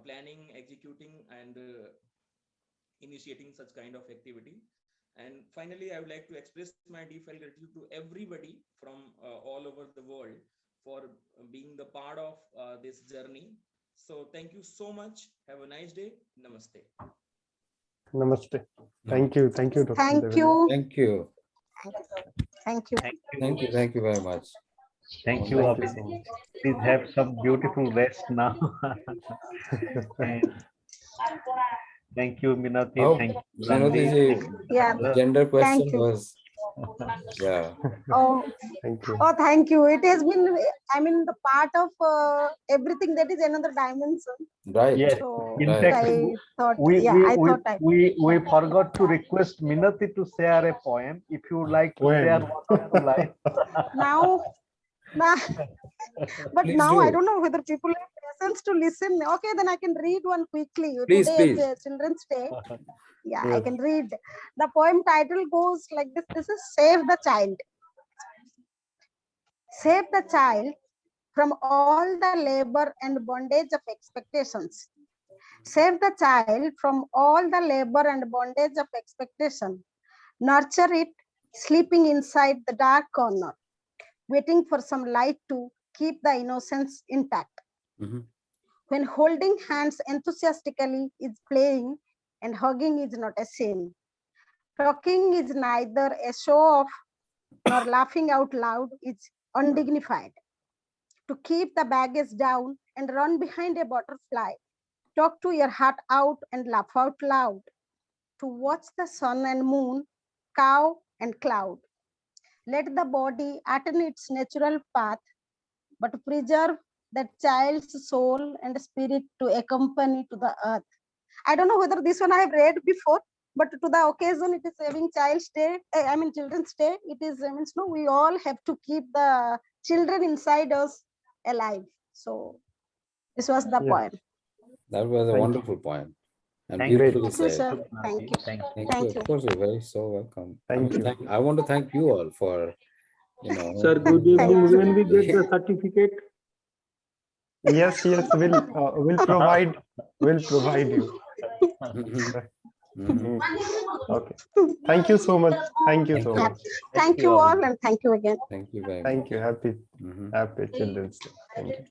[SPEAKER 10] planning, executing, and initiating such kind of activity. And finally, I would like to express my deep-felt gratitude to everybody from all over the world for being the part of this journey. So thank you so much. Have a nice day. Namaste.
[SPEAKER 1] Namaste. Thank you. Thank you, Dr.
[SPEAKER 8] Thank
[SPEAKER 1] Devendra.
[SPEAKER 8] you.
[SPEAKER 4] Thank you.
[SPEAKER 8] Thank you.
[SPEAKER 4] Thank you very much.
[SPEAKER 3] Thank you,
[SPEAKER 1] Thank you
[SPEAKER 3] Abhijeet.
[SPEAKER 1] so much.
[SPEAKER 3] Please have some beautiful rest now. And thank you, Minati.
[SPEAKER 4] Oh,
[SPEAKER 3] Thank you,
[SPEAKER 4] Minati
[SPEAKER 3] Randhir.
[SPEAKER 4] ji,
[SPEAKER 8] Yeah.
[SPEAKER 4] the gender question
[SPEAKER 8] Thank you.
[SPEAKER 4] was, yeah.
[SPEAKER 8] Oh,
[SPEAKER 1] Thank you.
[SPEAKER 8] oh, thank you. It has been, I mean, the part of everything that is another dimension.
[SPEAKER 4] Right.
[SPEAKER 3] Yes.
[SPEAKER 8] So
[SPEAKER 3] In
[SPEAKER 4] Right.
[SPEAKER 3] fact,
[SPEAKER 8] I thought,
[SPEAKER 3] we
[SPEAKER 8] thought
[SPEAKER 3] forgot to request Minati to share a poem. If you would like to share
[SPEAKER 1] Poem.
[SPEAKER 3] one or two lines.
[SPEAKER 8] now, but
[SPEAKER 4] Please
[SPEAKER 8] now I
[SPEAKER 4] do.
[SPEAKER 8] don't know whether people have patience to listen. Okay, then I can read one quickly.
[SPEAKER 4] Please,
[SPEAKER 8] Today
[SPEAKER 4] please.
[SPEAKER 8] is Children's Day. Yeah, I
[SPEAKER 1] Yes.
[SPEAKER 8] can read. The poem title goes like this. This is Save the Child. Save the child from all the labor and bondage of expectations. Save the child from all the labor and bondage of expectation. Nurture it, sleeping inside the dark corner, waiting for some light to keep the innocence intact.
[SPEAKER 4] Mhm.
[SPEAKER 8] When holding hands enthusiastically is playing and hugging is not a sin. Talking is neither a show off nor laughing out loud is undignified. To keep the baggage down and run behind a butterfly. Talk to your heart out and laugh out loud. To watch the sun and moon, cow and cloud. Let the body attain its natural path, but preserve that child's soul and spirit to accompany to the earth. I don't know whether this one I have read before, but to the occasion it is Saving Child's Day, I mean Children's Day. It is, means no, we all have to keep the children inside us alive. So this was the
[SPEAKER 1] Yeah.
[SPEAKER 8] poem.
[SPEAKER 4] That was a
[SPEAKER 1] Thank you.
[SPEAKER 4] wonderful poem and
[SPEAKER 3] Thank you.
[SPEAKER 4] beautifully
[SPEAKER 8] Thank you,
[SPEAKER 4] said.
[SPEAKER 8] sir. Thank you.
[SPEAKER 3] Thank you.
[SPEAKER 4] Thank
[SPEAKER 8] Thank
[SPEAKER 4] you.
[SPEAKER 8] you.
[SPEAKER 4] Of course, you're very so welcome.
[SPEAKER 1] Thank you.
[SPEAKER 4] I want to thank you all for,
[SPEAKER 6] Sir, good evening.
[SPEAKER 8] you.
[SPEAKER 6] When we get the certificate?
[SPEAKER 1] Yes, yes, we'll provide you.
[SPEAKER 4] Mhm.
[SPEAKER 1] Mm. Okay. Thank you so much. Thank you so
[SPEAKER 8] Yeah.
[SPEAKER 1] much.
[SPEAKER 8] Thank you all and thank you again.
[SPEAKER 4] Thank you very
[SPEAKER 1] Thank
[SPEAKER 4] much.
[SPEAKER 1] you. Happy
[SPEAKER 4] Mhm.
[SPEAKER 1] Children's Day. Thank you.